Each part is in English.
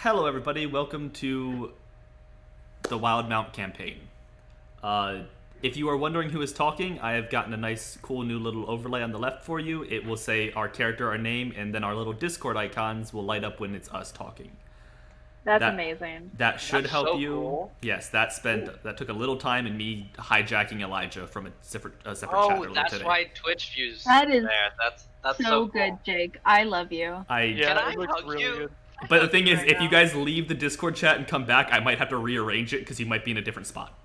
Hello, everybody. Welcome to the Wildemount campaign. Uh, if you are wondering who is talking, I have gotten a nice, cool new little overlay on the left for you. It will say our character, our name, and then our little Discord icons will light up when it's us talking. That's That amazing. that should That's help so you. cool. Yes, that took a little time and me hijacking Elijah from a separate chat Oh, earlier that's today. why Twitch views That is there. That's so so good, cool. Jake. I love you. I Can Yeah, I it looks hug really you? good. But the thing is, Right if you now. guys leave the Discord chat and come back, I might have to rearrange it because you might be in a different spot.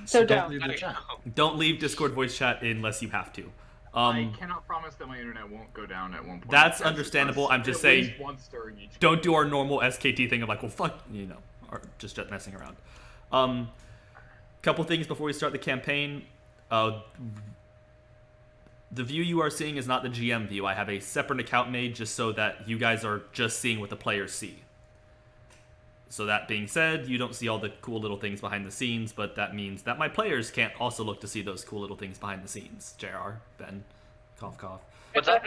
So don't. don't leave the chat. Don't leave Discord voice chat unless you have to. I cannot promise that my internet won't go down at one point. That's As understandable. it does I'm just at saying, least once during each. Don't do our normal SKT thing of like, well, fuck, or just messing around. Couple things before we start the campaign. The view you are seeing is not the GM view. I have a separate account made just so that you guys are just seeing what the players see. So that being said, you don't see all the cool little things behind the scenes, but that means that my players can't also look to see those cool little things behind the scenes. JR, Ben, cough cough. What's up?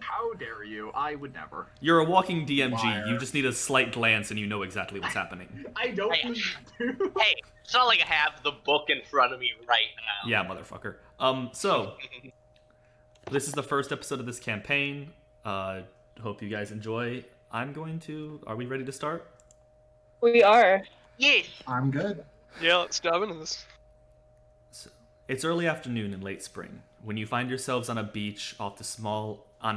How dare you? I would never. You're a walking DMG. Liar. You just need a slight glance and you know exactly what's happening. I don't Hey. need to. Hey, it's not like I have the book in front of me right now. Yeah, motherfucker. So this is the first episode of this campaign. Hope you guys enjoy. Are we ready to start? We are. Yes. I'm good. Yeah, let's dive into this. So, it's early afternoon in late spring when you find yourselves on a beach on a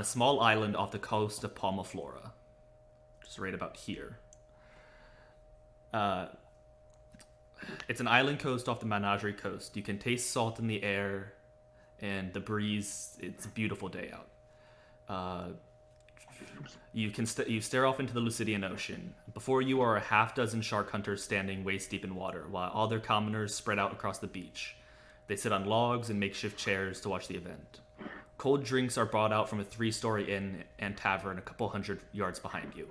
small island off the coast of Palmaflora, just right about here. It's an island coast off the Menagerie coast. You can taste salt in the air and the breeze. It's a beautiful day out. You stare off into the Lucidian Ocean. Before you are a half dozen shark hunters standing waist deep in water, while all their commoners spread out across the beach. They sit on logs and makeshift chairs to watch the event. Cold drinks are brought out from a 3-story inn and tavern a couple hundred yards behind you.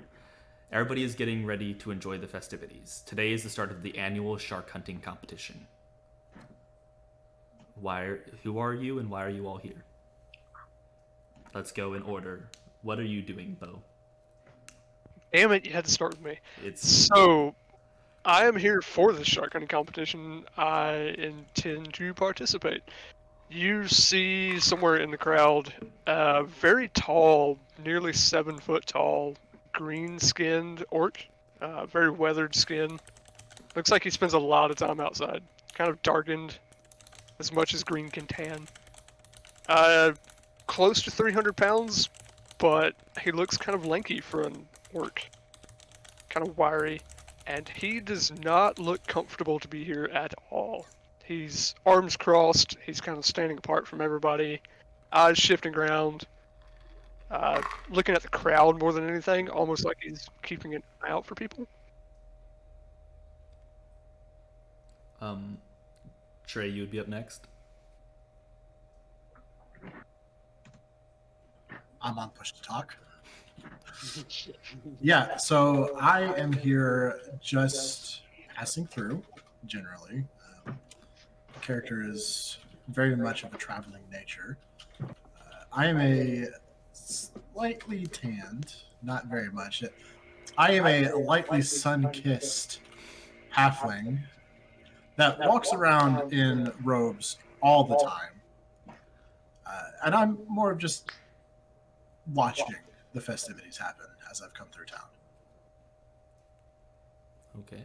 Everybody is getting ready to enjoy the festivities. Today is the start of the annual shark hunting competition. Who are you and why are you all here? Let's go in order. What are you doing, Bo? Damn it, you had to start with me. It's So, I am here for the shark hunting competition. I intend to participate. You see somewhere in the crowd a very tall, nearly 7 foot tall, green-skinned orc. Very weathered skin. Looks like he spends a lot of time outside. Kind of darkened, as much as green can tan. Close to 300 pounds, but he looks kind of lanky for an orc. Kind of wiry. And he does not look comfortable to be here at all. He's arms crossed, he's kind of standing apart from everybody, eyes shifting around, looking at the crowd more than anything, almost like he's keeping an eye out for people. Trey, you would be up next. I'm on push to talk. Yeah, so I am here just passing through, generally. The character is very much of a traveling nature. I am a slightly tanned, not very much. I am a lightly sun-kissed halfling that walks around in robes all the time. And I'm more of just watching the festivities happen as I've come through town. Okay.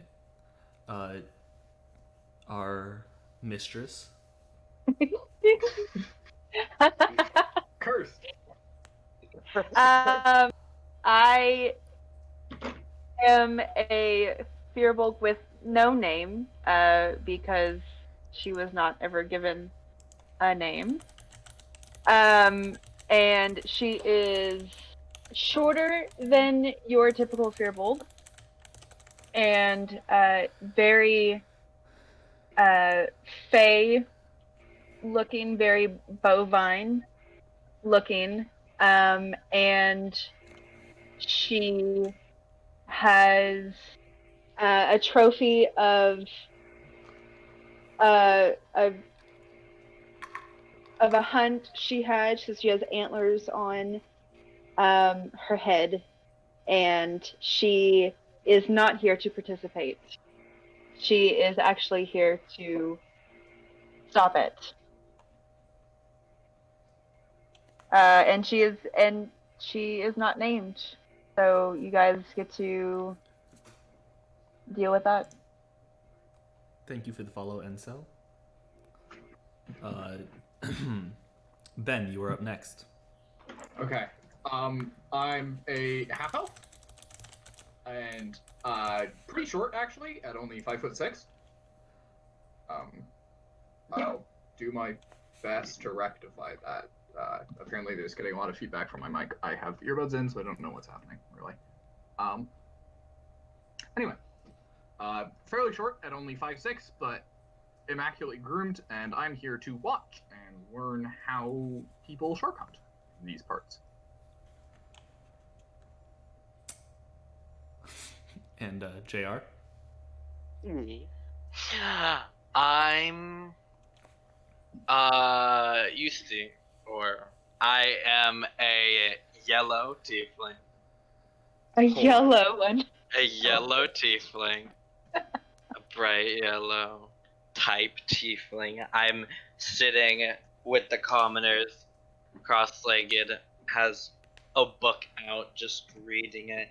Our mistress. Cursed. I am a Fearbulk with no name, because she was not ever given a name. And she is shorter than your typical Fearbulk, and very fey looking, very bovine looking, and she has a trophy of a hunt she had. So she has antlers on her head, and she is not here to participate. She is actually here to stop it. And she is not named, so you guys get to deal with that. Thank you for the follow, Encel. Ben, you are up next. Okay. I'm a half elf, and pretty short actually, at only 5'6". I'll do my best to rectify that. Apparently, there's getting a lot of feedback from my mic. I have earbuds in, so I don't know what's happening really. Anyway, fairly short at only 5'6", but immaculately groomed, and I'm here to watch and learn how people shark hunt in these parts. And JR? I'm used to, or I am a yellow tiefling. A yellow one. A yellow tiefling. A bright yellow type tiefling. I'm sitting with the commoners, cross-legged, has a book out, just reading it.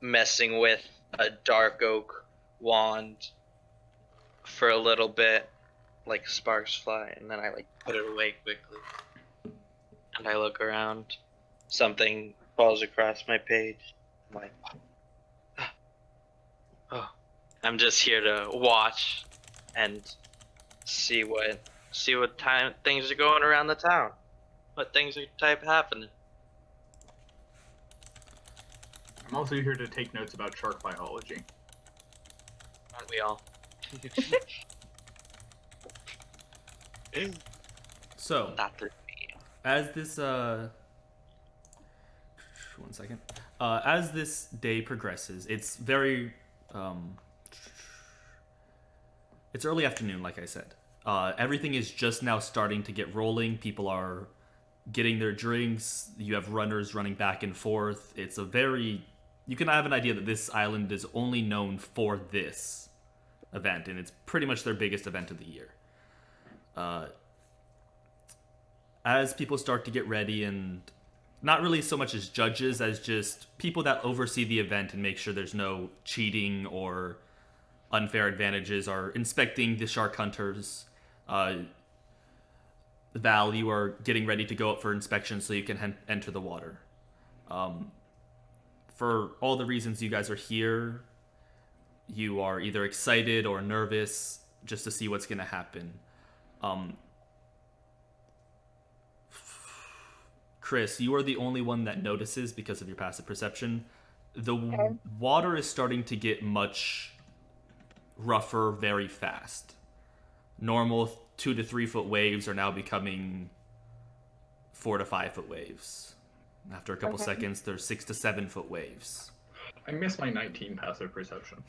Messing with a dark oak wand for a little bit, like sparks fly, and then I put it away quickly. And I look around. Something falls across my page. I'm like, oh. I'm just here to watch and see what things are going around the town. What things are happening. I'm also here to take notes about shark biology. Aren't we all? So, Not for me. as this one second. As this day progresses, it's very it's early afternoon, like I said. Everything is just now starting to get rolling. People are getting their drinks. You have runners running back and forth. It's a very... You can have an idea that this island is only known for this event, and it's pretty much their biggest event of the year. As people start to get ready, and not really so much as judges as just people that oversee the event and make sure there's no cheating or unfair advantages, are inspecting the shark hunters. Val, you are getting ready to go up for inspection so you can enter the water. For all the reasons you guys are here, you are either excited or nervous just to see what's going to happen. Chris, you are the only one that notices because of your passive perception. The water is starting to get much rougher very fast. Normal 2 to 3 foot waves are now becoming 4 to 5 foot waves. After a couple seconds, there's 6 to 7 foot waves. I miss my 19 passive perception.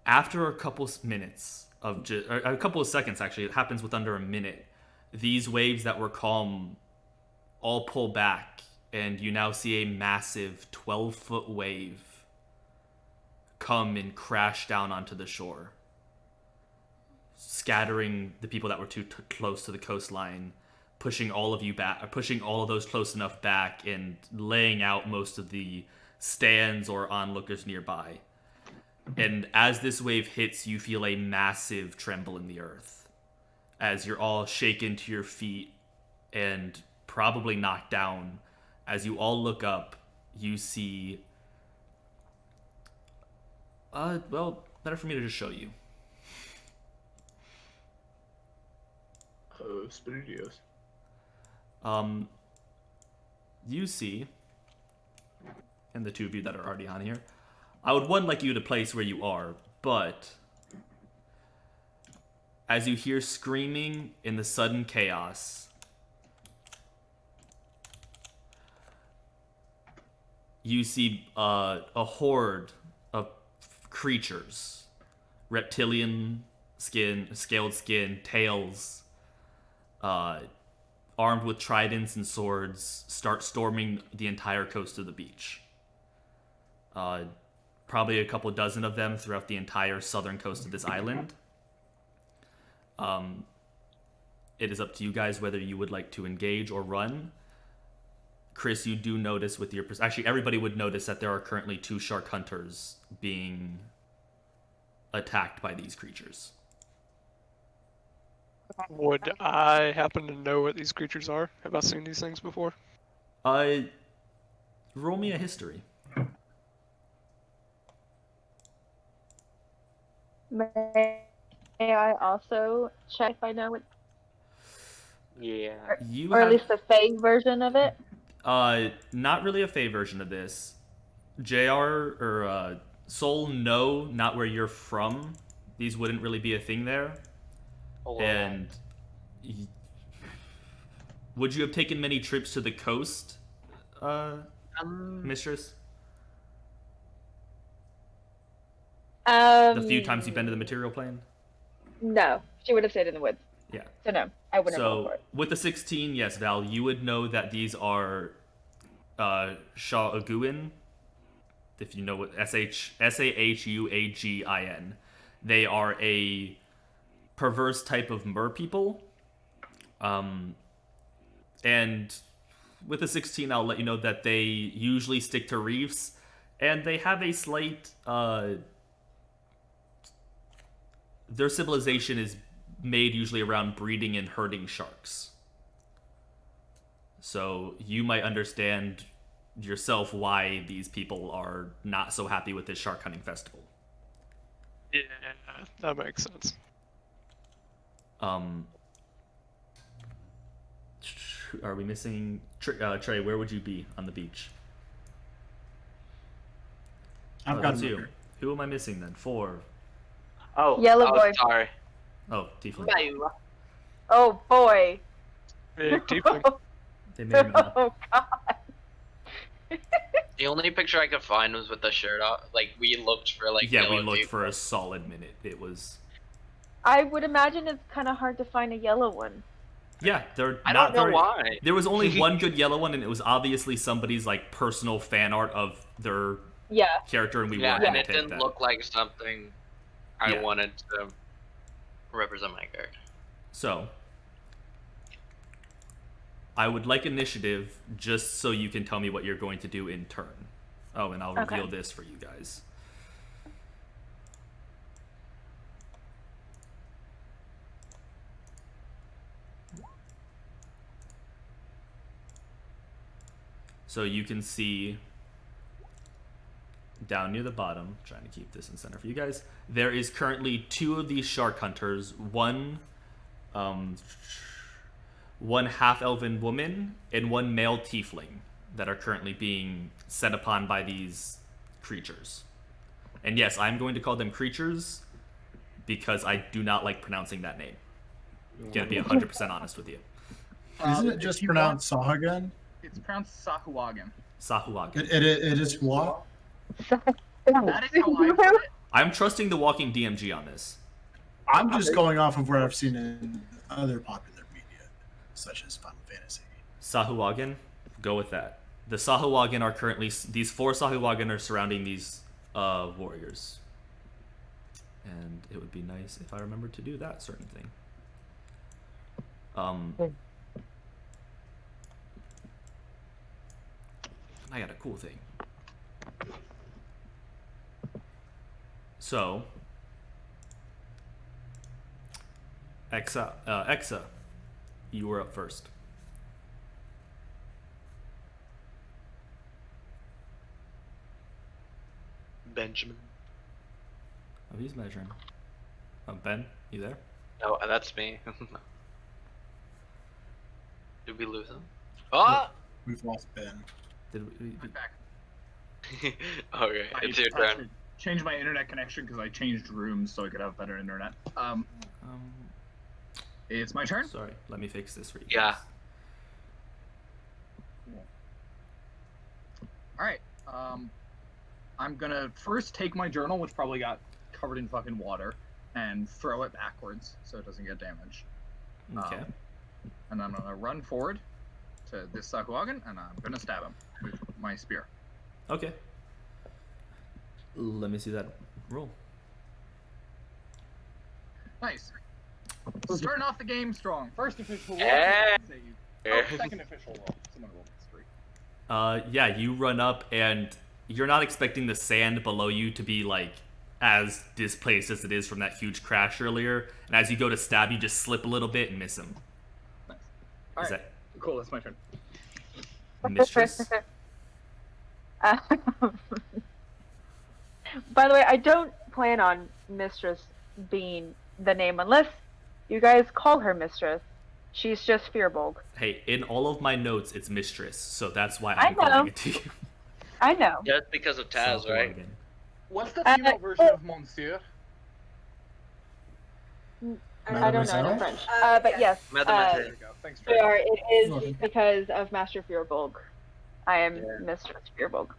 After a couple minutes of a couple of seconds, actually, it happens with under a minute. These waves that were calm all pull back, and you now see a massive 12-foot wave come and crash down onto the shore, scattering the people that were too close to the coastline, pushing all of you back, pushing all of those close enough back, and laying out most of the stands or onlookers nearby. And as this wave hits, you feel a massive tremble in the earth as you're all shaken to your feet and probably knocked down. As you all look up, you see... well, better for me to just show you. Oh, Spiridios. You see, and the two of you that are already on here, I would like you to place where you are, but as you hear screaming in the sudden chaos, you see a horde of creatures, reptilian skin, scaled skin, tails, armed with tridents and swords, start storming the entire coast of the beach. Probably a couple dozen of them throughout the entire southern coast of this island. It is up to you guys whether you would like to engage or run. Chris, you do notice with your... Actually, everybody would notice that there are currently 2 shark hunters being attacked by these creatures. Would I happen to know what these creatures are? Have I seen these things before? Roll me a history. May I also check if I know what, Yeah. You or have, at least the Fae version of it? not really a Fae version of this. JR or Soul, no, not where you're from. These wouldn't really be a thing there. And would you have taken many trips to the coast, Mistress? The few times you've been to the material plane? No, she would have stayed in the woods. Yeah. So no, I wouldn't have gone for So it. with the 16, yes, Val, you would know that these are Sahuagin. If you know what Sahuagin. They are a perverse type of mer people. And with the 16, I'll let you know that they usually stick to reefs, and they have a slight their civilization is made usually around breeding and herding sharks. So you might understand yourself why these people are not so happy with this shark hunting festival. Yeah, that makes sense. Are we missing Trey? Where would you be on the beach? I've got that's a you. marker. Who am I missing then? 4. Oh, Yellow boy. Sorry. Oh, Tiefling. Oh boy. Big tiefling. They made him up. Oh god. The only picture I could find was with the shirt off. Like, we looked for, like, Yeah, we yellow looked tape. for a solid minute. It was... I would imagine it's kind of hard to find a yellow one. Yeah, they're I not don't know very... why. There was only one good yellow one, and it was obviously somebody's, like, personal fan art of their Yeah. character, and we Yeah, weren't and going it to take didn't that. look like something I Yeah. wanted to represent my character. So, I would like initiative just so you can tell me what you're going to do in turn. Oh, and I'll reveal this for you guys. So you can see down near the bottom, trying to keep this in center for you guys, there is currently 2 of these shark hunters, one half-elven woman and one male tiefling that are currently being set upon by these creatures. And yes, I'm going to call them creatures because I do not like pronouncing that name. Gonna be 100% honest with you. Isn't it If just you pronounced Sahuagin? It's pronounced Sahuagin. Sahuagin. It is what? That is how I put it. I'm trusting the walking DMG on this. I'm just going off of what I've seen in other popular media, such as Final Fantasy. Sahuagin, go with that. The Sahuagin are currently... These 4 Sahuagin are surrounding these warriors. And it would be nice if I remembered to do that certain thing. I got a cool thing. So, Exa, you were up first. Benjamin. Oh, he's measuring. Oh, Ben, you there? No, that's me. Did we lose him? Oh! We've lost Ben. Did we I'm back. Okay, I it's your tried turn. to change my internet connection because I changed rooms so I could have better internet. It's my turn. sorry, let me fix this for you. Yeah. guys. All right. I'm gonna first take my journal, which probably got covered in fucking water, and throw it backwards so it doesn't get damaged. Okay. and I'm gonna run forward to this Sahuagin, and I'm gonna stab him with my spear. Okay. Let me see that roll. Nice. Starting off the game strong. First official roll. Eh. Second official roll. Someone roll this 3. Yeah, you run up and you're not expecting the sand below you to be like as displaced as it is from that huge crash earlier. And as you go to stab, you just slip a little bit and miss him. Nice. Is Alright, cool. That's my turn. that mistress? By the way, I don't plan on Mistress being the name unless you guys call her Mistress. She's just Fearbolg. Hey, in all of my notes, it's mistress, so that's why I I'm calling know. it to you. I know. Yeah, it's because of Taz, So, right? again. What's the female version of Monsieur? I don't know in French. But yes, Mademoiselle. There we go. Thanks, they Trey. are, it is Okay. because of Master Fearbolg. I am Yeah. Mistress Fearbolg.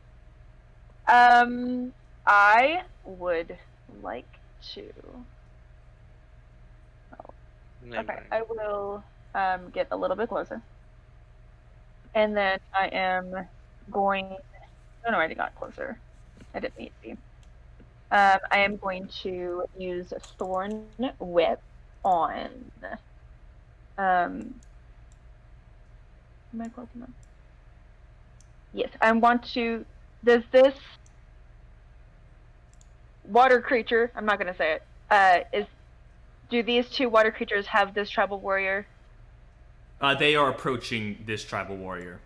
I would like to. Never Okay, mind. I will get a little bit closer. And then I am going. Oh no, I already got closer. I didn't need to be. I am going to use Thorn Whip on. Am I close enough? Yes, I want to. Does this water creature? I'm not going to say it. Do these two water creatures have this tribal warrior? They are approaching this tribal warrior.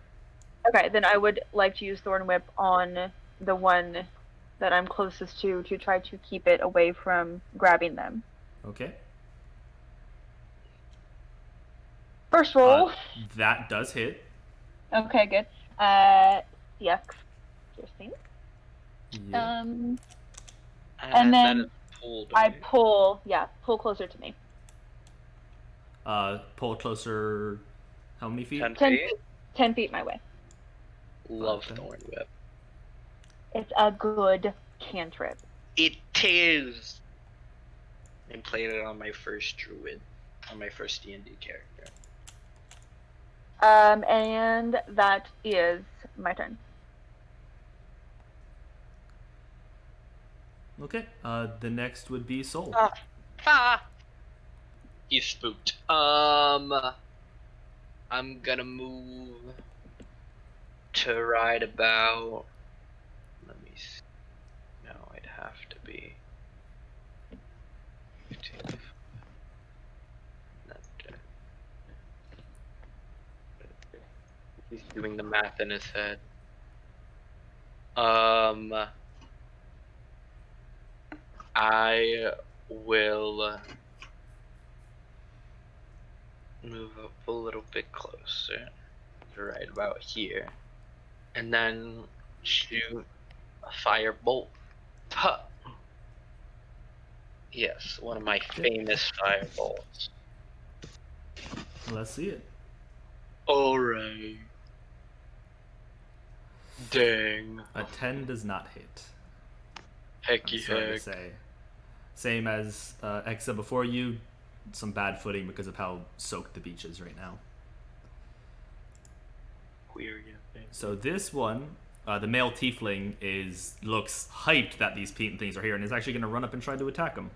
Okay, then I would like to use Thorn Whip on the one that I'm closest to try to keep it away from grabbing them. Okay. First roll. That does hit. Okay, good. CX. Interesting. Yeah. And that then is pulled I away. pull closer to me. Pull closer. How many feet? 10 10 feet. feet. 10 feet my way. Love Okay. Thorn Whip. It's a good cantrip. It is. And played it on my first druid, on my first D&D character. And that is my turn. Okay. The next would be Soul. Ah! He's spooked. I'm gonna move to right about. Let me see. No, I'd have to be 15. He's doing the math in his head. I will move up a little bit closer, right about here, and then shoot a firebolt. Huh. Yes, one of my famous firebolts. Let's see it. Alright. Dang. A 10 does not hit. I'm Hecky sorry to heck. say. Same as Exa before you. Some bad footing because of how soaked the beach is right now. Weird. So this one, the male tiefling, looks hyped that these things are here and is actually going to run up and try to attack him.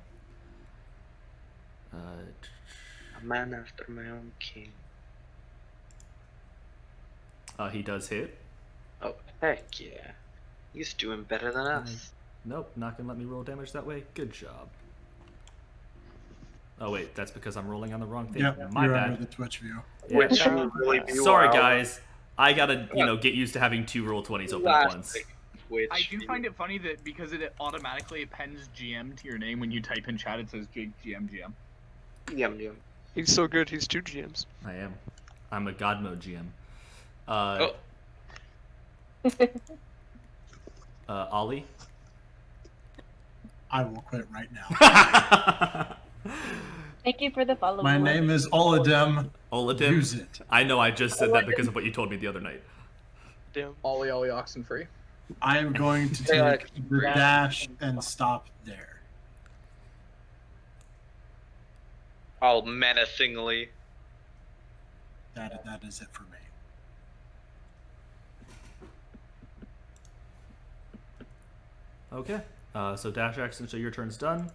A man after my own king. He does hit. Oh, heck yeah. He's doing better than us. Nope, not going to let me roll damage that way. Good job. Oh wait, that's because I'm rolling on the wrong thing. Yep, My you're bad. under the Twitch view. Yeah. Which would really be Sorry wild. guys. I gotta, get used to having 2 roll 20s open at once. Plastic, which I do find it funny that because it automatically appends GM to your name when you type in chat, it says Jake GM. Yum yum. He's so good, he's 2 GMs. I am. I'm a God mode GM. Ollie? I will quit right now. Thank you for the follow. My name is Oladem. Oladim? Use it. I know, I just said that because of what you told me the other night. Damn. Ollie oxen free. I am going to Yeah, take the dash and stop there. All menacingly. that is it for me. Okay. So dash action, so your turn's done.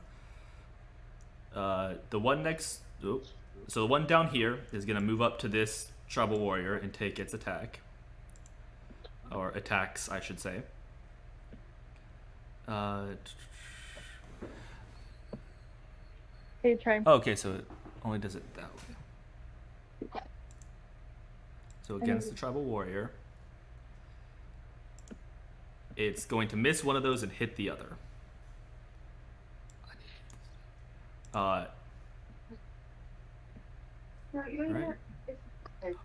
The one next, so the one down here is gonna move up to this tribal warrior and take its attack, or attacks, I should say. Okay, try. Okay, so it only does it that way. So against the tribal warrior, it's going to miss one of those and hit the other. Right.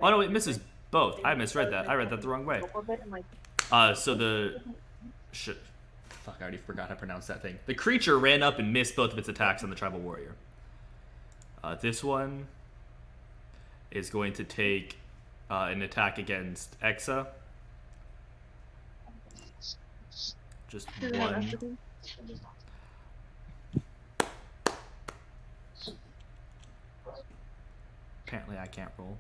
Oh no, it misses both. I misread that. I read that the wrong way. So the shit. Fuck, I already forgot how to pronounce that thing. The creature ran up and missed both of its attacks on the tribal warrior. This one is going to take an attack against Exa. Just one. Apparently I can't roll.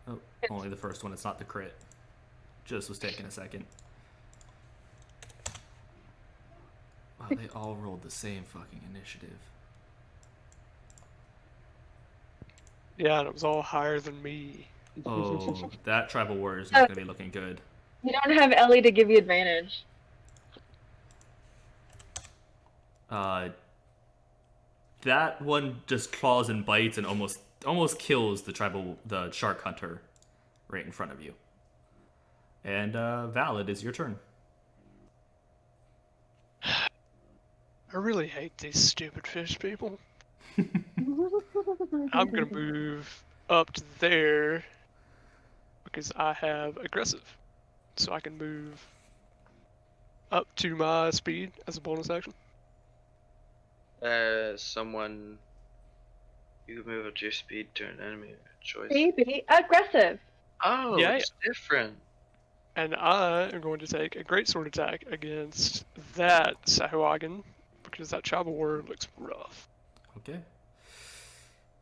Oh, only the first one. It's not the crit. Just was taking a second. Wow, they all rolled the same fucking initiative. Yeah, and it was all higher than me. Oh, that tribal warrior is not going to be looking good. You don't have Ellie to give you advantage. That one just claws and bites and almost kills the shark hunter right in front of you. And Valid, is your turn. I really hate these stupid fish people. I'm gonna move up to there because I have aggressive, so I can move up to my speed as a bonus action. Someone, you can move up to your speed to an enemy of choice. Maybe aggressive. Oh, Yeah, it's different. And I am going to take a great sword attack against that Sahuagin because that tribal warrior looks rough. Okay.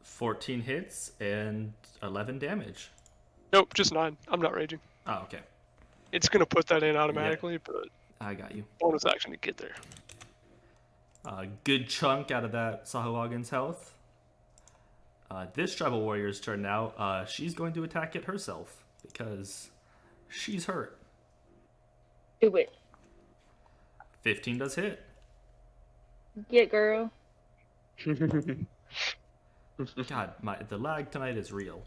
14 hits and 11 damage. Nope, just 9. I'm not raging. Oh, okay. It's gonna put that in automatically, but I got you. bonus action to get there. Good chunk out of that Sahuagin's health. This tribal warrior's turn now. She's going to attack it herself because she's hurt. Do it. 15 does hit. Get girl. God, the lag tonight is real.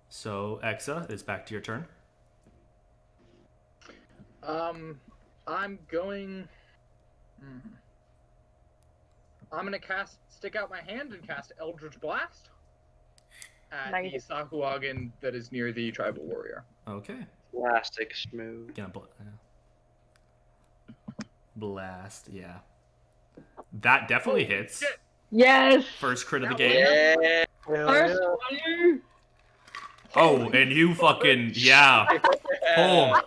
So Exa, it's back to your turn. I'm going. I'm gonna stick out my hand and cast Eldritch Blast at Nice. the Sahuagin that is near the tribal warrior. Okay. Plastic smooth. Gonna blast, yeah. That definitely hits. shit. Yes. First crit of the That game. Yeah. First one. Oh, and you fucking, yeah. Home.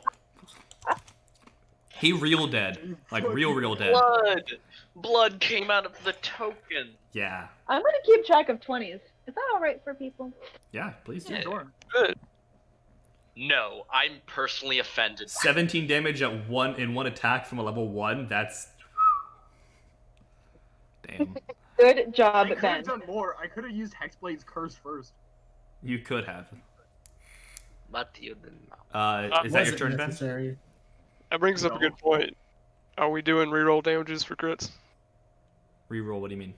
He real dead. Like real dead. Blood came out of the token. Yeah. I'm gonna keep track of 20s. Is that all right for people? Yeah, please do. Yeah. Sure. Good. No, I'm personally offended. 17 damage in one attack from a level 1. That's damn. Good job, I could Ben. have done more. I could have used Hexblade's Curse first. You could have. But you did not. Is that Was your it turn, Ben? necessary? That brings up a good point. Are we doing reroll damages for crits? Reroll. What do you mean?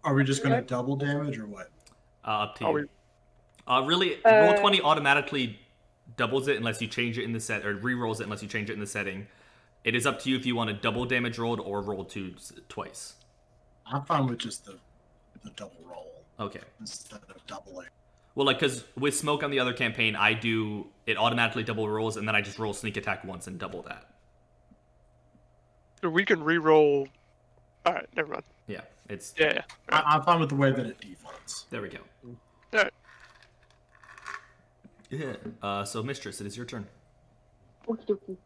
Are we just gonna double damage or what? Up to Are you. we? Really, roll 20 automatically doubles it unless you change it in the set, or re-rolls it unless you change it in the setting. It is up to you if you want to double damage rolled or roll twice. I'm fine with just the double roll Okay. instead of doubling. Well, like, because with Smoke on the other campaign, I do it automatically double rolls, and then I just roll sneak attack once and double that. We can reroll. Alright, never mind. Yeah, it's Yeah. I'm fine with the way that it defaults. there. We go. Alright. Yeah. So Mistress, it is your turn. Okie dokie.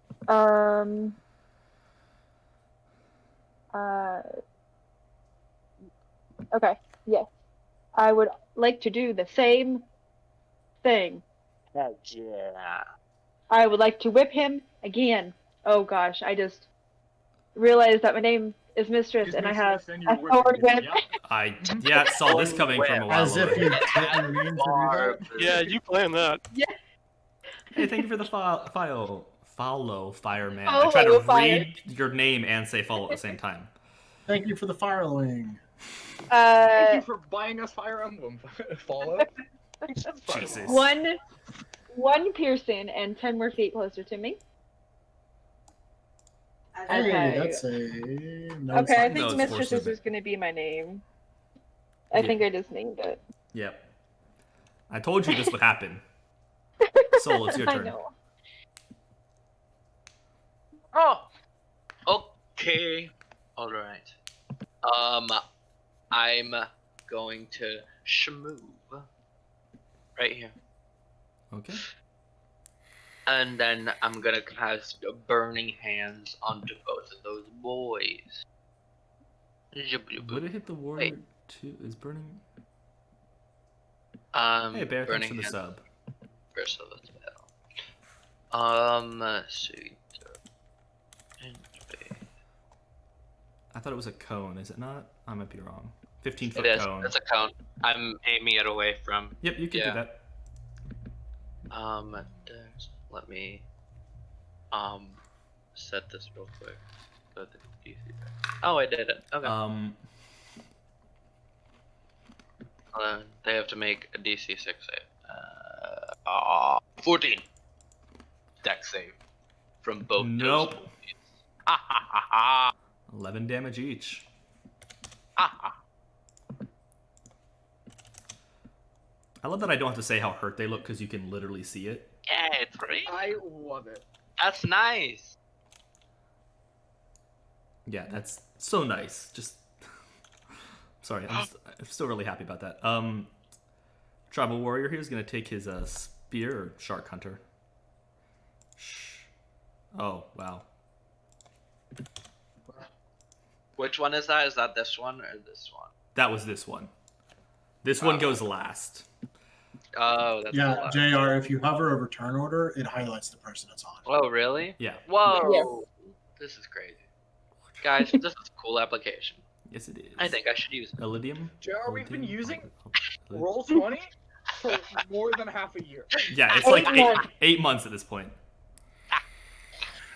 Okay. Yes. I would like to do the same thing. Heck yeah. I would like to whip him again. Oh gosh, I just realized that my name is Mistress Is and I Mistress have and a you're whipping sword it. whip. I saw this coming from a while As if away. you didn't mean to do that. Yeah, you planned that. Hey, thank you for the follow, fireman. I tried Follow, to fire. read your name and say follow at the same time. Thank you for the following. Thank you for buying us Fire Emblem. Follow. Jesus. One piercing and 10 more feet closer to me. Hey, Okay. that's a no. Okay, I sign. think No, it's Mistress forced is to be. just gonna be my name. I Yeah. think I just named it. Yep. I told you this would happen. Soul, it's your I turn. know. Oh. Okay. All right. I'm going to shmove right here, Okay. and then I'm gonna cast Burning Hands onto both of those boys. Would it hit the warrior too? Is burning? Hey, Bear, thanks Burning for the Hands sub. first of the spell. Let's see. I thought it was a cone. Is it not? I might be wrong. 15 It foot is. cone. It's a cone. I'm aiming it away from. Yep, you can Yeah. do that. Let me set this real quick. So the DC. Oh, I did it. Okay. They have to make a DC 6 save. 14. Dex save from both. Nope. Those movies. Ha ha ha ha. 11 damage each. Ha ha. I love that I don't have to say how hurt they look because you can literally see it. Yeah, it's great. I love it. That's nice. Yeah, that's so nice. Just sorry, I'm still really happy about that. Tribal warrior here is gonna take his spear or shark hunter. Shh. Oh wow. Which one is that? Is that this one or this one? That was this one. This one goes last. Oh, that's Yeah, the last. JR, if you hover over turn order, it highlights the person it's on. Oh, really? Yeah. Whoa. This is crazy. Guys, this is a cool application. Yes, it is. I think I should use it. Iridium. JR, we've been using Iridium? Roll20 for more than half a year. Yeah, it's 8 like months. 8 months at this point.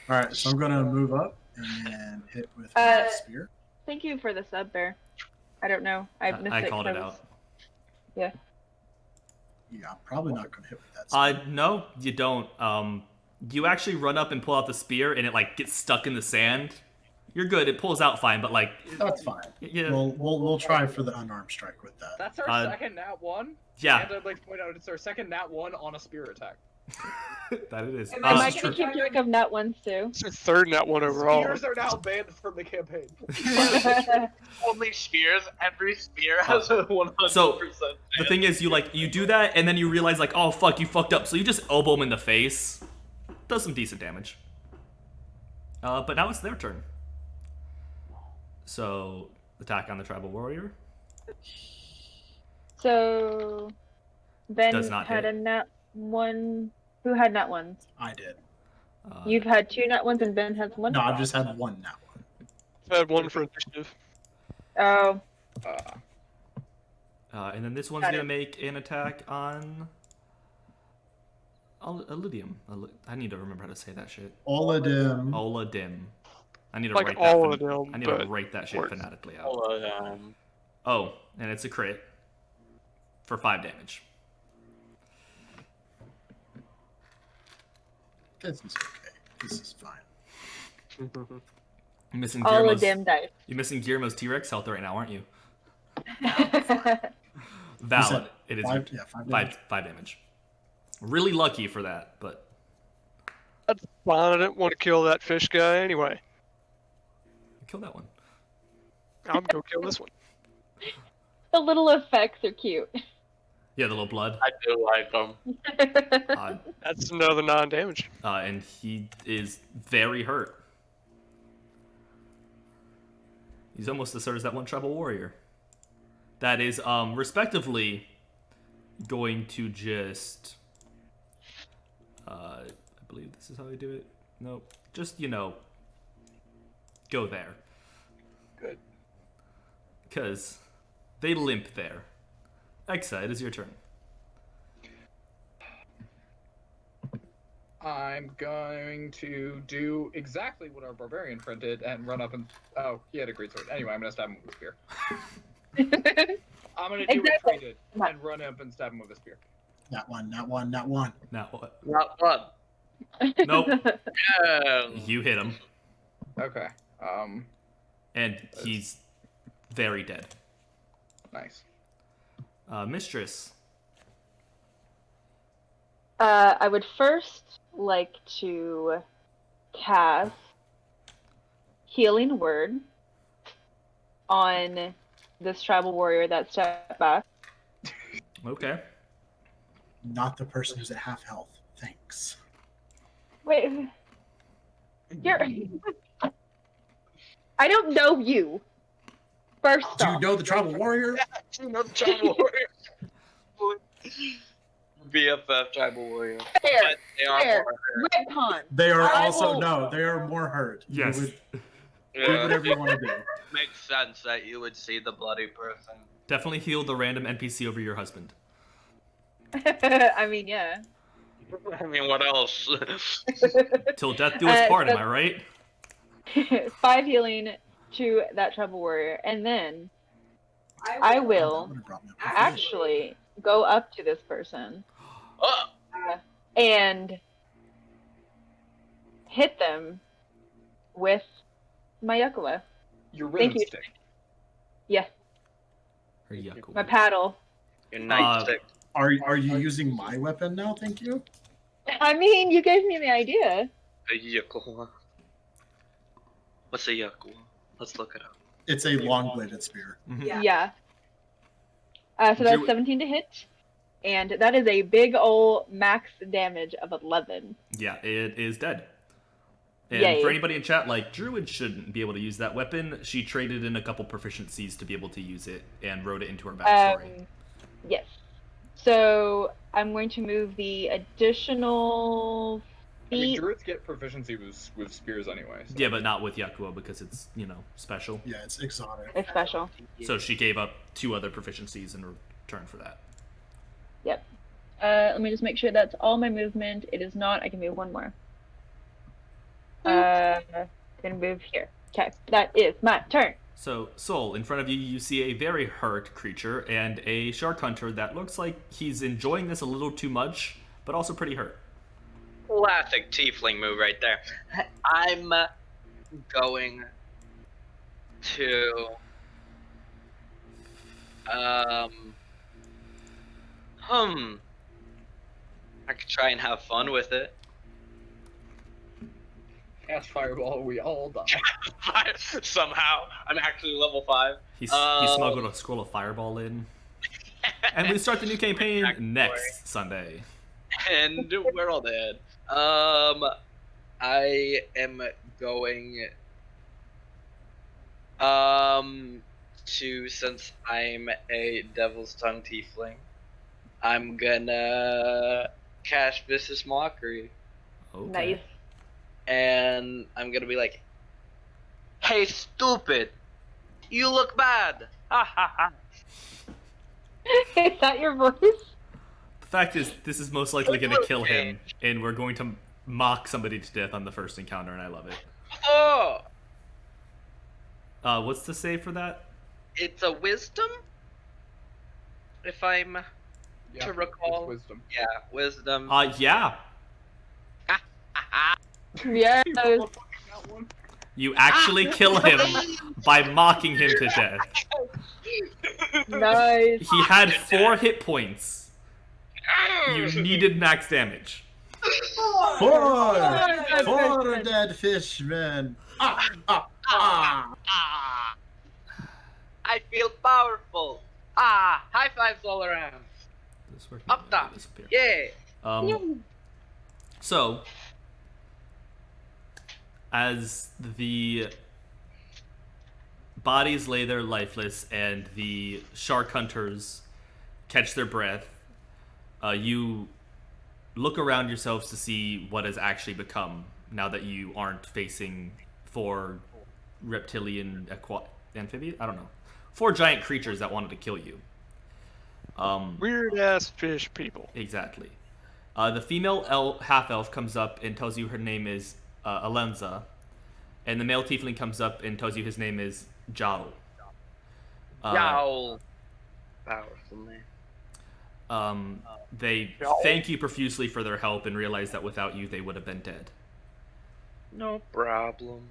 All right, so I'm gonna move up and hit with my spear. Thank you for the sub, Bear. I don't know. I missed it. I called 'cause it I was- out. Yeah. Yeah, I'm probably not gonna hit with that. Spear. No, you don't. You actually run up and pull out the spear, and it like gets stuck in the sand. You're good. It pulls out fine, but like That's fine. yeah, We'll try for the unarmed strike with that. That's our second nat 1. yeah, And I'd like to point out it's our second nat 1 on a spear attack. that it is. Am I This is gonna keep track of nut ones too? It's the third net one overall. Spears are now banned from the campaign. Only spears. Every spear has a 100%. So, the thing is, you do that, and then you realize like, oh fuck, you fucked up. So you just elbow him in the face. Does some decent damage. But now it's their turn. So attack on the tribal warrior. So Ben Does not had hit. a nut one. Who had nut ones? I did. You've had 2 nut ones and Ben has 1? No, I've just had one nat one. I've had one for initiative. Oh. And then this one's Got gonna it. make an attack on Ilidium. I need to remember how to say that shit. Oladim. Oladim. I need to Like write all that. of them, I need to but write that shit worse. phonetically out. Hold Oh, and it's a crit for 5 damage. This is okay. This is fine. You're missing All of Guillermo's, them dice. you're missing Guillermo's T-Rex health right now, aren't you? You Valid. said It is 5, yeah, 5 damage. five damage. Really lucky for that, but That's fine. I didn't want to kill that fish guy anyway. kill that one. I'm gonna kill this one. The little effects are cute. Yeah, the little blood. I do like them. Uh, That's another 9 damage. and he is very hurt. He's almost as hurt as that one tribal warrior. That is, respectively, going to just... I believe this is how I do it. Nope. Just, go there. Good. Because they limp there. Exa, it is your turn. I'm going to do exactly what our barbarian friend did and run up and... Oh, he had a great sword. Anyway, I'm going to stab him with a spear. I'm going to do what Trey did and run up and stab him with a spear. Not one, not one, not one. Now what? Not fun. Nope. Yeah. You hit him. Okay. And he's very dead. Nice. Mistress. I would first like to cast Healing Word on this tribal warrior that stepped back. Okay. Not the person who's at half health. Thanks. Wait, you're. I don't know you. First Do you off, know the tribal warrior? Another tribal warrior. BFF tribal warrior. Fair, But they are fair. more Retcon. They are I also will- no. They are more hurt. Yes. You would do Yeah, whatever you want to do. makes sense that you would see the bloody person. Definitely heal the random NPC over your husband. I mean, yeah. I mean, what else? Till death do us part, am I right? 5 healing to that tribal warrior, and then I That will would've brought me up. actually go up to this person Oh, and hit them with my Yakula. Your Thank rhythm you. stick. Yes, Or Yaku. my paddle. your nightstick. Are you using my weapon now? Thank you. I mean, you gave me the idea. A Yakula. What's a Yakula? Let's look it up. It's a long-bladed spear. Mhm. Yeah. So that's Drew- 17 to hit, and that is a big ol' max damage of 11. Yeah, it is dead. And Yay. for anybody in chat, like, Druid shouldn't be able to use that weapon. She traded in a couple proficiencies to be able to use it and wrote it into her backstory. Yes. So I'm going to move the additional I mean, feet. druids get proficiency with spears anyway. So. Yeah, but not with Yakuo because it's, special. Yeah, it's exotic. It's special. So she gave up 2 other proficiencies in return for that. Yep. Let me just make sure that's all my movement. It is not. I can move one more. Gonna move here. Okay, that is my turn. So, Soul, in front of you, you see a very hurt creature and a shark hunter that looks like he's enjoying this a little too much, but also pretty hurt. Classic tiefling move right there. I'm going to I could try and have fun with it. Cast fireball, we all die. Somehow, I'm actually level 5. He smuggled a scroll of fireball in. And we start the new campaign next Sunday. And we're all dead. I am going to, since I'm a Devil's Tongue tiefling, I'm gonna cast Vicious Mockery, Okay. Nice. and I'm gonna be like, "Hey, stupid, you look bad." Ha ha ha. Is that your voice? The fact is, this is most likely going to kill him, and we're going to mock somebody to death on the first encounter, and I love it. Oh, What's the save for that? it's a wisdom. If I'm Yeah, to recall, it's wisdom. yeah, wisdom. Yeah. Yes. That one. You actually kill him by mocking him to death. Nice. He had 4 hit points. You needed max damage. Four Good. dead fishmen. I feel powerful. High fives all around. this work? Up No, top. disappear. Yeah. So, as the bodies lay there lifeless and the shark hunters catch their breath, you look around yourselves to see what has actually become now that you aren't facing 4 reptilian amphibian? I don't know. 4 giant creatures that wanted to kill you. Weird ass fish people. Exactly. The female half-elf comes up and tells you her name is Alenza, and the male tiefling comes up and tells you his name is Jarl. Yowl. Powerful man. They thank you profusely for their help and realize that without you they would have been dead. No problem.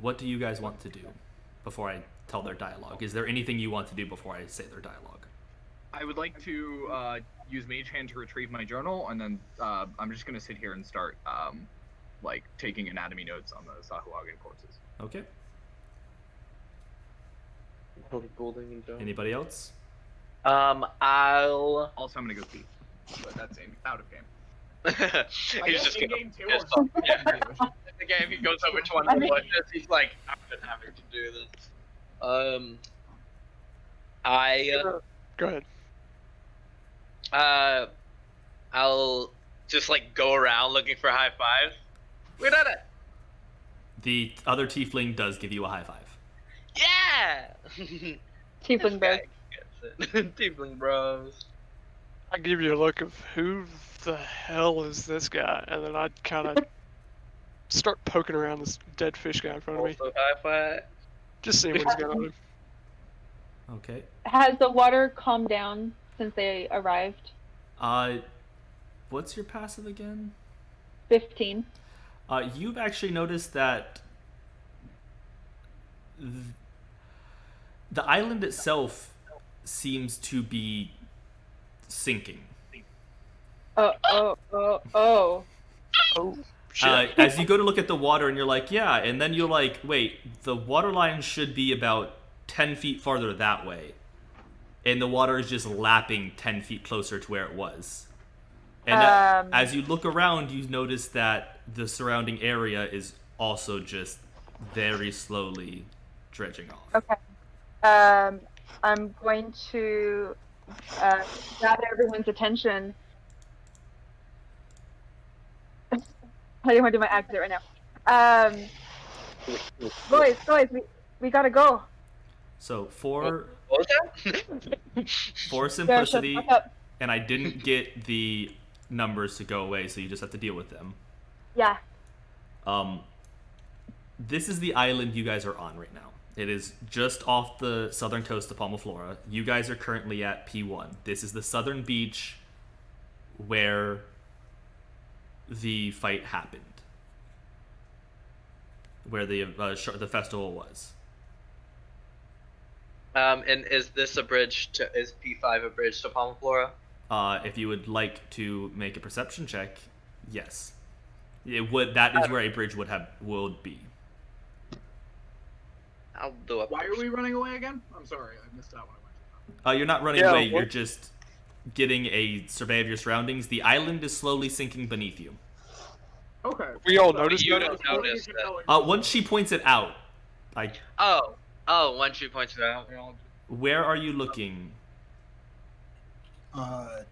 What do you guys want to do before I tell their dialogue? Is there anything you want to do before I say their dialogue? I would like to use Mage Hand to retrieve my journal, and then I'm just gonna sit here and start like taking anatomy notes on the Sahuagin corpses. Okay. Golden and Anybody else? I'll. Also, I'm gonna go pee, but that's out of game. He's just in gonna. game 2 Yes. or something. In the game, he goes over to one of the bushes. He's like, I've been having to do this. Go ahead. I'll just like go around looking for high fives. We did it! The other tiefling does give you a high five. Yeah! Tiefling bros. Tiefling bros. I give you a look of who the hell is this guy, and then I'd kind of start poking around this dead fish guy in front of me, Also high five. just seeing what he's got on him. Okay. Has the water calmed down since they arrived? What's your passive again? 15. You've actually noticed that the island itself seems to be sinking. Oh. Oh, shit. As you go to look at the water and you're like, yeah, and then you're like, wait, the water line should be about 10 feet farther that way. And the water is just lapping 10 feet closer to where it was. And as you look around, you notice that the surrounding area is also just very slowly dredging off. Okay. I'm going to gather everyone's attention. I don't want to do my accent right now. Boys, we gotta go. So for What was that? simplicity, Fuck up. and I didn't get the numbers to go away, so you just have to deal with them. Yeah. This is the island you guys are on right now. It is just off the southern coast of Palmaflora. You guys are currently at P1. This is the southern beach where the fight happened, where the festival was. And is this a bridge to? Is P5 a bridge to Palmaflora? If you would like to make a perception check, yes, it would. That is where a bridge would be. I'll do it. Why are we running away again? I'm sorry, I missed out when I went. You're not running Yeah, away. what- You're just getting a survey of your surroundings. The island is slowly sinking beneath you. Okay. We all So noticed you that? don't notice that. Once she points it out, Oh, once you pointed it out. where are you looking?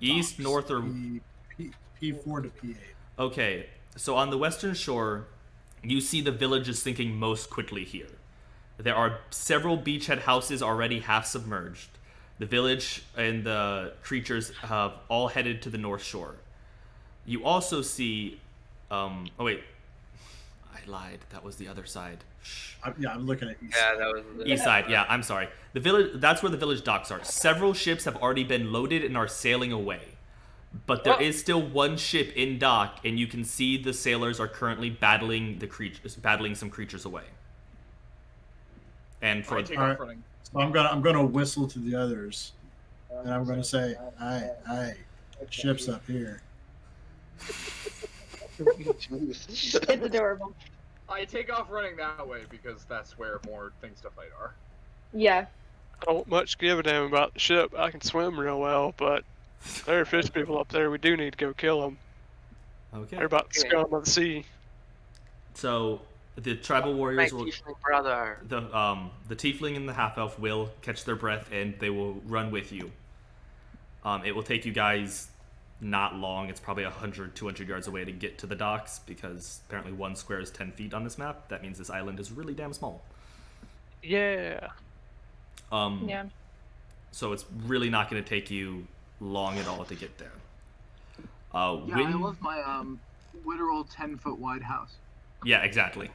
East, docks. north, or- P4 to P8. Okay, so on the western shore, you see the village is sinking most quickly here. There are several beachhead houses already half submerged. The village and the creatures have all headed to the north shore. You also see... oh wait, I lied. That was the other side. Shh. I'm looking at east. Yeah, that was the East side, yeah, I'm sorry. The village, that's where the village docks are. Several ships have already been loaded and are sailing away. But there is still one ship in dock, and you can see the sailors are currently battling some creatures away. And for I take All off right. running. So I'm gonna whistle to the others, and I'm gonna say, "Aye, ship's up here." It's adorable. I take off running that way because that's where more things to fight are. Yeah. don't much give a damn about the ship. I can swim real well, but there are fish people up there. We do need to go kill them. Okay. They're about the scum of the sea. So the tribal My warriors will tiefling brother. the tiefling and the half elf will catch their breath and they will run with you. It will take you guys not long. It's probably 100, 200 yards away to get to the docks because apparently 1 square is 10 feet on this map. That means this island is really damn small. Yeah. Yeah. So it's really not going to take you long at all to get there. Yeah, I love my literal 10-foot wide house. Yeah, exactly.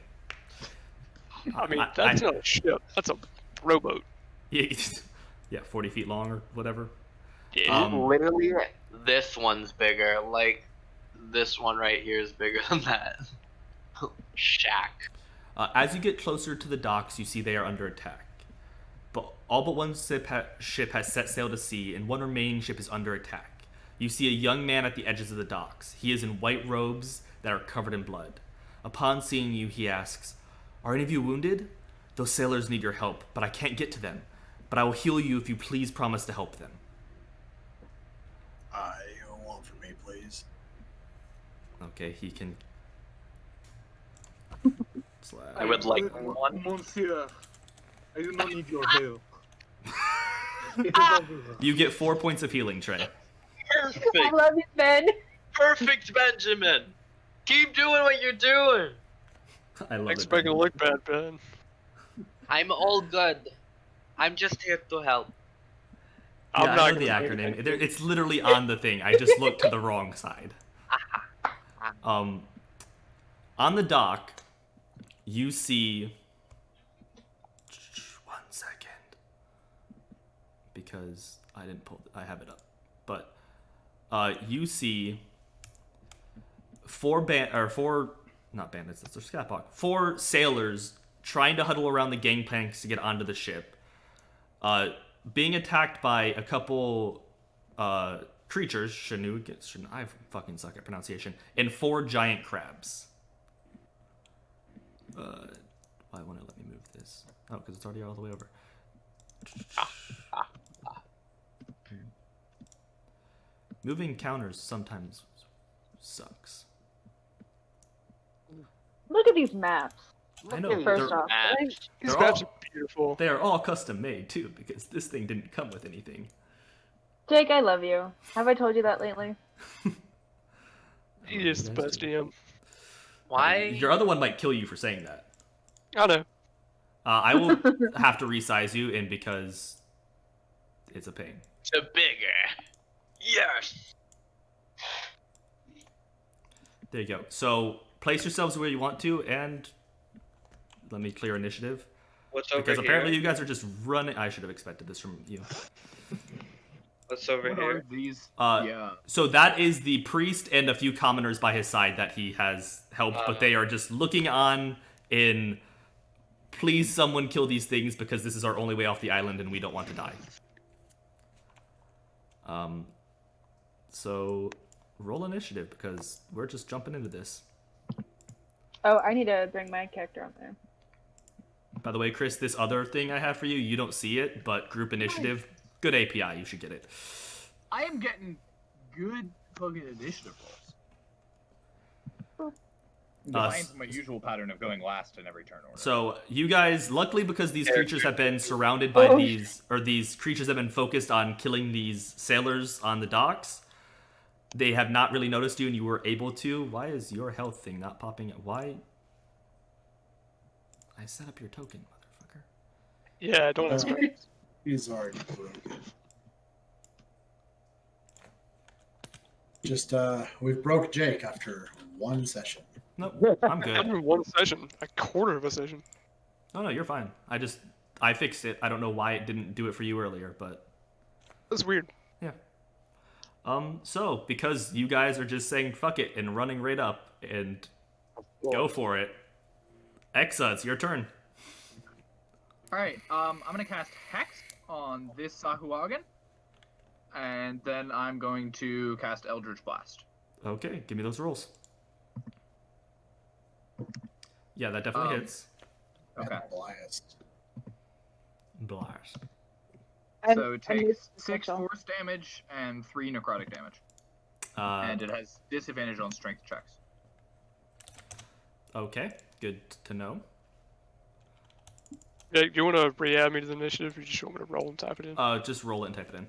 I mean, that's not a ship. That's a rowboat. Yeah, 40 feet long or whatever. Yeah. Literally, this one's bigger. Like, this one right here is bigger than that. Shack. As you get closer to the docks, you see they are under attack. But all but one ship has set sail to sea, and one remaining ship is under attack. You see a young man at the edges of the docks. He is in white robes that are covered in blood. Upon seeing you, he asks, "Are any of you wounded? Those sailors need your help, but I can't get to them. But I will heal you if you please promise to help them." One for me, please. Okay, he can... I would like one. Monsieur, I do not need your help. You get 4 points of healing, Trey. Perfect. I love you, Ben. Perfect, Benjamin. Keep doing what you're doing. I love Thanks it. for making it look bad, Ben. I'm all good. I'm just here to help. Yeah, I'm I not know the gonna make acronym. it. It's literally on the thing. I just looked to the wrong side. On the dock, you see... 1 second. Because I didn't pull... I have it up. But you see 4 not bandits, that's their scat block. 4 sailors trying to huddle around the gangplanks to get onto the ship. Being attacked by a couple creatures, I fucking suck at pronunciation, and 4 giant crabs. Why won't it let me move this? Oh, because it's already all the way over. Moving counters sometimes sucks. Look at these maps. I know. First they're- off, Maps. These They're maps all- are beautiful. They are all custom made too, because this thing didn't come with anything. Jake, I love you. Have I told you that lately? He is the best DM. Why? Your other one might kill you for saying that. I know. I will have to resize you, and because it's a pain. To bigger. Yes. There you go. So place yourselves where you want to, and let me clear initiative. What's over Because here? apparently you guys are just running. I should have expected this from you. What's over What here? are these? Yeah. So that is the priest and a few commoners by his side that he has helped, but they are just looking on in, please someone kill these things because this is our only way off the island and we don't want to die. So roll initiative because we're just jumping into this. Oh, I need to bring my character on there. By the way, Chris, this other thing I have for you, you don't see it, but group initiative, good API, you should get it. I am getting good fucking initiative rolls. Defiance my usual pattern of going last in every turn order. So you guys, luckily because these creatures have been surrounded by these creatures have been focused on killing these sailors on the docks, they have not really noticed you and you were able to. Why is your health thing not popping up? Why? I set up your token, motherfucker. Yeah, don't ask me. He's already broken. Just, we broke Jake after 1 session. Nope, I'm Not good. even 1 session. A quarter of a session. No, you're fine. I fixed it. I don't know why it didn't do it for you earlier, but That's weird. yeah. So because you guys are just saying fuck it and running right up and go for it, Exa, it's your turn. Alright, I'm gonna cast Hex on this Sahuagin. And then I'm going to cast Eldritch Blast. Okay, give me those rolls. Yeah, that definitely hits. Okay. Blast. Blast. So it I'm takes used 6 to force damage and 3 necrotic damage. Uh, And it has disadvantage on strength checks. okay, good to know. Yeah, you want to re-add me to the initiative, or you just want me to roll and type it in? Just roll it and type it in,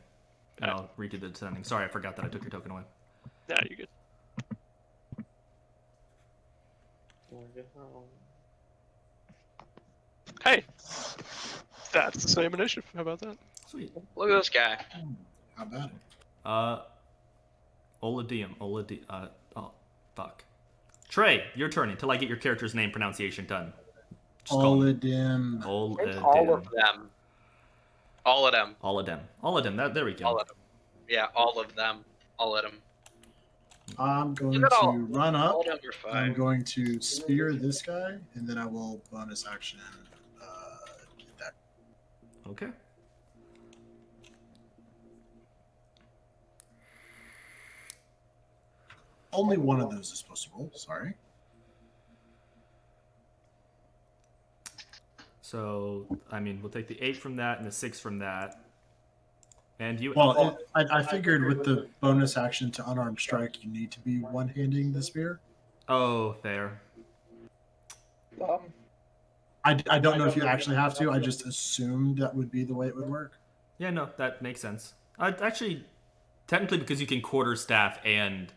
and I'll redo the descending. Sorry, I forgot that I took your token away. Nah, you good. Hey, that's the same initiative. How about that? Sweet. Look at this guy. How about it? Oh, fuck. Trey, your turn until I get your character's name pronunciation done. Just call me. Oladim. Oladim. All of them. All of them. All of them. There we go. All of them. Yeah, all of them. All of them. I'm going Look at all- to run up. All of them are fine. I'm going to spear this guy, and then I will bonus action get that. Okay. Only one of those is supposed to roll. Sorry. So, I mean, we'll take the 8 from that and the 6 from that. And you. Well, I figured with the bonus action to unarmed strike, you need to be one-handing the spear. Oh, fair. I don't know if you actually have to. I just assumed that would be the way it would work. Yeah, no, that makes sense. Actually, technically, because you can quarterstaff and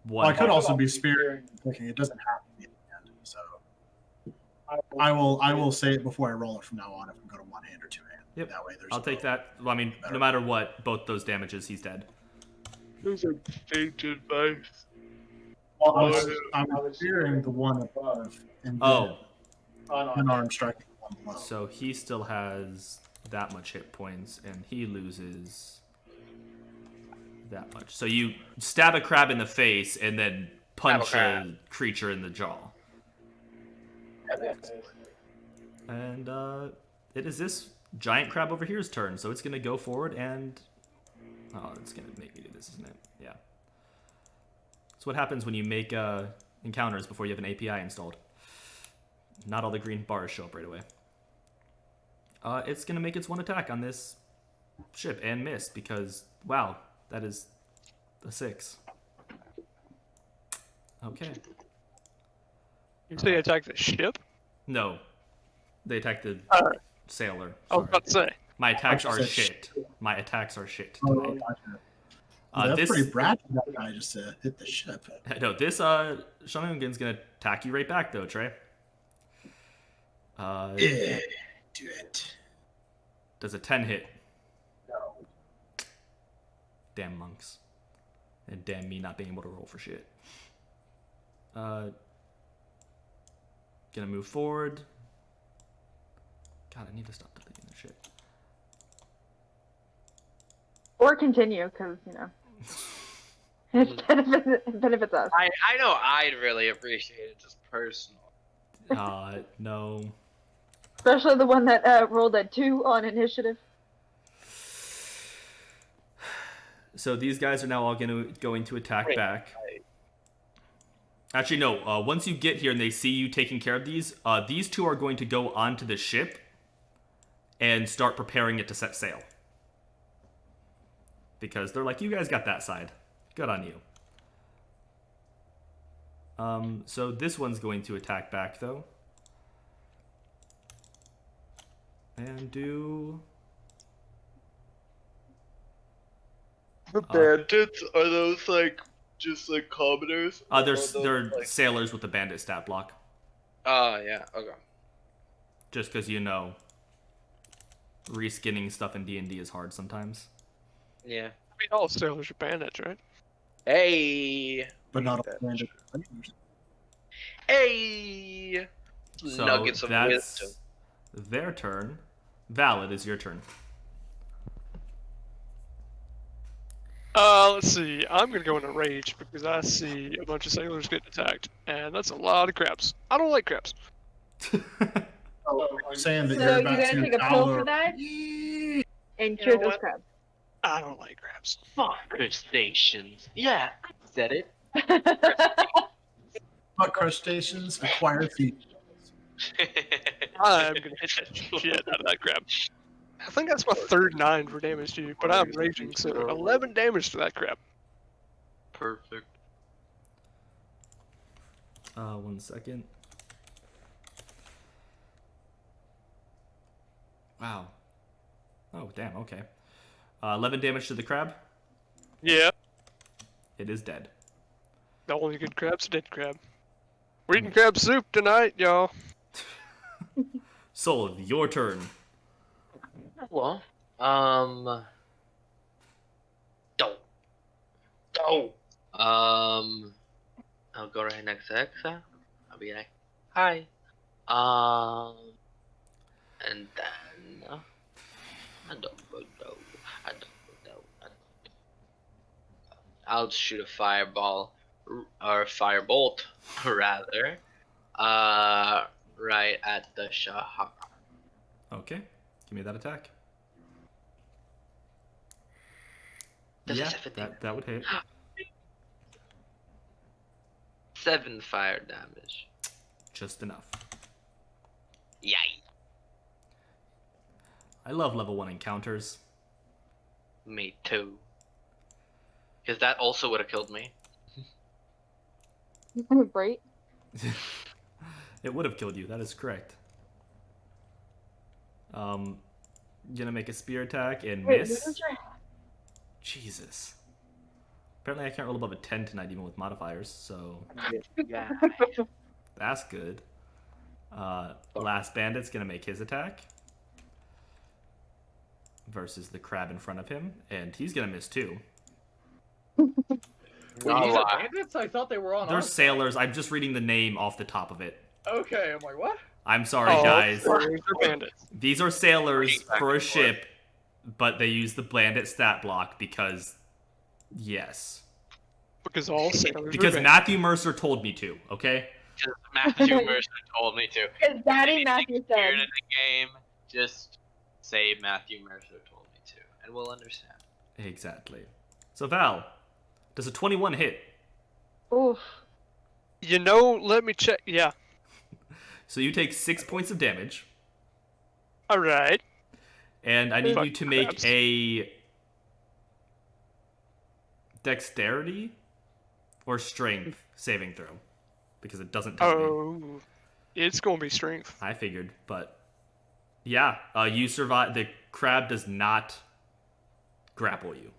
one. Well, I could also be spearing and clicking. It doesn't have to be at the end. So I will say it before I roll it from now on if I'm going to one hand or two hand. Yep. That way there's I'll take that. Well, I mean, no matter what, both those damages, he's dead. Those are tainted advice. Well, I was spearing the one above and then unarmed striking the one below. So he still has that much hit points, and he loses that much. So you stab a crab in the face and then punch a creature in the jaw. And it is this giant crab over here's turn, so it's going to go forward and... Oh, it's going to make me do this, isn't it? Yeah. That's what happens when you make encounters before you have an API installed. Not all the green bars show up right away. It's going to make its one attack on this ship and miss because, wow, that is a 6. Okay. You say attack the ship? No. They attack the sailor. I was about to say. My attacks are shit. My attacks are shit Oh, tonight. gotcha. That's This, pretty brad for that guy just to hit the ship. no, this Shanugan's gonna attack you right back though, Trey. Yeah, do it. Does a 10 hit? No. Damn monks. And damn me not being able to roll for shit. Gonna move forward. God, I need to stop deleting this shit. Or continue, because, you know. It benefits us. I know I'd really appreciate it, just personal. No. Especially the one that rolled a 2 on initiative. So these guys are now all going to attack back. Actually, no. Once you get here and they see you taking care of these two are going to go onto the ship and start preparing it to set sail. Because they're like, you guys got that side. Good on you. So this one's going to attack back, though. And do... The bandits, are those like just like commoners? They're sailors with the bandit stat block. Oh, yeah, okay. Just because, you know, reskinning stuff in D&D is hard sometimes. Yeah. I mean, all sailors are bandits, right? Hey! But not a bandit. Hey! So Nuggets of that's wisdom. their turn. Val, it is your turn. Let's see. I'm gonna go into rage because I see a bunch of sailors getting attacked, and that's a lot of crabs. I don't like crabs. You're saying that So you're you about gotta to take a pill Valor- for that and You cure know those what? crabs. I don't like crabs. Fuck crustaceans. Yeah, said it. But crustaceans acquire feet. I'm gonna hit that shit out of that crab. I think that's my third 9 for damage to you, but I'm raging, so 11 damage to that crab. Perfect. 1 second. Wow. Oh, damn, okay. 11 damage to the crab. Yeah. It is dead. The only good crab's a dead crab. We're eating crab soup tonight, y'all. Soul, your turn. Well, Don't. I'll go right next to Exa. I'll be like, hi. And then I don't know. I'll shoot a fireball or a firebolt rather, right at the Sahuagin. Okay, give me that attack. Does a Yeah, 17 that would hit. 7 fire damage. Just enough. Yay. I love level 1 encounters. Me too. Because that also would have killed me. Right? It would have killed you, that is correct. Gonna make a spear attack and miss. Jesus. Apparently I can't roll above a 10 tonight even with modifiers, so Yeah. that's good. Last Bandit's gonna make his attack. Versus the crab in front of him, and he's gonna miss too. Wait, these are bandits? I thought they were on They're our sailors, I'm just reading the name off the top of it. side. Okay, I'm like, what? I'm sorry, guys. They're bandits. These are sailors for a ship, but they use the bandit stat block because, yes. Because all sailors Because are bandits. Matthew Mercer told me to, okay? Because Matthew Mercer told me to. Because Daddy Anything Matthew weird said. in the game, just say Matthew Mercer told me to, and we'll understand. Exactly. So Val, does a 21 hit? Oof. You know, let me check. Yeah. So you take 6 points of damage, All right. and I need Fuck you to make crabs. a dexterity or strength saving throw, because it doesn't tell me. Oh, it's gonna be strength. I figured, but yeah, you survive. The crab does not grapple you.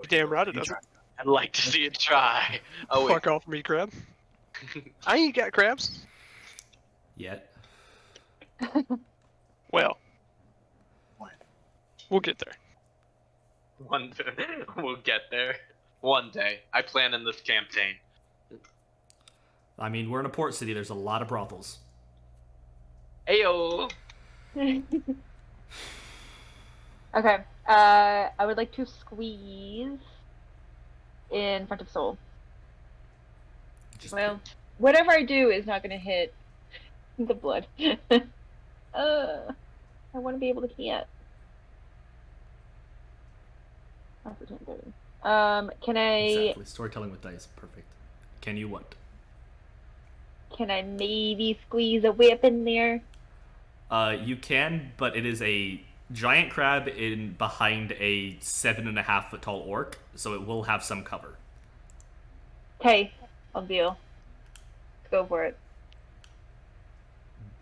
Damn right it doesn't. I'd like to see it try. Oh, wait. Fuck off me, crab. I ain't got crabs. Yet. Well, we'll get there. We'll get there. One day. I plan in this campaign. I mean, we're in a port city. There's a lot of brothels. Ayo! Okay. I would like to squeeze in front of Soul. Just Well, whatever I do is not going to hit the blood. I want to be able to hit. After 10:30. Can I? exactly. Storytelling with dice, perfect. Can you what? Can I maybe squeeze a whip in there? You can, but it is a giant crab in behind a 7.5 foot tall orc, so it will have some cover. Okay, I'll deal. Let's go for it.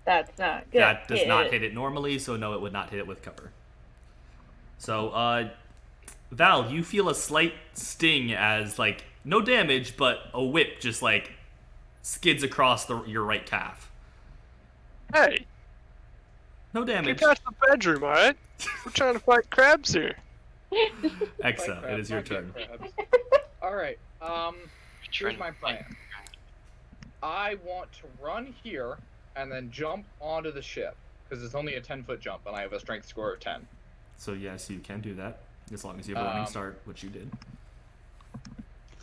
That's not good. That does not hit it normally, so no, it would not hit it with cover. So, Val, you feel a slight sting as, like, no damage, but a whip just, like, skids across your right calf. Hey, No damage. get out the bedroom, alright? We're trying to fight crabs here. Exa, it is your turn. Alright, here's my plan. I want to run here and then jump onto the ship, because it's only a 10-foot jump and I have a strength score of 10. So, yes, you can do that, as long as you have a running start, which you did.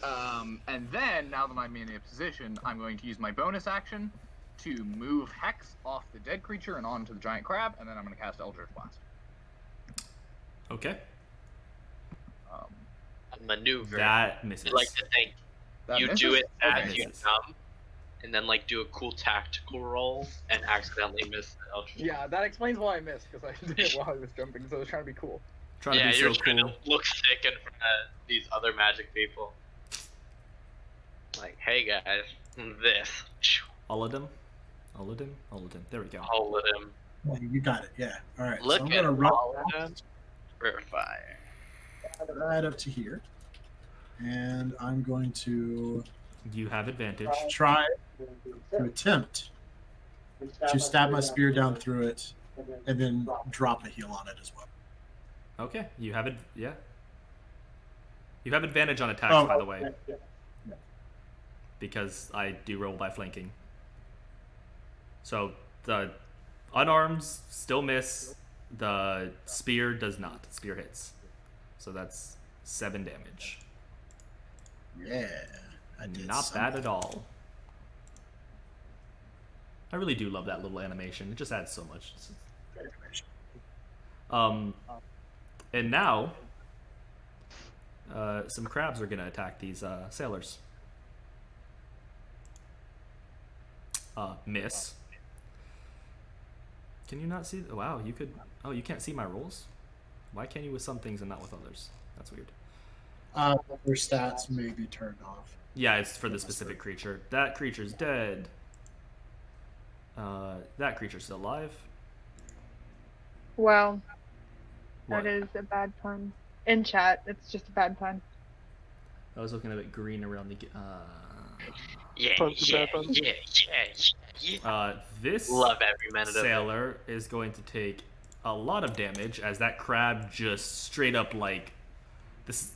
And then, now that I'm in a position, I'm going to use my bonus action to move Hex off the dead creature and onto the giant crab, and then I'm going to cast Eldritch Blast. Okay. Maneuver. That misses. I'd like to think That you misses? do it as Okay. you Misses. come. and then like do a cool tactical roll and accidentally miss the Eldritch Yeah, that explains why I missed, because I did it while I was jumping, so I was trying to be cool. Trying to yeah, be you're so trying cool. to look sick in front of these other magic people. Like, hey guys, this. All of them. All of them. All of them. There we go. All of them. Yeah, you got it. Yeah. All right. Look so I'm at gonna run all of them. For fire. right up to here, and I'm going to You have advantage. try to attempt to stab my spear down through it, and then drop a heal on it as well. Okay, you have it. Yeah. You have advantage on attacks, by the way, because I do roll by flanking. So the unarmed still miss. The spear does not. Spear hits. So that's 7 damage. Yeah, I did. Not bad at all. I really do love that little animation. It just adds so much. And now, some crabs are gonna attack these sailors. Miss. Can you not see? Wow, you could. Oh, you can't see my rolls. Why can't you with some things and not with others? That's weird. Their stats may be turned off. Yeah, it's for the specific creature. That creature's dead. That creature's still alive. Wow, What? that is a bad pun. In chat, it's just a bad pun. I was looking a bit green around the. Yeah, Puns are yeah, bad puns. yeah. This Love every minute of it. sailor is going to take a lot of damage as that crab just straight up like.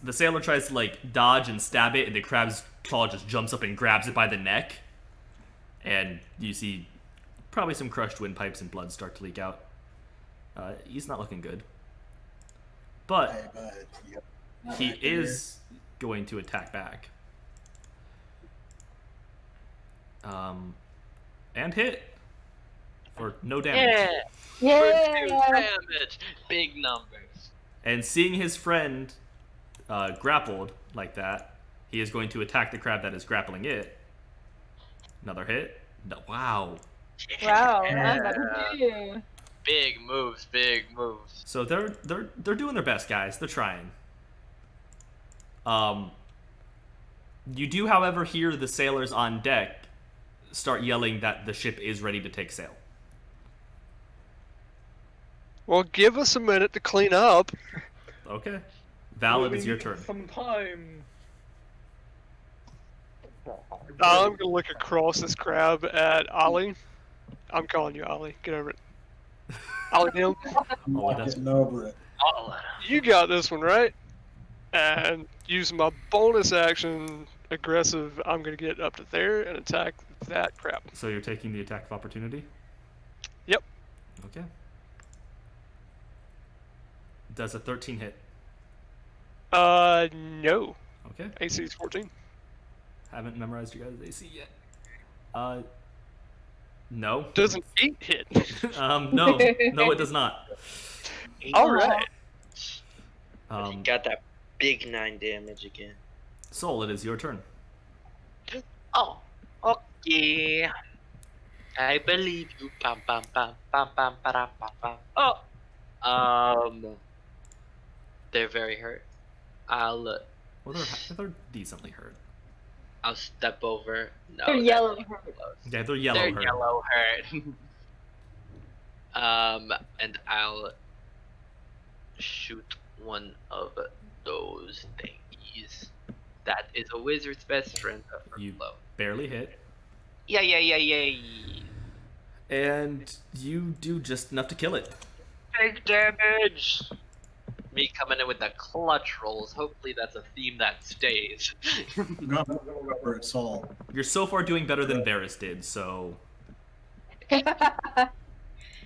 The sailor tries to like dodge and stab it, and the crab's claw just jumps up and grabs it by the neck. And you see probably some crushed windpipes and blood start to leak out. He's not looking good. But he is going to attack back. And hit for no damage. Yeah. For 2 damage. Big numbers. And seeing his friend grappled like that, he is going to attack the crab that is grappling it. Another hit. No, wow. Wow, Yeah. that's you. Big moves, big moves. So they're doing their best, guys. They're trying. You do, however, hear the sailors on deck start yelling that the ship is ready to take sail. Well, give us a minute to clean up. Okay. Val, it We is your need turn. Some time. I'm gonna look across this crab at Ollie. I'm calling you Ollie. Get over it. Ollie, Neil, I'm Oh, not that's- getting over it. All of them. you got this one right. And using my bonus action, aggressive, I'm gonna get up to there and attack that crab. So you're taking the attack of opportunity? Yep. Okay. Does a 13 hit? No. Okay. AC is 14. Haven't memorized your guys' AC yet. No. Does an 8 hit? No, it does not. Alright. Got that big 9 damage again. Soul, it is your turn. Oh, okay. I believe you. Pam pam pam pam pam pam pam pam. Oh. They're very hurt. Well, they're decently hurt. I'll step over. No, They're that's yellow not hurt. close. Yeah, they're yellow They're hurt. yellow hurt. And I'll shoot one of those thingies. That is a wizard's best friend. You Flow. barely hit. Yeah. And you do just enough to kill it. Big damage. Me coming in with the clutch rolls. Hopefully that's a theme that stays. Go over it, Saul. You're so far doing better than Varys did, so... It's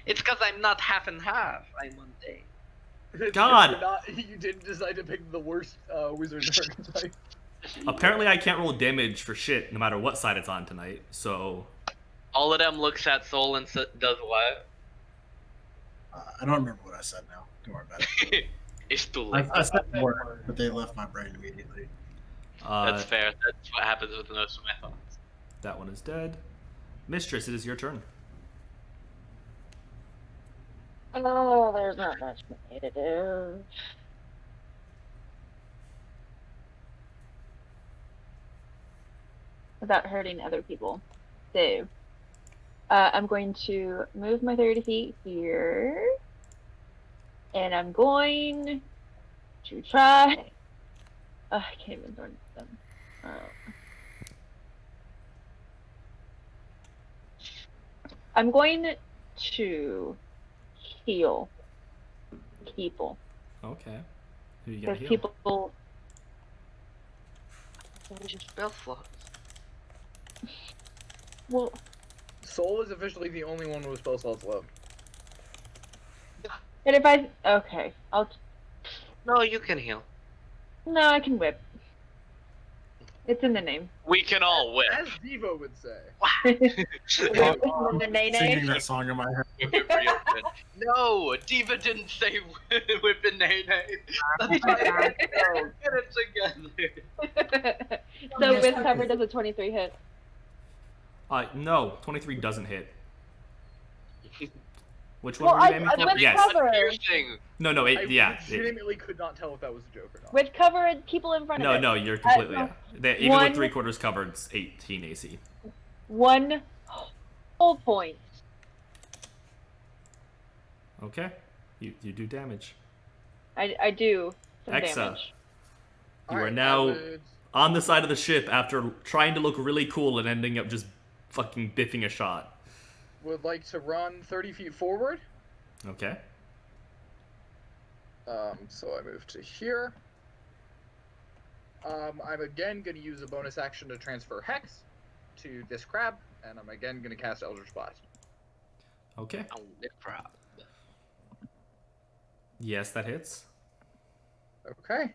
because I'm not half and half. I'm mundane. God! You didn't decide to pick the worst wizard archetype. Apparently I can't roll damage for shit no matter what side it's on tonight, so... All of them looks at Soul and does what? I don't remember what I said now. Don't worry about it. It's too late. I said more, but they left my brain immediately. That's fair. That's what happens with most of my thoughts. That one is dead. Mistress, it is your turn. Oh, there's not much for me to do. Without hurting other people. So, I'm going to move my 30 feet here. And I'm going to try. I can't even turn them. I'm going to heal people. Okay. Who are you gonna Because heal? people. Spell slots. Well, Soul is officially the only one with spell slots left. and if I. Okay. No, you can heal. No, I can whip. It's in the name. We can all whip. As Devo would say. It's in the Singing name. that song in my head. Whip it real good. No, Diva didn't say whipping nay nay. That's why I get it together. So with cover does a 23 hit. No, 23 doesn't hit. Which Well, one were you aiming for? with Yes. cover. Piercing. No, I it, yeah. legitimately could not tell if that was a joke or not. With cover people in front of No, it. no, you're completely. no. Yeah. Even One- with 3/4 covered, it's 18 AC. 1 whole point. Okay. You do damage. I do some Exa. damage. You are Alright, now I would- on the side of the ship after trying to look really cool and ending up just fucking biffing a shot. would like to run 30 feet forward. Okay. So I move to here. I'm again going to use a bonus action to transfer Hex to this crab, and I'm again going to cast Eldritch Blast. Okay. Oh, the crap. Yes, that hits. Okay.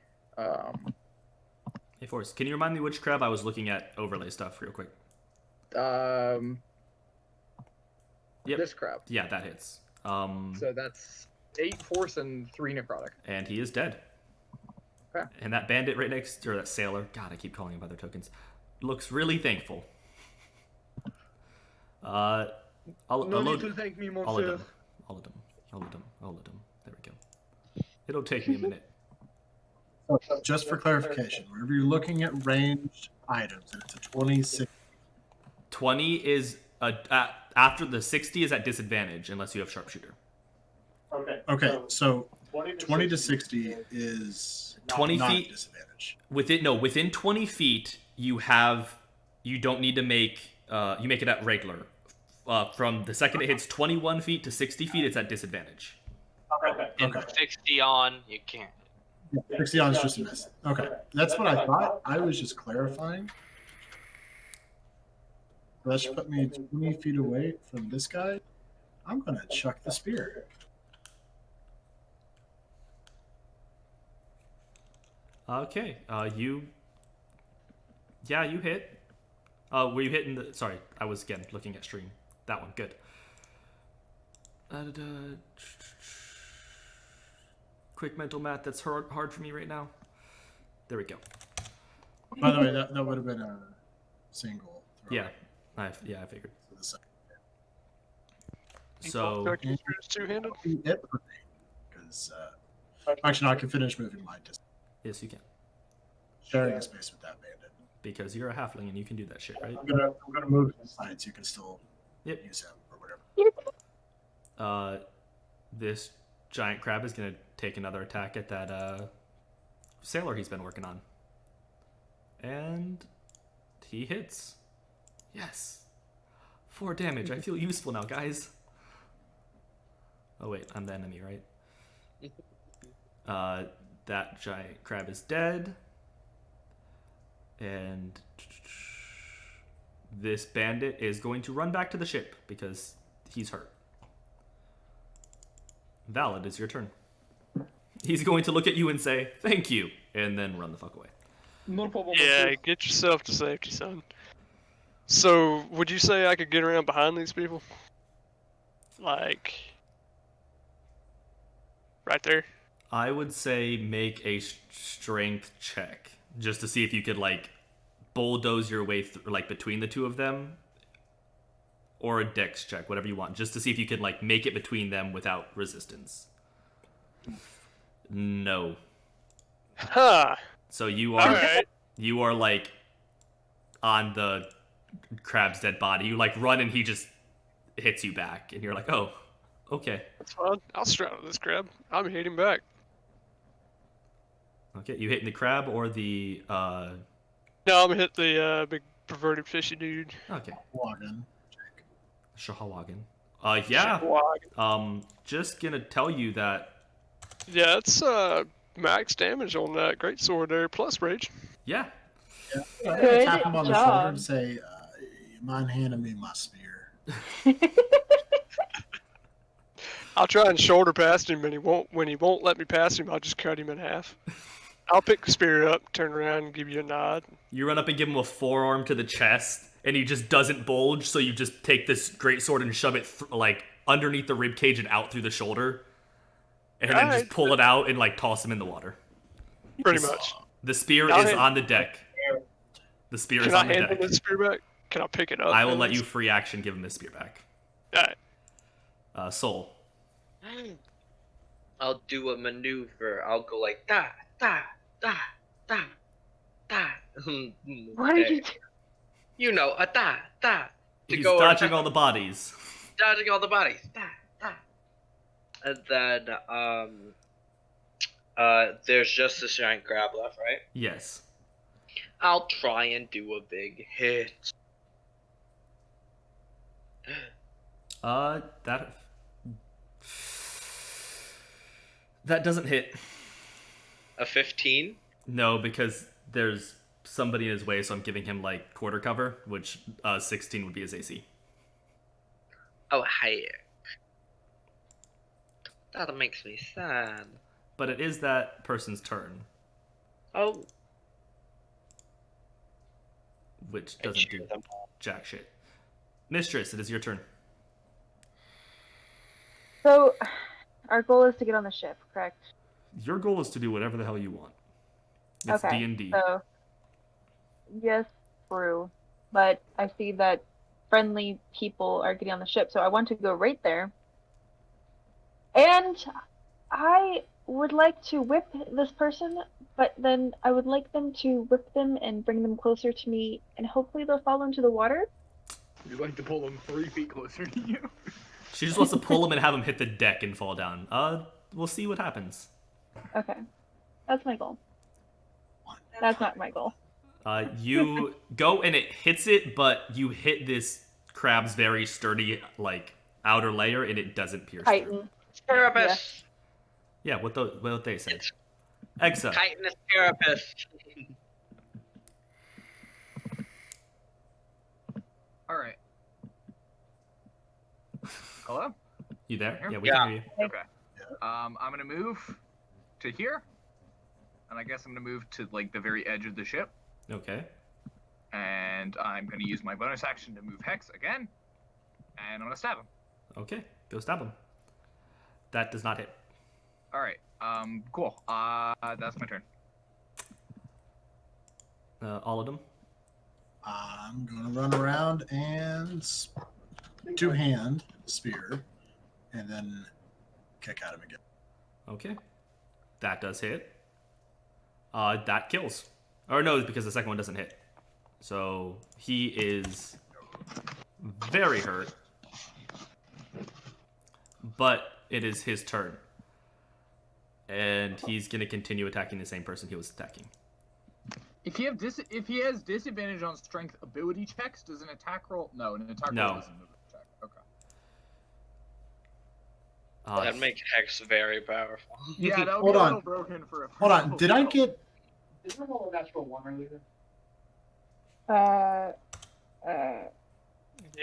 Hey, Forrest, can you remind me which crab I was looking at overlay stuff real quick? Yep. This crab. Yeah, that hits. So that's 8 force and 3 necrotic. And he is dead. Okay. And that bandit right next, or that sailor, God, I keep calling him by their tokens, looks really thankful. I'll load thank me, all of them. All of them. All of them. All of them. There we go. It'll take me a minute. Just for clarification, whenever you're looking at ranged items, and it's a 26. 20 is after the 60 is at disadvantage unless you have sharpshooter. Okay, so 20 to 60 is 20 not feet disadvantage. within 20 feet you don't need to make you make it at regular. From the second it hits 21 feet to 60 feet, it's at disadvantage. And Okay. 60 on, you can't. 60 on is just a miss. Okay, that's what I thought. I was just clarifying. That should put me 20 feet away from this guy. I'm going to chuck the spear. Okay, you hit. Were you hitting the? Sorry, I was again looking at stream. That one, good. Quick mental math. That's hard for me right now. There we go. By the way, that would have been a single throw. Yeah, I figured. For the second So two-handed. because actually, no, I can finish moving my distance. yes, you can, Sharing a space with that bandit. because you're a halfling and you can do that shit, right? I'm gonna move aside so you can still Yep. use him or whatever. This giant crab is gonna take another attack at that sailor he's been working on, and he hits. Yes, 4 damage. I feel useful now, guys. Oh wait, I'm the enemy, right? That giant crab is dead, and this bandit is going to run back to the ship because he's hurt. Valid, it's your turn. He's going to look at you and say, "Thank you," and then run the fuck away. No problem. Yeah, get yourself to safety, son. So, would you say I could get around behind these people? Like, right there? I would say make a strength check just to see if you could like bulldoze your way through, like between the two of them. or a dex check, whatever you want, just to see if you can like make it between them without resistance. No. Huh. So you All are right. you are like on the crab's dead body. You like run and he just hits you back, and you're like, oh, okay. That's fine. I'll straddle this crab. I'm hitting back. Okay, you hitting the crab or the No, I'm gonna hit the big perverted fishy dude. okay. Wagon. Sahuagin. Yeah. Sahuagin. Just gonna tell you that Yeah, it's max damage on that greatsword there, plus rage. yeah. I'm Good gonna tap him on the shoulder job. and say, "You mind handing me my spear?" I'll try and shoulder past him, and he won't. When he won't let me pass him, I'll just cut him in half. I'll pick the spear up, turn around, and give you a nod. You run up and give him a forearm to the chest, and he just doesn't bulge. So you just take this great sword and shove it like underneath the rib cage and out through the shoulder, and then just Alright. pull it out and like toss him in the water. Pretty much. The spear I'll is hit- on the deck. The spear Can is I on the hand him deck. the spear back? Can I pick it up? I will at let you least? free action give him his spear back. Alright. Soul. I'll do a maneuver. I'll go like da da da da da. What did you do? You know, a da da. To He's go dodging around- all the bodies. dodging all the bodies. Da da. And then there's just this giant crab left, right? Yes. I'll try and do a big hit. That doesn't hit. A 15. No, because there's somebody in his way, so I'm giving him like quarter cover, which 16 would be his AC. Oh, heck. That makes me sad. But it is that person's turn, Oh, which doesn't do jack shit. Mistress, it is your turn. So, our goal is to get on the ship, correct? Your goal is to do whatever the hell you want. It's Okay, D&D. So, yes, true. But I see that friendly people are getting on the ship, so I want to go right there. And I would like to whip this person, but then I would like them to whip them and bring them closer to me, and hopefully they'll fall into the water. You'd like to pull them 3 feet closer to you. She just wants to pull him and have him hit the deck and fall down. We'll see what happens. Okay. That's my goal. That's not my goal. You go and it hits it, but you hit this crab's very sturdy, like, outer layer, and it doesn't pierce through. Titan. Carapace. Yeah, what they said. Exa. Titanus carapace. Alright. Hello? You there? Here? Yeah, we Yeah. can hear you. Okay. I'm gonna move to here. And I guess I'm gonna move to like the very edge of the ship. Okay. And I'm gonna use my bonus action to move Hex again. And I'm gonna stab him. Okay, go stab him. That does not hit. Alright. Cool. That's my turn. All of them? I'm gonna run around and two-hand spear, and then kick at him again. Okay. That does hit. That kills. Or no, because the second one doesn't hit. So he is very hurt. But it is his turn. And he's going to continue attacking the same person he was attacking. If he has disadvantage on strength ability checks, does an attack roll? No, an attack No. roll doesn't move a check. Okay. That makes Hex very powerful. Yeah, that would Hold be a on. little broken for a. Hold on, did I get? Isn't it a natural one earlier?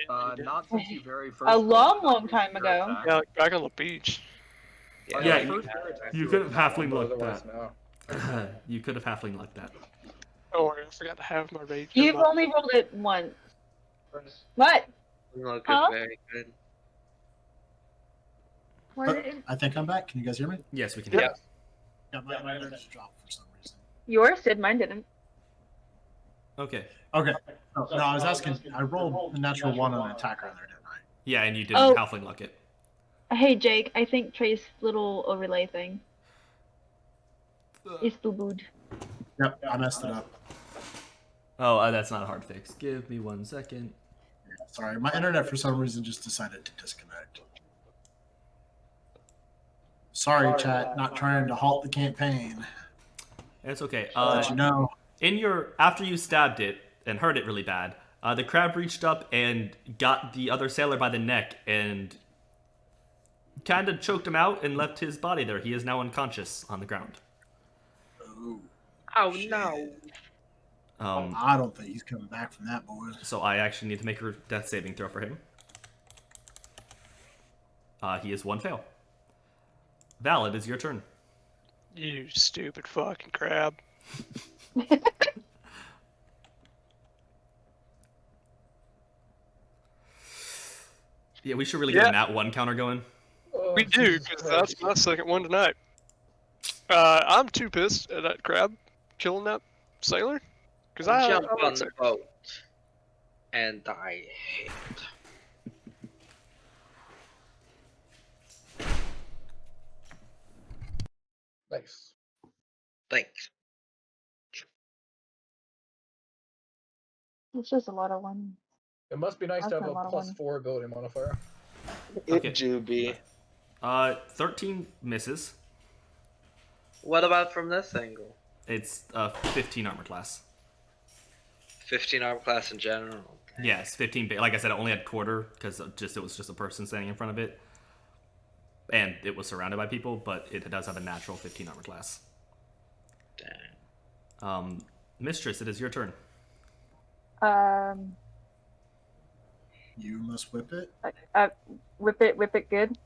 Not since you very first. A long time ago. Yeah, like back on the beach. Yeah, the you- first attack you do could have it. halfling looked Otherwise, that. no. You could have halfling like that. Oh, I forgot to have my rage. You've only rolled it once. What? Look, Huh? very good. Where did it... I think I'm back. Can you guys hear me? Yes, we can Yeah. hear Yeah, my internet dropped for some reason. Yours did, mine didn't. you. Okay. Okay. No, I was asking. I rolled a natural one on an attacker in there, didn't I? Yeah, and you didn't Oh. halfling luck it. Hey Jake, I think Trey's little overlay thing is boo-booed. Yep, I messed it up. Oh, that's not a hard fix. Give me 1 second. Sorry, my internet for some reason just decided to disconnect. Sorry, chat. Not trying to halt the campaign. It's okay. But you know, After you stabbed it and hurt it really bad, the crab reached up and got the other sailor by the neck and kind of choked him out and left his body there. He is now unconscious on the ground. Oh shit. no. I don't think he's coming back from that, boys. So I actually need to make a death saving throw for him. He is 1 fail. Val, it is your turn. You stupid fucking crab. Yeah, we should really get a nat 1 counter going. Oh, We do, Jesus because Christ. that's my second one tonight. I'm too pissed at that crab killing that sailor. Because I Jump I on like the sailors. boat. And I hate. Nice. Thanks. It's just a lot of one. It must be nice to That's have a lot a of +4 one. ability modifier. Okay. It do be. 13 misses. What about from this angle? It's 15 armor class. 15 armor class in general. Yes, 15. Like I said, it only had quarter because it was just a person standing in front of it, and it was surrounded by people. But it does have a natural 15 armor class. Dang. Mistress, it is your turn. You must whip it. Whip it good.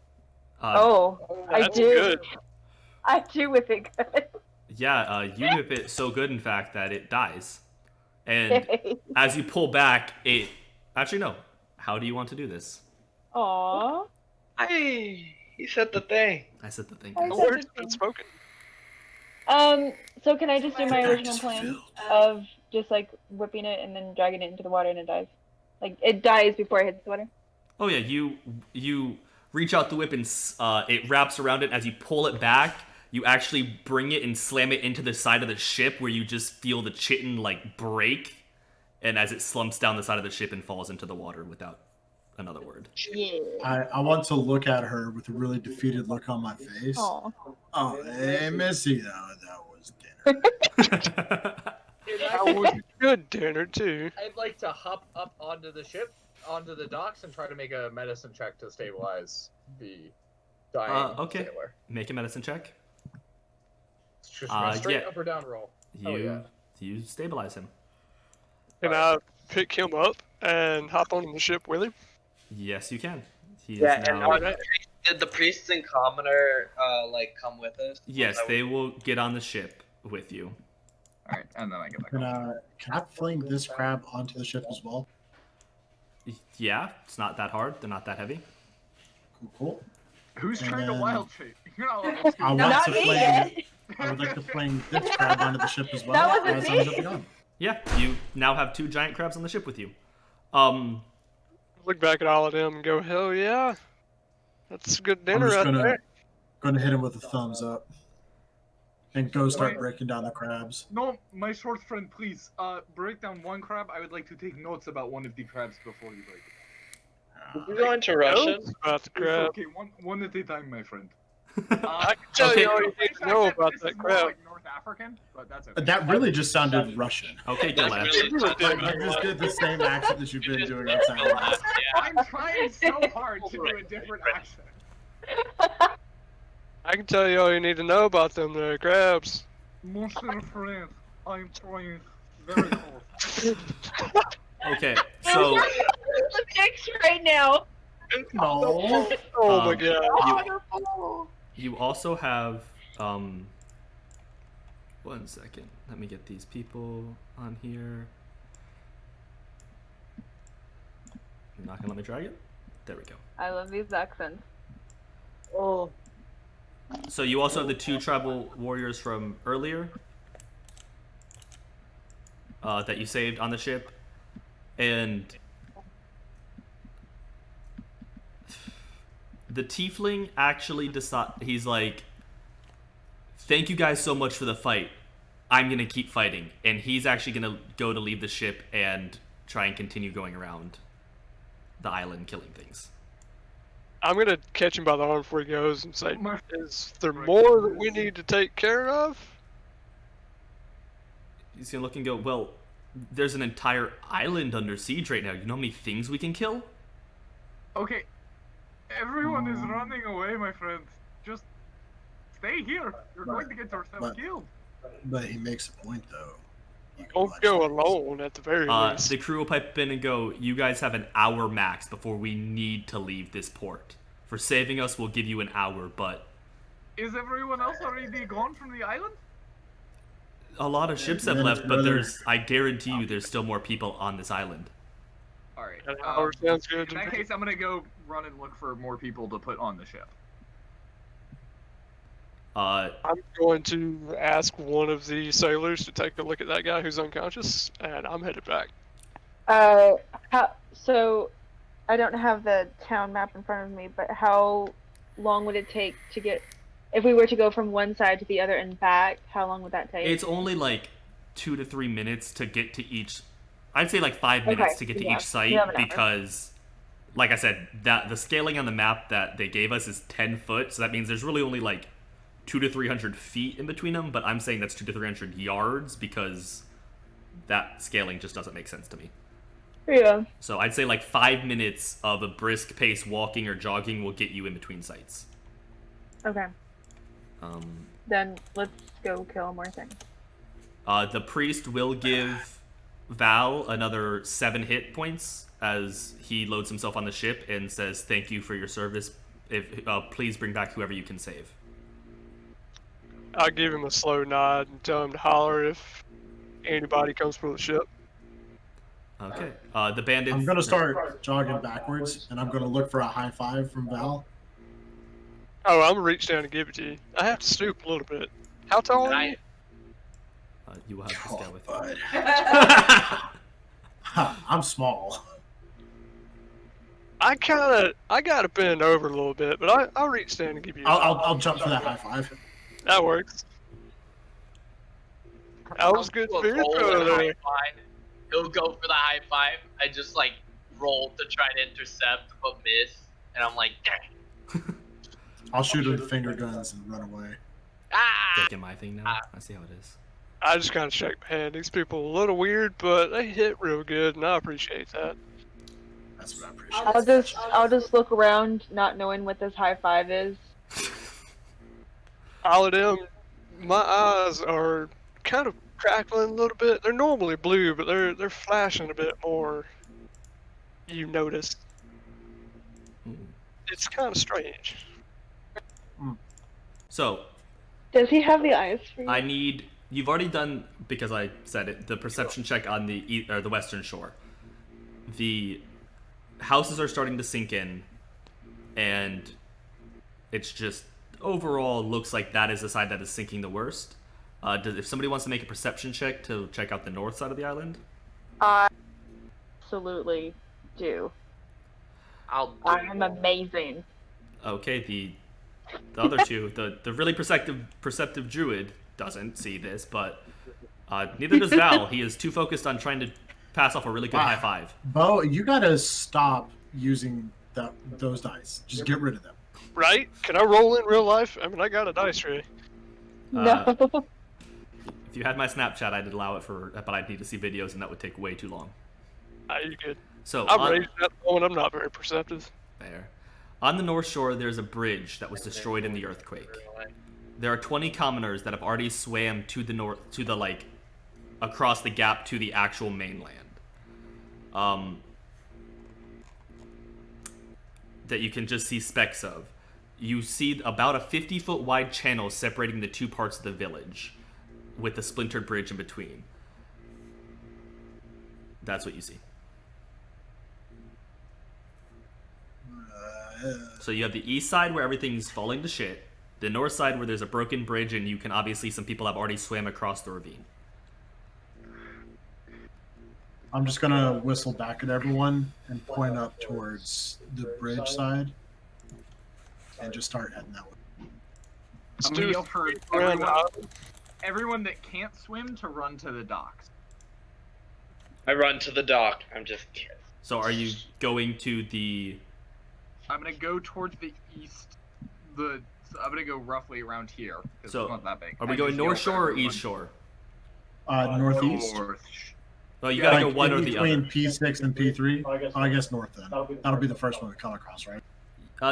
Uh, Oh, I That's do. good. I do whip it good. Yeah, you whip it so good, in fact, that it dies. And as you pull back, it... Actually, no. How do you want to do this? Aww. He said the thing. I said the thing. I The said words the been thing. spoken. So can I just do my original Practice plan fulfilled. of just like whipping it and then dragging it into the water and it dies? Like it dies before it hits the water. Oh yeah, you reach out the whip and it wraps around it. As you pull it back, you actually bring it and slam it into the side of the ship, where you just feel the chitin like break, and as it slumps down the side of the ship and falls into the water without another word. Yeah. I want to look at her with a really defeated look on my face. Aw. Oh, hey, Missy, that was dinner. That was a good dinner, too. I'd like to hop up onto the ship, onto the docks, and try to make a medicine check to stabilize the dying okay. sailor. Make a medicine check. It's just a straight yeah. up or down roll. You stabilize him. Can I pick him up and hop on the ship with him? Yes, you can. He Yeah, is and now... did the priests and commoner like come with us? Yes, they will get on the ship with you. Alright, and then I get back Can I fling this crab onto the ship as well? Yeah, it's not that hard. They're not that heavy. Cool. Who's And trying to then- wild shape? You're not level two. I want Not to me fling. yet. I would like to fling this crab onto the ship as well. That wasn't as me. I'm jumping on. Yeah, you now have 2 giant crabs on the ship with you. Look back at all of them and go, hell yeah. That's a good I'm dinner just right there. gonna hit him with a thumbs up, and go start breaking down the crabs. No, my short friend, please. Break down one crab. I would like to take notes about one of the crabs before you break it. Did we go into Russian? About the It's crab. okay, one at a time, my friend. I can tell Okay. you all you need to know about This that is more crab. like North African, but that's okay. That really just sounded Russian. Okay, That's Gillette. really You really did. Like you just did the same accent that you've been doing on Saturday. I'm trying so hard to do a different accent. I can tell you all you need to know about them there crabs. Monsieur friend, I'm trying very hard. Okay, so the pics right now. No. Oh my Um, god. you also have 1 second. Let me get these people on here. You're not gonna let me drag it? There we go. I love these accents. Oh. So you also have the 2 tribal warriors from earlier that you saved on the ship, and The tiefling actually he's like, thank you guys so much for the fight. I'm gonna keep fighting, and he's actually gonna go to leave the ship and try and continue going around the island killing things. I'm gonna catch him by the arm before he goes and say, "Is there more that we need to take care of?" He's gonna look and go, well, there's an entire island under siege right now. You know how many things we can kill? Okay, everyone is running away, my friend. Just stay here. You're going to get yourself killed. But he makes a point, though. Don't go alone at the very least. The crew will pipe in and go, you guys have an hour max before we need to leave this port. For saving us, we'll give you an hour, but... Is everyone else already gone from the island? A lot of ships have left, but I guarantee you there's still more people on this island. Alright. An hour sounds good. In that case, I'm gonna go run and look for more people to put on the ship. I'm going to ask one of the sailors to take a look at that guy who's unconscious, and I'm headed back. So, I don't have the town map in front of me, but how long would it take to get... If we were to go from one side to the other and back, how long would that take? It's only like 2 to 3 minutes to get to each... I'd say like 5 minutes to get to each site, because, like I said, the scaling on the map that they gave us is 10 foot, so that means there's really only like 200 to 300 feet in between them, but I'm saying that's 200 to 300 yards because that scaling just doesn't make sense to me. Yeah. So I'd say like 5 minutes of a brisk pace walking or jogging will get you in between sites. Okay. Then let's go kill more things. The priest will give Val another 7 hit points as he loads himself on the ship and says, thank you for your service. Please bring back whoever you can save. I'll give him a slow nod and tell him to holler if anybody comes for the ship. Okay. The bandits... I'm going to start jogging backwards, and I'm going to look for a high five from Val. Oh, I'm going to reach down and give it to you. I have to stoop a little bit. How tall are you? You will have to scale with you. I'm small. I gotta bend over a little bit, but I'll reach down and give you. I'll jump for that high five. That works. That was good spirit there. He'll go for the high five. I just like roll to try to intercept, but miss, and I'm like, dang. I'll shoot with finger guns and run away. Taking my thing now. I see how it is. I just kind of shake my head. These people are a little weird, but they hit real good, and I appreciate that. That's what I appreciate. I'll just look around, not knowing what this high five is. All of them, my eyes are kind of crackling a little bit. They're normally blue, but they're flashing a bit more. You notice. It's kind of strange. So, does he have the eyes for you? You've already done, because I said it, the perception check on the western shore. The houses are starting to sink in, and it's just overall looks like that is the side that is sinking the worst. If somebody wants to make a perception check to check out the north side of the island, I absolutely do. I am amazing. Okay, the other two, the really perceptive druid doesn't see this, but neither does Val. He is too focused on trying to pass off a really good high five. Bo, you gotta stop using those dice. Just get rid of them. Right? Can I roll in real life? I mean, I got a dice tray. No. If you had my Snapchat, I'd allow it but I'd need to see videos, and that would take way too long. You good? So I'm raised at the moment. I'm not very perceptive. There. On the North Shore, there's a bridge that was destroyed in the earthquake. There are 20 commoners that have already swam to the north, across the gap to the actual mainland. That you can just see specks of. You see about a 50-foot wide channel separating the two parts of the village, with a splintered bridge in between. That's what you see. So you have the east side where everything's falling to shit, the north side where there's a broken bridge, and you can obviously, some people have already swam across the ravine. I'm just gonna whistle back at everyone and point up towards the bridge side. and just start heading that way. Let's I'm do gonna yell for around the everyone that can't swim to run to the docks. I run to the dock. I'm just kidding. So are you going to the? I'm gonna go towards the east. I'm gonna go roughly around here. 'Cause So, it's not that big. Are we I going just North yell for Shore or everyone. East Shore? Northeast. North. Oh, you Yeah, gotta Like go one in or the between other. P6 and P3. I guess north then. That'll be the first one to come across, right?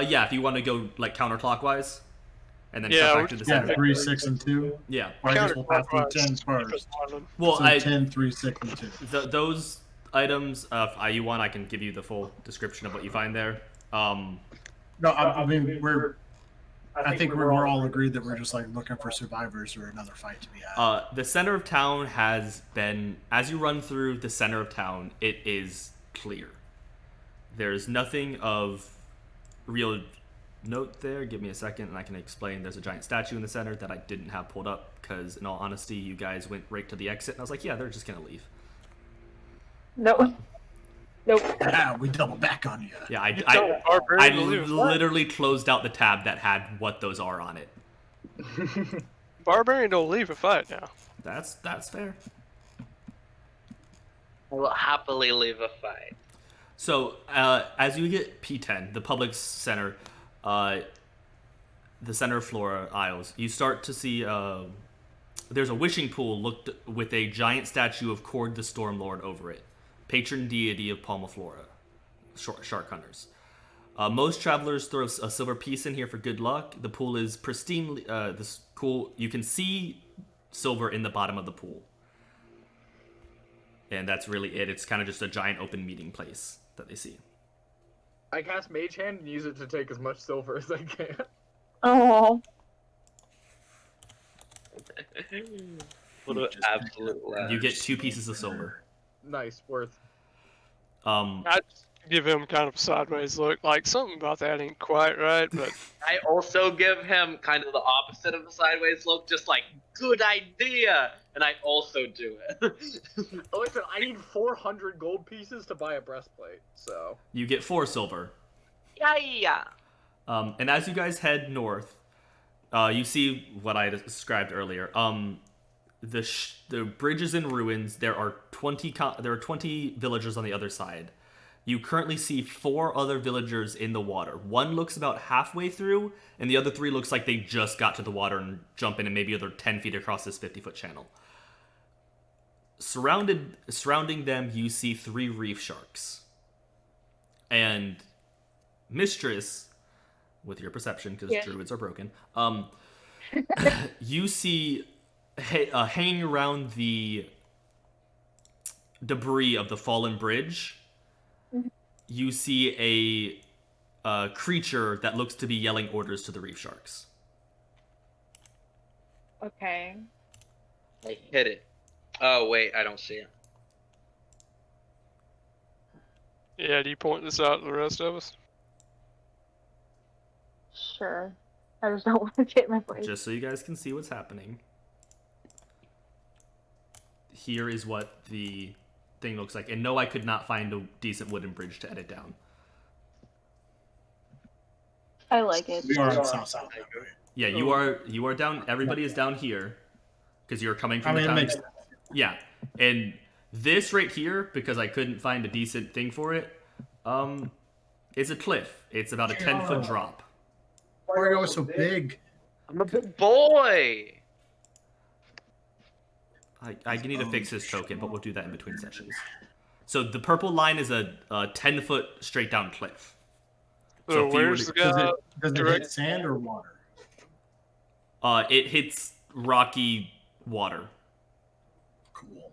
Yeah, if you want to go like counterclockwise, and then Yeah, cut we're back to the just Yeah, center. 3, 6, and 2. Yeah. Or I guess we'll pass through 10 Counterclockwise. first. Well, So 10, 3, 6, and 2. Those items, if you want, I can give you the full description of what you find there. No, I mean I think we're all agreed that we're just like looking for survivors or another fight to be had. The center of town has been, as you run through the center of town, it is clear. There's nothing of real note there. Give me a second and I can explain. There's a giant statue in the center that I didn't have pulled up because, in all honesty, you guys went right to the exit and I was like, yeah, they're just gonna leave. Nope. Nope. Yeah, we double back on you. Yeah, I I literally closed out the tab that had what those are on it. Barbarian don't leave a fight now. That's fair. I will happily leave a fight. So, as you get P10, the public center, the center of Flora Isles, you start to see there's a wishing pool looked with a giant statue of Cord the Stormlord over it, patron deity of Palma Flora, shark hunters. Most travelers throw a silver piece in here for good luck. The pool is pristine. You can see silver in the bottom of the pool. And that's really it. It's kind of just a giant open meeting place that they see. I cast Mage Hand and use it to take as much silver as I can. Oh. What an absolute laugh. You get 2 pieces of silver. Nice, worth. I just give him kind of a sideways look, like something about that ain't quite right, but I also give him kind of the opposite of the sideways look, just like, good idea! And I also do it. Listen, I need 400 gold pieces to buy a breastplate, so... You get 4 silver. Yeah. And as you guys head north, you see what I described earlier. The bridge is in ruins. There are 20 villagers on the other side. You currently see 4 other villagers in the water. One looks about halfway through, and the other 3 looks like they just got to the water and jump in, and maybe they're 10 feet across this 50-foot channel. Surrounding them, you see 3 reef sharks. And Mistress, with your perception, because druids are broken, you see hanging around the debris of the fallen bridge, you see a creature that looks to be yelling orders to the reef sharks. Okay. I hit it. Oh, wait, I don't see it. yeah, do you point this out to the rest of us? Sure. I just don't want to get my voice. Just so you guys can see what's happening. Here is what the thing looks like. And no, I could not find a decent wooden bridge to edit down. I like it. We are on south. Yeah, you are down. Everybody is down here because you're coming from the It town. makes sense. Yeah, and this right here, because I couldn't find a decent thing for it, is a cliff. It's about a 10-foot drop. Why are you always so big? I'm a big boy! I need to fix this token, but we'll do that in between sessions. So the purple line is a 10-foot straight down cliff. So if you were where's to- the guy? Does it direct- hit sand or water? It hits rocky water. Cool.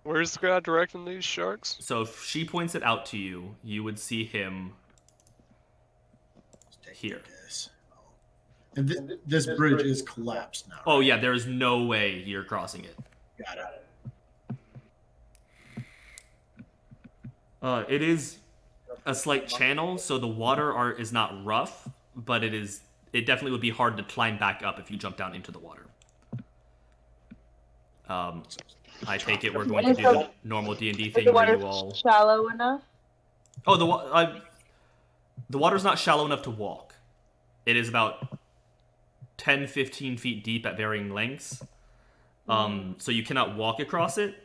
Where's the guy directing these sharks? So if she points it out to you, you would see him here. This. And this bridge is collapsed now. Oh yeah, there is no way you're crossing it. Got it. It is a slight channel, so the water is not rough, but it definitely would be hard to climb back up if you jump down into the water. I take it we're going to do the normal D&D Is thing the where water you all... shallow enough? Oh, the water's not shallow enough to walk. It is about 10, 15 feet deep at varying lengths. So you cannot walk across it.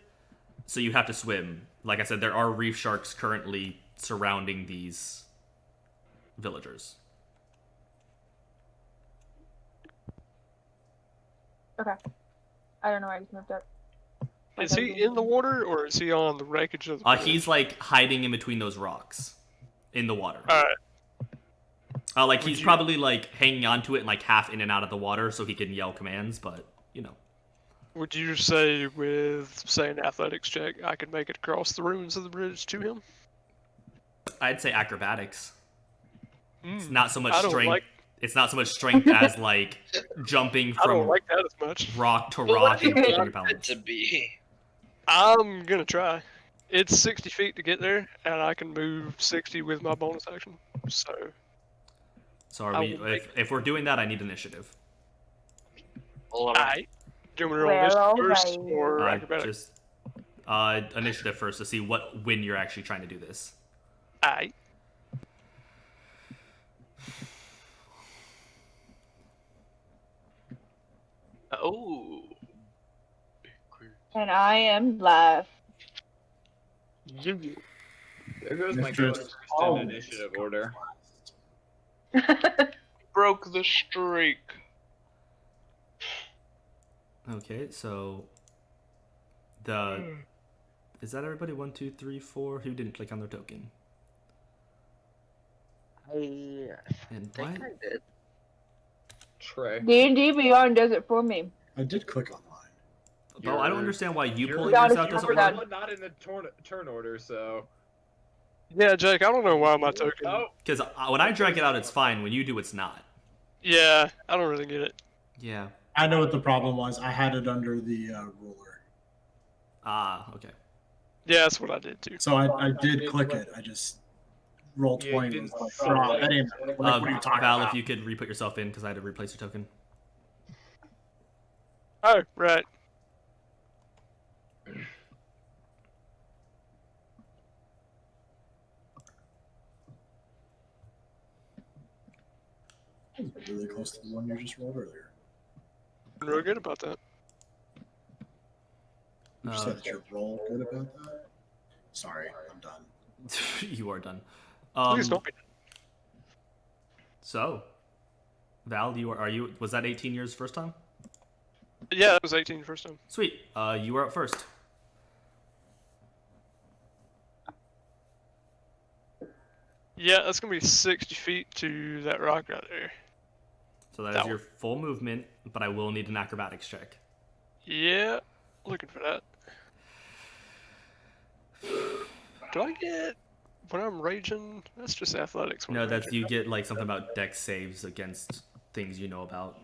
So you have to swim. Like I said, there are reef sharks currently surrounding these villagers. Okay. I don't know why I just moved up. Is he in the water or is he on the wreckage of the bridge? He's like hiding in between those rocks in the water. Alright. Like he's probably like hanging onto it and like half in and out of the water so he can yell commands, but you know. Would you say with, say, an athletics check, I could make it across the ruins of the bridge to him? I'd say acrobatics. It's Mm, not so much I don't strength. like- It's not so much strength as like jumping I don't from like that as much. rock to But what rock if you and keeping your want it balance. to be? I'm gonna try. It's 60 feet to get there, and I can move 60 with my bonus action. So, So are I we? will make- If we're doing that, I need initiative. alright. Do you want me to roll Well, initiative first, alright. or acrobatics? Just initiative first to see when you're actually trying to do this. Alright. Oh. And I am left. There goes my Mr. ghost Oh. extended initiative order. Broke the streak. Okay, so is that everybody? 1, 2, 3, 4. Who didn't click on their token? I And think what? I did. Trey. D&D Beyond does it for me. I did click on mine. Well, I don't understand why you You're- pulling Gotta yours out keep doesn't for that. work. Not in the turn order, so. Yeah, Jake, I don't know why my token... Oh, Because when I drag it out, it's fine. When you do, it's not. Yeah, I don't really get it. Yeah. I know what the problem was. I had it under the ruler. Ah, okay. Yeah, that's what I did too. So I did click it. I just rolled Yeah, you 20. didn't Was like, select "Oh, that ain't, it. what are you talking Val, about?" if you could re-put yourself in, because I had to replace your token. Oh, right. Really close to the one you just rolled earlier. I'm real good about that. You Uh, said that you're roll good about that? Sorry, I'm done. You are done. Please don't be. So, Val, was that 18 years first time? Yeah, that was 18 first time. Sweet. You were up first. Yeah, that's gonna be 60 feet to that rock right there. So that That is your full movement, but I will need an acrobatics check. Yeah, looking for that. Do I get when I'm raging? That's just athletics. when No, I'm that's raging. you get like something about dex saves against things you know about.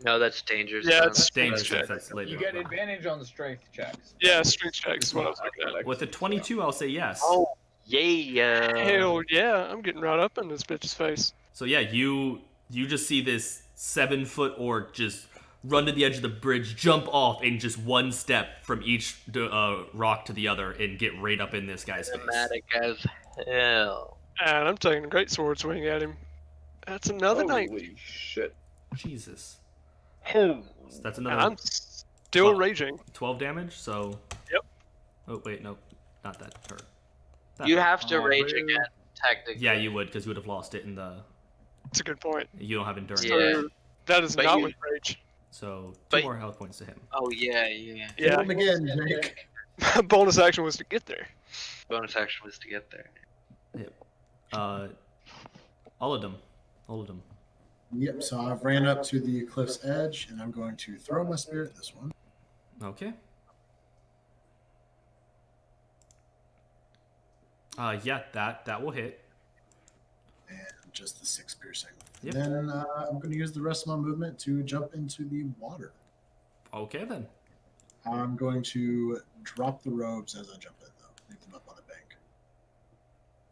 No, that's dangerous. Yeah, stuff. it's Dangerous check. sense, that's later. you get advantage on the strength checks. Yeah, strength checks is what I was looking at. With a 22, I'll say yes. Oh, yeah. Hell yeah, I'm getting right up in this bitch's face. So yeah, you just see this 7-foot orc just run to the edge of the bridge, jump off in just one step from each rock to the other, and get right up in this guy's face. Dramatic as hell. And I'm taking a great sword swing at him. That's another night. Holy shit. Jesus. And So that's another I'm still Well- raging. 12 damage. So. Yep. Oh wait, no, not that hurt. That You hurt. have to Oh, rage really? again, technically. Yeah, you would, because you would have lost it in the. That's a good point. You don't have endurance. Yeah. So that is But not you- with rage. So two But- more health points to him. Oh, yeah, yeah. Hit Yeah, him again, Jake. my bonus action was to get there. Bonus action was to get there. All of them. All of them. Yep, so I've ran up to the cliff's edge, and I'm going to throw my spear at this one. Okay. Yeah, that will hit. And just the 6 piercing. Yep. Then I'm going to use the rest of my movement to jump into the water. Okay then. I'm going to drop the robes as I jump in, though. Leave them up on the bank.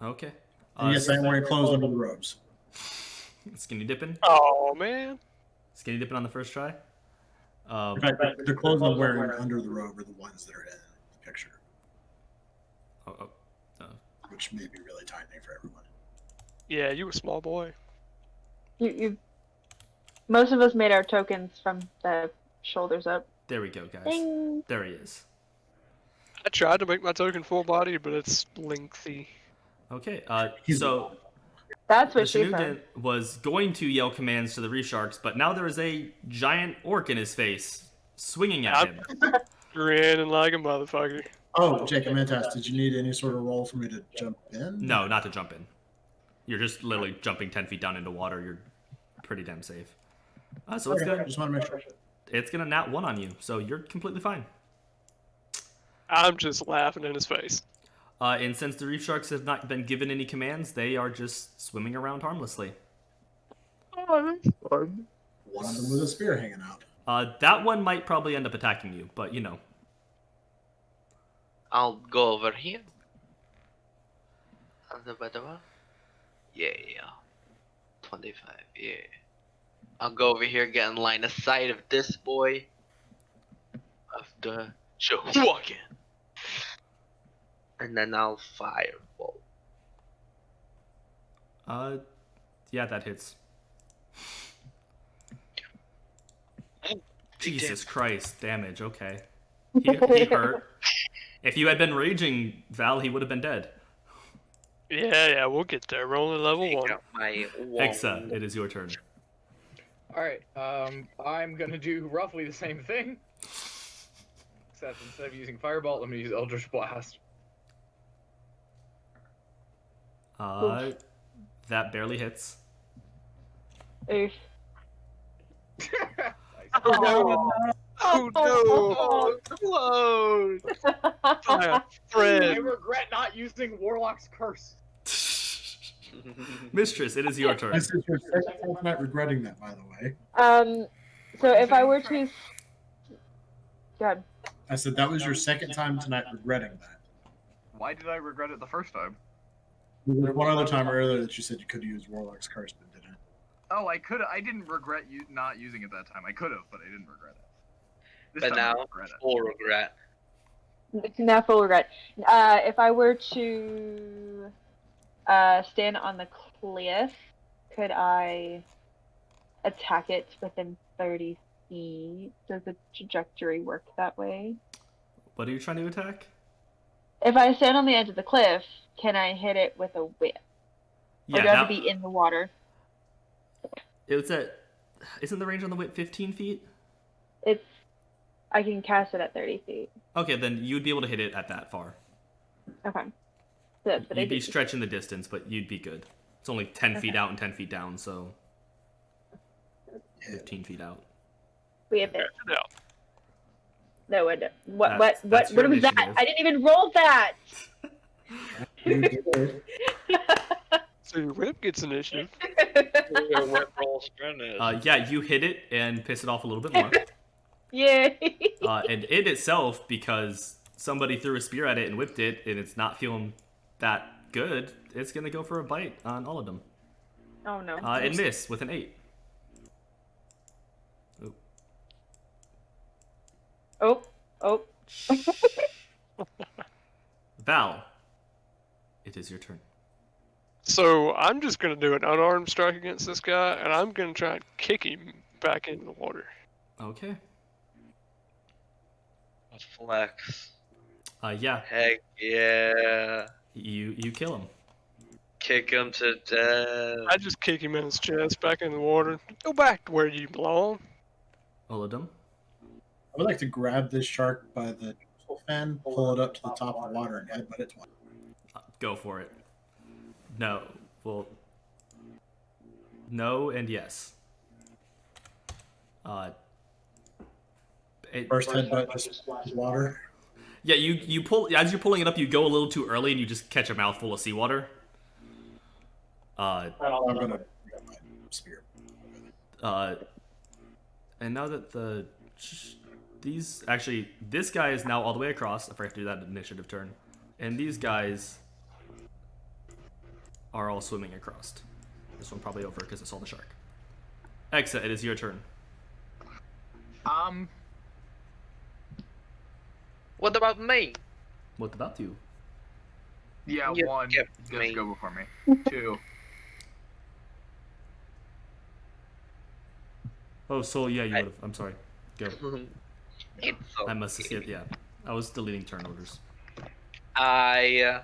Okay. And yes, I am wearing clothes under the robes. Skinny dipping. Oh man. Skinny dipping on the first try. In fact, the clothes I'm wearing under the robe are the ones that are in the picture, Oh, which may be really tightening for everyone. Yeah, you a small boy. You. Most of us made our tokens from the shoulders up. There we go, guys. Ding. There he is. I tried to make my token full body, but it's lengthy. Okay, He's- so That's the what she said. Sahuagin was going to yell commands to the reef sharks, but now there is a giant orc in his face, swinging at him. Grinning like a motherfucker. Oh, Jake, I meant to ask, did you need any sort of roll for me to jump in? No, not to jump in. You're just literally jumping 10 feet down into water. You're pretty damn safe. So it's Okay, gonna just want to make sure. it's gonna nat 1 on you, so you're completely fine. I'm just laughing in his face. And since the reef sharks have not been given any commands, they are just swimming around harmlessly. One of them with a spear hanging out. That one might probably end up attacking you, but you know. I'll go over here. Yeah. 25, yeah. I'll go over here, get in line of sight of this boy. Of the Sahuagin. And then I'll firebolt. Yeah, that hits. Jesus Christ, damage, okay. He hurt. If you had been raging, Val, he would have been dead. Yeah, we'll get there. We're only level Take 1. out my Hexa, it is your turn. Alright, I'm gonna do roughly the same thing. Except instead of using Firebolt, I'm gonna use Eldritch Blast. That barely hits. Oof. Oh no! Close! Fire, I Fred. regret not using Warlock's Curse. Mistress, it is your turn. This is your second time tonight regretting that, by the way. So if I were to, God, I said that was your second time tonight regretting that. Why did I regret it the first time? There was one other time earlier that you said you could use Warlock's Curse, but didn't. Oh, I could. I didn't regret you not using it that time. I could have, but I didn't regret it. This But time I now, regret it. full regret. now full regret. If I were to stand on the cliff, could I attack it within 30 feet? Does the trajectory work that way? What are you trying to attack? If I stand on the edge of the cliff, can I hit it with a whip? Or do I have to be in the water? Isn't the range on the whip 15 feet? I can cast it at 30 feet. Okay, then you'd be able to hit it at that far. Okay. So that's what I You'd be do. stretching the distance, but you'd be good. It's only 10 feet out and 10 feet down, so 15 feet out. We have it. Yeah. No, I don't. What That's your was that? initiative. I didn't even roll that! You did. So your whip gets initiative. Your whip roll finish. Yeah, you hit it and piss it off a little bit more. Yay! And it itself, because somebody threw a spear at it and whipped it, and it's not feeling that good, it's gonna go for a bite on all of them. Oh no. And miss with an 8. Oh. Val, it is your turn. So I'm just gonna do an unarmed strike against this guy, and I'm gonna try and kick him back into the water. Okay. Flex. Yeah, Heck yeah. you kill him. Kick him to death. I just kick him in his chest back in the water. Go back to where you belong. Olodum. I would like to grab this shark by the dorsal fin, pull it up to the top of the water, and headbutt it twice. Go for it. No. Well. No and yes. First headbutt, just splash water. Yeah, you pull as you're pulling it up. You go a little too early, and you just catch a mouthful of seawater. I'm gonna grab my spear. And now that this guy is now all the way across. I forgot to do that initiative turn, and these guys are all swimming across. This one probably over because I saw the shark. Hexa, it is your turn. What about me? What about you? Yeah, You one. skipped Just me. go before me. 2. Oh, so yeah, you would have. I'm sorry. Go. It's so I must have skipped. Yeah, I was deleting turn orders. I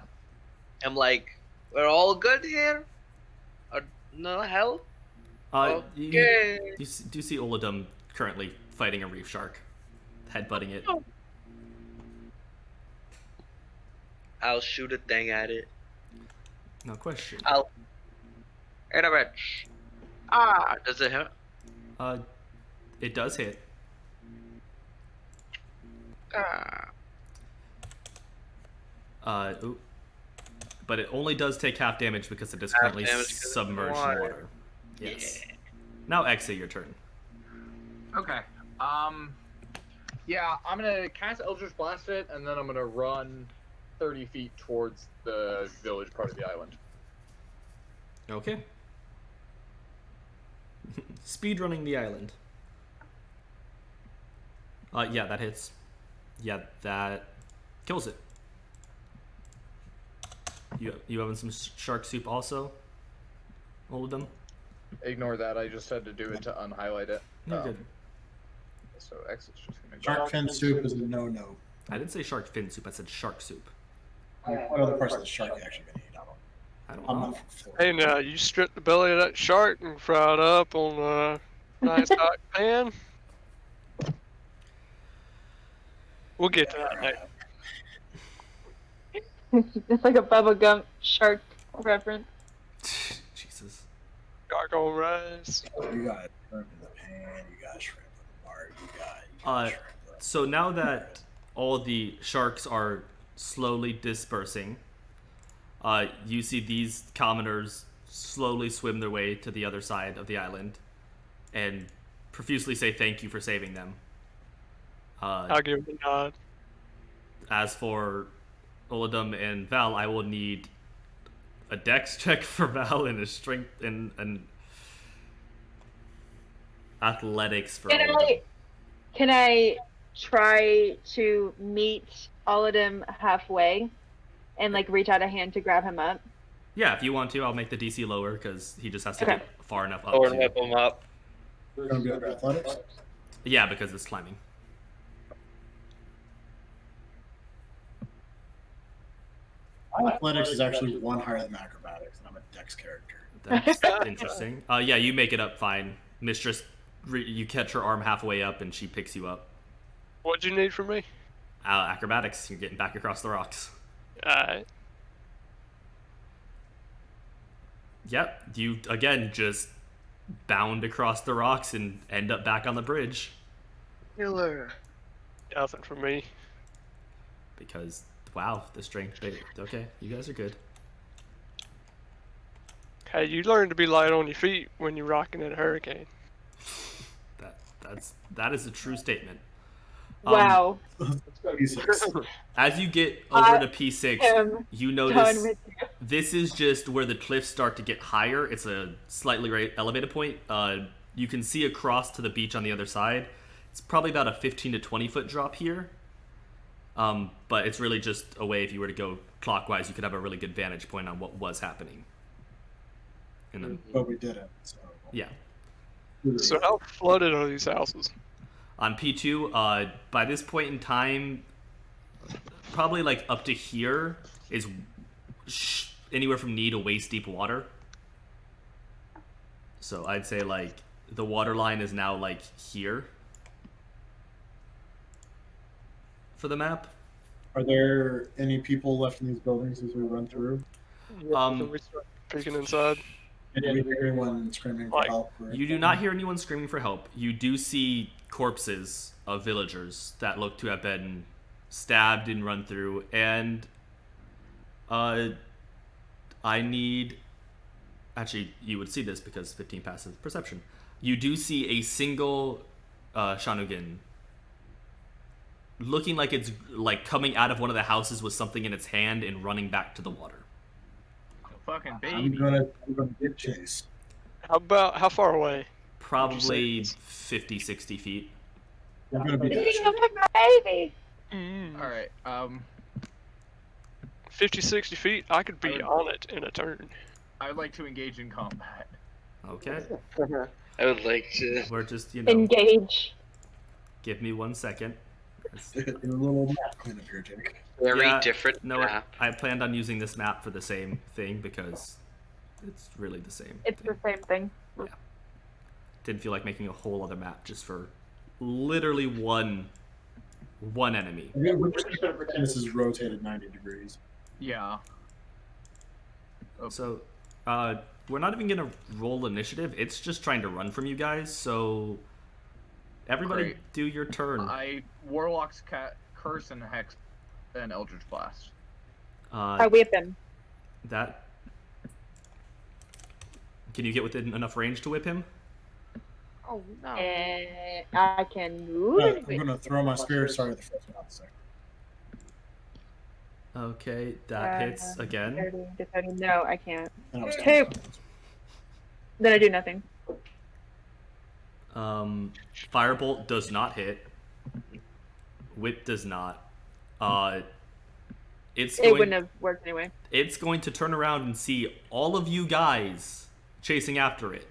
am like, we're all good here? No help? You Okay. do see Oladum currently fighting a reef shark, headbutting it. I'll shoot a thing at it. No question. I'll hit a bitch. Does it hit? It does hit. Ooh. But it only does take half damage because it is currently damage 'cause it's in submerged in water. water. Yes. Now exit your turn. Okay. Yeah, I'm gonna cast Eldritch Blast it, and then I'm gonna run 30 feet towards the village part of the island. Okay. Speed running the island. Yeah, that hits. Yeah, that kills it. You having some shark soup also? All of them? Ignore that. I just had to do it to unhighlight it. You're good. So X is just gonna Shark fin soup is a no-no. I didn't say shark fin soup. I said shark soup. What other parts of the shark you actually gonna eat? I don't I'm know. not for Hey, now you strip the belly of that shark and fry it up on a nice hot pan. We'll get to that later. It's like a Bubba Gump shark reference. Jesus. Shark on rice. You got shrimp in the pan. You got shrimp in the bar. You got shrimp. So now that all the sharks are slowly dispersing, you see these commoners slowly swim their way to the other side of the island and profusely say thank you for saving them. I'll give him a nod. As for Oladum and Val, I will need a dex check for Val and a strength and an athletics for Oladum. Can I try to meet all of them halfway and like reach out a hand to grab him up? Yeah, if you want to, I'll make the DC lower because he just has to Okay. get far enough up. Or to... whip them up. You're gonna be under athletics. Yeah, because it's climbing. My athletics is actually one higher than acrobatics, and I'm a dex character. That's interesting. Yeah, you make it up fine. Mistress, you catch her arm halfway up and she picks you up. What'd you need from me? Acrobatics, you're getting back across the rocks. Alright. Yep, you again just bound across the rocks and end up back on the bridge. Killer. Nothing from me. Because, wow, the strength. Okay, you guys are good. Hey, you learn to be light on your feet when you're rocking in a hurricane. That is a true statement. Wow. P6. As you get over to P6, you Done notice with you. this is just where the cliffs start to get higher. It's a slightly elevated point. You can see across to the beach on the other side. It's probably about a 15 to 20 foot drop here. But it's really just a way, if you were to go clockwise, you could have a really good vantage point on what was happening. And then, But we did it. So. yeah. So how flooded are these houses? On P2, by this point in time, probably like up to here is anywhere from knee to waist deep water. So I'd say like the water line is now like here for the map. Are there any people left in these buildings as we run through? So we start peeking inside. Did we hear anyone screaming for help? You do not hear anyone screaming for help. You do see corpses of villagers that look to have been stabbed and run through. And I need... Actually, you would see this because 15 passive perception. You do see a single Sahuagin looking like it's like coming out of one of the houses with something in its hand and running back to the water. Fucking baby. I'm gonna get chased. How far away? Probably 50, 60 feet. I'm gonna be Baby. Mm. All right. 50, 60 feet? I could be on it in a turn. I would like to engage in combat. Okay. I would like to. We're just, you know, Engage. give me 1 second. In a little map cleanup here, Jake. Very different No, map. I planned on using this map for the same thing because it's really the same. It's thing. the same thing. Didn't feel like making a whole other map just for literally one enemy. We're just gonna pretend this is rotated 90 degrees. Yeah. So, we're not even gonna roll initiative. It's just trying to run from you guys. So, everybody Great. do your turn. Warlock's curse and hex and Eldritch Blast. I whip him. That. Can you get within enough range to whip him? Oh no. I can move. I'm gonna throw my spear. Sorry, the first one. Second. Okay, that hits again. 30 to 30. No, I can't. And I was Two. Then I do nothing. Firebolt does not hit. Whip does not. It wouldn't have worked anyway. It's going to turn around and see all of you guys chasing after it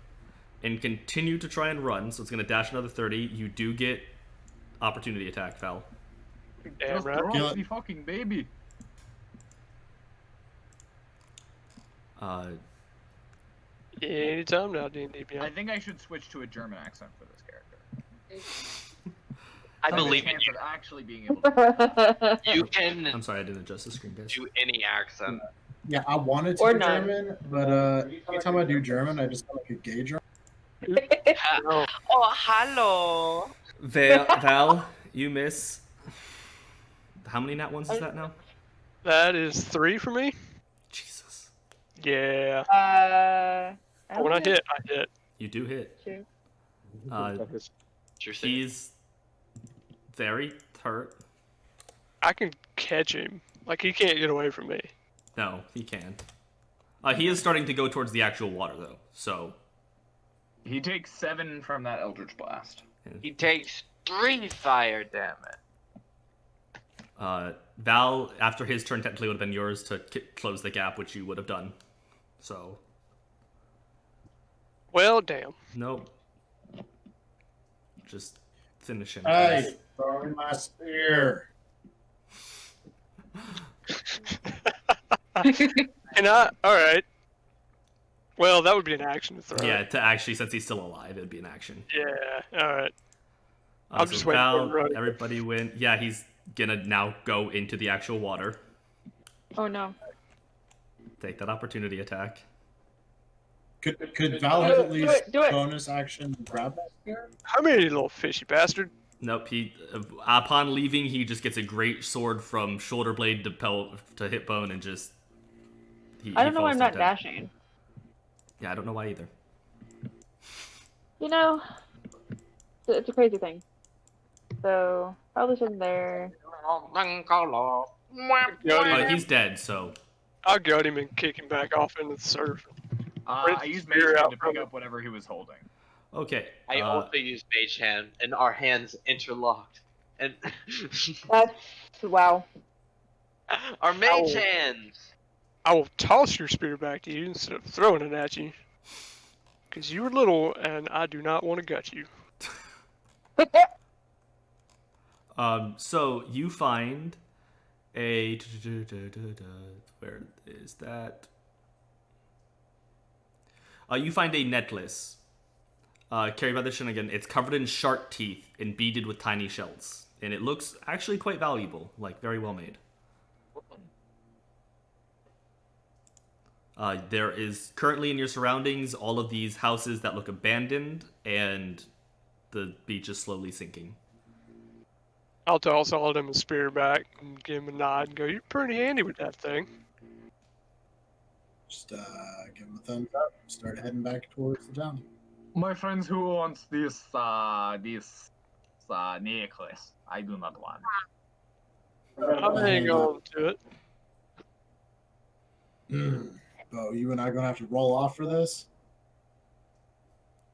and continue to try and run. So it's going to dash another 30. You do get opportunity attack, Val. Damn Just right. throw the fucking baby. Anytime now, D&D I Beyond. think I should switch to a German accent for this character. I believe in chance you. of actually being able to. You can I'm sorry, I didn't adjust the screen, guys. do any accent. Yeah, I wanted to Or do none. German, but anytime I do German, I just sound like a gay German. No. Oh, hello. Val, you miss. How many nat ones is that now? That is 3 for me. Jesus. Yeah. I When I don't know. hit, I hit. You do hit. Two. He's very hurt. I can catch him. Like, he can't get away from me. No, he can. He is starting to go towards the actual water, though. So, He takes 7 from that Eldritch Blast. He takes 3 fire damage. Val, after his turn, technically would have been yours to close the gap, which you would have done. So, Well, damn. nope. Just finish him. Hey, throwing my spear. And alright. Well, that would be an action to throw. Yeah, to actually, since he's still alive, it'd be an action. Yeah, alright. I'm So just waiting for him Val, to run. everybody win. Yeah, he's gonna now go into the actual water. Oh no. Take that opportunity attack. Could Val have at least do it. bonus action grab that spear? How many, you little fishy bastard? Nope. He upon leaving, he just gets a great sword from shoulder blade to hip bone, and just. I don't know why falls I'm not dead. dashing. Yeah, I don't know why either. You know, it's a crazy thing. So probably shouldn't there. He's dead, so I'll gut him and kick him back off into the surf. I used Mage Spear Hand out to from pick it. up whatever he was holding. okay. I also use Mage Hand, and our hands interlocked. And That's wow. our Mage Ow. Hands! I will toss your spear back to you instead of throwing it at you. Because you were little, and I do not want to gut you. So you find a where is that? You find a necklace carried by the Shinigami. It's covered in shark teeth and beaded with tiny shells, and it looks actually quite valuable, like very well made. There is currently in your surroundings all of these houses that look abandoned, and the beach is slowly sinking. I'll toss all of them a spear back and give him a nod and go, "You're pretty handy with that thing." Just give him a thumbs up. Start heading back towards the town. My friends, who wants this necklace? I do not want. I'll hang on to it. Bo, you and I gonna have to roll off for this?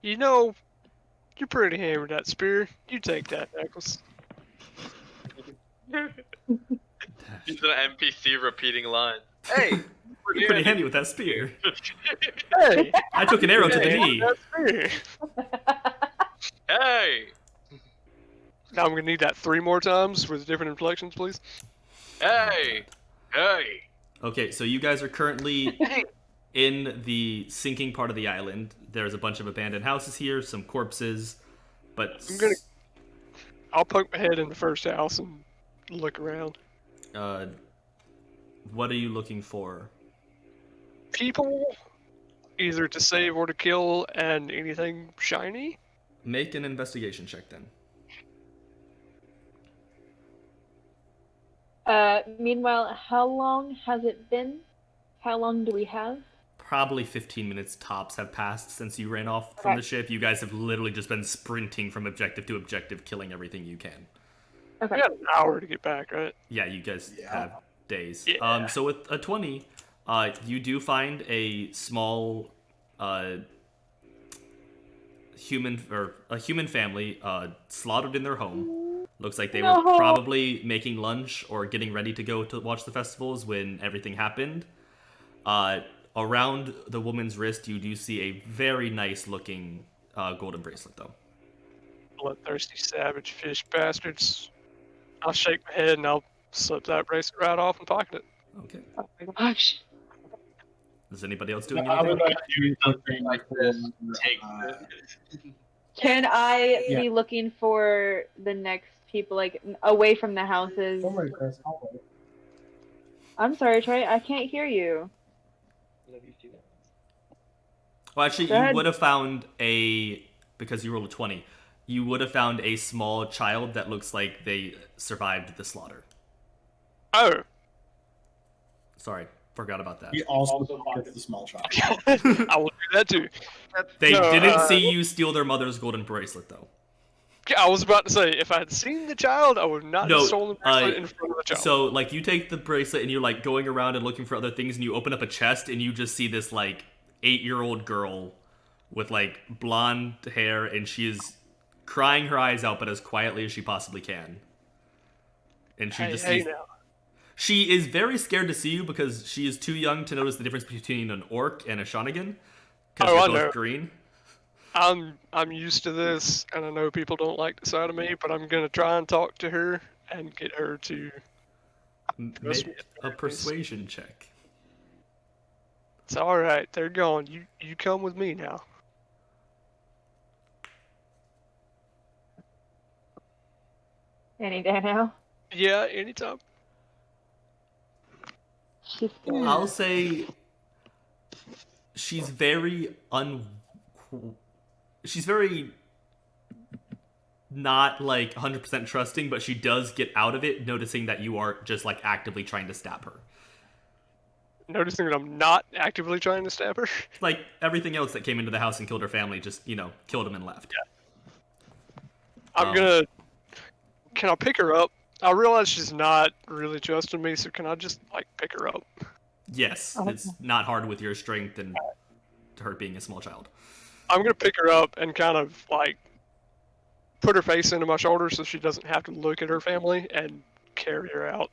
You know, you're pretty handy with that spear. You take that necklace. He's an NPC repeating lines. Hey, You're pretty handy with that spear. Hey! I took an arrow to the Hey, knee. that's me. Hey! Now I'm gonna need that 3 more times with different inflections, please. Hey! Hey! Okay, so you guys are currently in the sinking part of the island. There's a bunch of abandoned houses here, some corpses, but I'll poke my head in the first house and look around. What are you looking for? People, either to save or to kill, and anything shiny. Make an investigation check then. Meanwhile, how long has it been? How long do we have? Probably 15 minutes tops have passed since you ran off from the ship. You guys have literally just been sprinting from objective to objective, killing everything you can. Okay. We got an hour to get back, right? Yeah, you guys have days. Yeah. So with a 20, you do find a small human family slaughtered in their home. Looks like they were probably making lunch or getting ready to go to watch the festivals when everything happened. Around the woman's wrist, you do see a very nice looking golden bracelet, though. Bloodthirsty savage fish bastards. I'll shake my head and I'll slip that bracelet right off and pocket it. Okay. Oh my gosh. Is anybody else doing I would anything? like to do something Like this. for, Take Can I Yeah. be looking for the next people, like, away from the houses? Somewhere, Chris, I'll wait. I'm sorry, Troy, I can't hear you. Well, actually, Go you ahead. would have found because you rolled a 20, you would have found a small child that looks like they survived the slaughter. Oh, Sorry, forgot about that. He also pockets the small child. I will do that too. They No, didn't see you steal their mother's golden bracelet, though. I was about to say, if I had seen the child, I would not No, have stolen the bracelet in front of the child. So, like, you take the bracelet and you're, like, going around and looking for other things, and you open up a chest and you just see this, like, 8-year-old girl with, like, blonde hair, and she is crying her eyes out, but as quietly as she possibly can. And she just sees... now. She is very scared to see you because she is too young to notice the difference between an orc and a Sahuagin. Because Oh, I they're both know. green. I'm used to this, and I know people don't like the sight of me, but I'm gonna try and talk to her and get her to. Trust Make me, a persuasion check. It's all right. They're gone. You come with me now. Any day now. Yeah, anytime. She's scared. I'll say she's very she's very not like 100% trusting, but she does get out of it noticing that you are just like actively trying to stab her. Noticing that I'm not actively trying to stab her. Like everything else that came into the house and killed her family just, killed them and left. I'm gonna. Can I pick her up? I realize she's not really trusting me, so can I just like pick her up? Yes, it's not hard with your strength and her being a small child. I'm gonna pick her up and kind of like put her face into my shoulder so she doesn't have to look at her family and carry her out.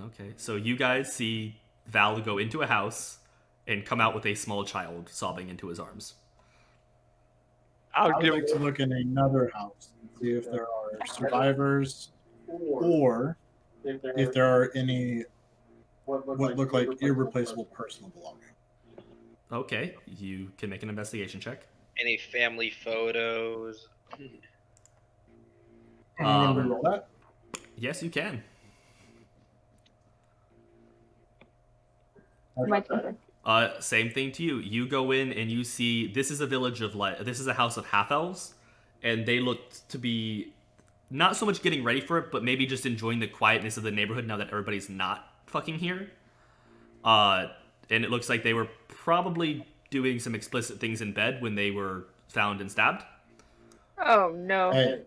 Okay, so you guys see Val go into a house and come out with a small child sobbing into his arms. I'll I would give like to look in another house and see if there are survivors or if there are any what look like irreplaceable personal belongings. Okay, you can make an investigation check. any family photos. And you want to reroll that? Yes, you can. My turn. Same thing to you. You go in and you see this is a village of this is a house of half elves, and they look to be not so much getting ready for it, but maybe just enjoying the quietness of the neighborhood now that everybody's not fucking here. And it looks like they were probably doing some explicit things in bed when they were found and stabbed. Oh no. Hey,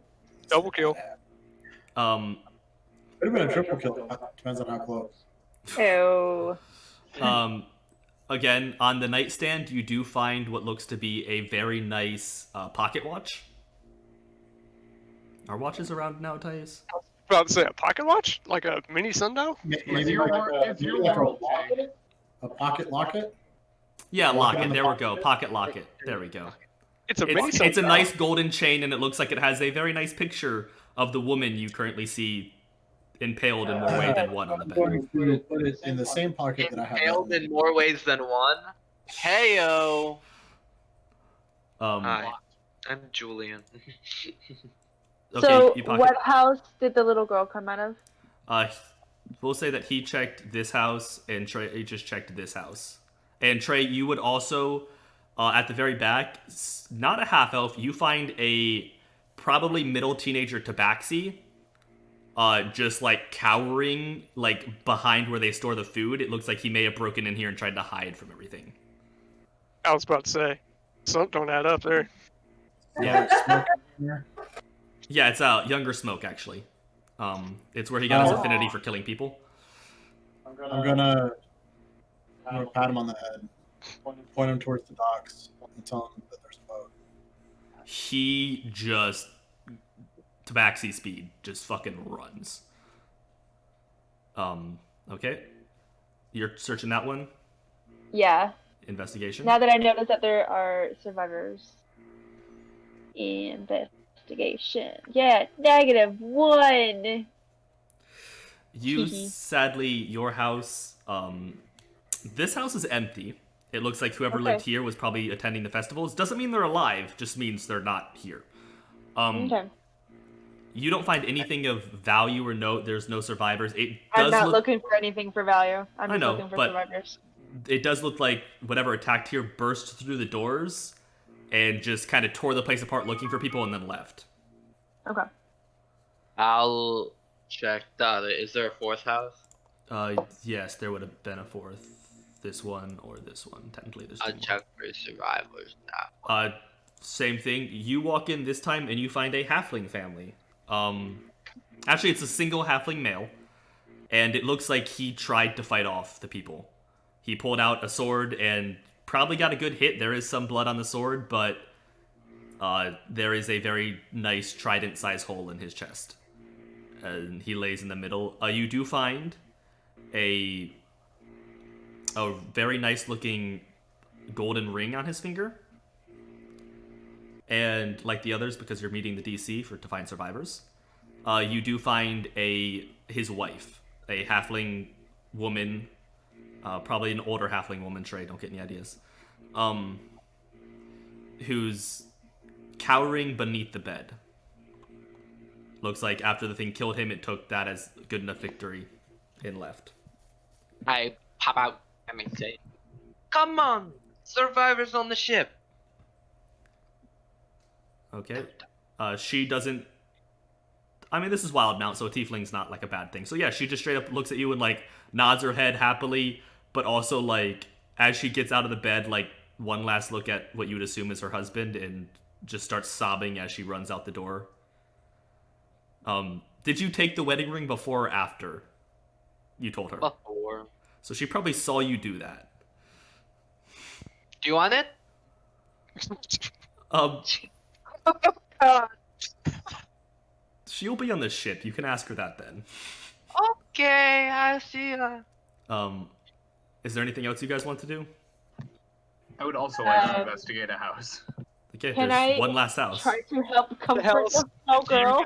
Double kill. could have been a triple kill. Depends on how close. Ew. Again, on the nightstand, you do find what looks to be a very nice pocket watch. Are watches around now, Thais? About to say a pocket watch, like a mini sundial. Maybe Is your like war- a, is your maybe like a world locket? a pocket locket. Yeah, Walking locket. in the There we pocket. go. Pocket locket. There we go. It's a mini It's a nice golden chain, and it looks like it has a very nice picture of the woman you currently see impaled in more ways than one on the I'm bed. going to put it in the same pocket that I have. Impaled that in more ways than one. Heyo. Um, Hi, I'm Julian. okay, So, you pocket. what house did the little girl come out of? We'll say that he checked this house, and Trey just checked this house. And Trey, you would also, at the very back, not a half elf, you find a probably middle teenager tabaxi, just like cowering, like behind where they store the food. It looks like he may have broken in here and tried to hide from everything. I was about to say, something don't add up there. Yeah, smoke in here. Yeah, it's a younger Smoke actually. It's where he got his Oh. affinity for killing people. I'm gonna pat him on the head, point him towards the docks, and tell him that there's a boat. He just tabaxi speed, just fucking runs. Okay. You're searching that one? Yeah. Investigation? Now that I noticed that there are survivors. Investigation. Yeah, -1. You, sadly, your house, this house is empty. It looks like whoever lived here was probably attending the festivals. Doesn't mean they're alive, just means they're not here. Okay. You don't find anything of value or note. There's no survivors. It does I'm not looking for anything for value. I'm just looking for but survivors. it does look like whatever attacked here burst through the doors and just kind of tore the place apart looking for people and then left. Okay. I'll check the other. Is there a fourth house? Yes, there would have been a fourth. This one or this one. Technically, there's I'll two check for survivors now. more. Same thing. You walk in this time and you find a halfling family. Actually, it's a single halfling male, and it looks like he tried to fight off the people. He pulled out a sword and probably got a good hit. There is some blood on the sword, but there is a very nice trident-sized hole in his chest. And he lays in the middle. You do find a very nice-looking golden ring on his finger. And like the others, because you're meeting the DC to find survivors, you do find his wife, a halfling woman, probably an older halfling woman. Trey, don't get any ideas. Who's cowering beneath the bed. Looks like after the thing killed him, it took that as good enough victory and left. I pop out and say, "Come on, survivors on the ship." Okay. She doesn't... I mean, this is Wildemount, so a tiefling's not, like, a bad thing. So, yeah, she just straight up looks at you and, like, nods her head happily, but also, like, as she gets out of the bed, like, one last look at what you would assume is her husband and just starts sobbing as she runs out the door. Did you take the wedding ring before or after you told her? Before. So she probably saw you do that. Do you want it? God. She'll be on the ship. You can ask her that then. Okay, I see ya. Is there anything else you guys want to do? I would also like to investigate a house. Okay, Can there's I one last house. Try to help comfort house. the small girl.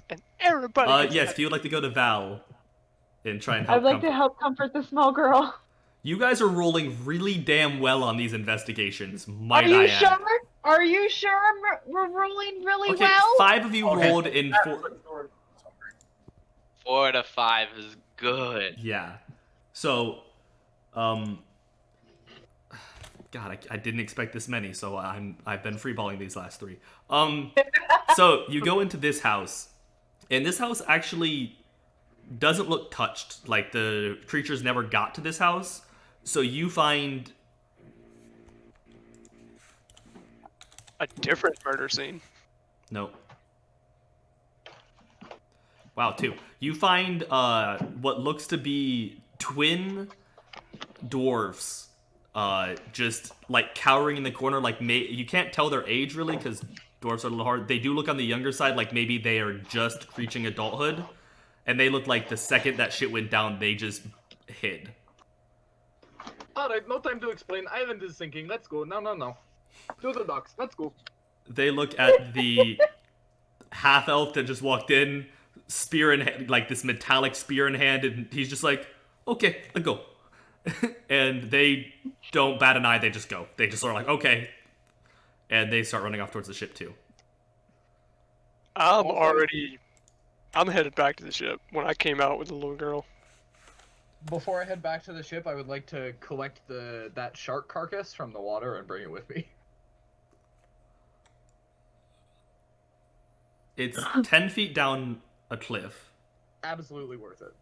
And everybody. Yes, if you would like to go to Val and try and help I'd like to comfort- help comfort the small girl. You guys are rolling really damn well on these investigations, Are might you I add. sure? Are you sure we're rolling really Okay, well? 5 of you rolled in 4... 4 to 5 is good. Yeah. So, God, I didn't expect this many, so I've been freeballing these last 3. So you go into this house, and this house actually doesn't look touched. Like the creatures never got to this house, so you find A different murder scene. no. Wow, 2. You find what looks to be twin dwarves. Just like cowering in the corner, like you can't tell their age really because dwarves are a little hard. They do look on the younger side, like maybe they are just reaching adulthood, and they look like the second that shit went down, they just hid. Alright, no time to explain. Island is sinking. Let's go. No. To the docks. Let's go. They look at the half elf that just walked in, spear in hand, like this metallic spear in hand, and he's just like, okay, let's go. And they don't bat an eye, they just go. They just sort of like, okay. And they start running off towards the ship too. I'm headed back to the ship when I came out with the little girl. Before I head back to the ship, I would like to collect that shark carcass from the water and bring it with me. It's 10 feet down a cliff. Absolutely worth it.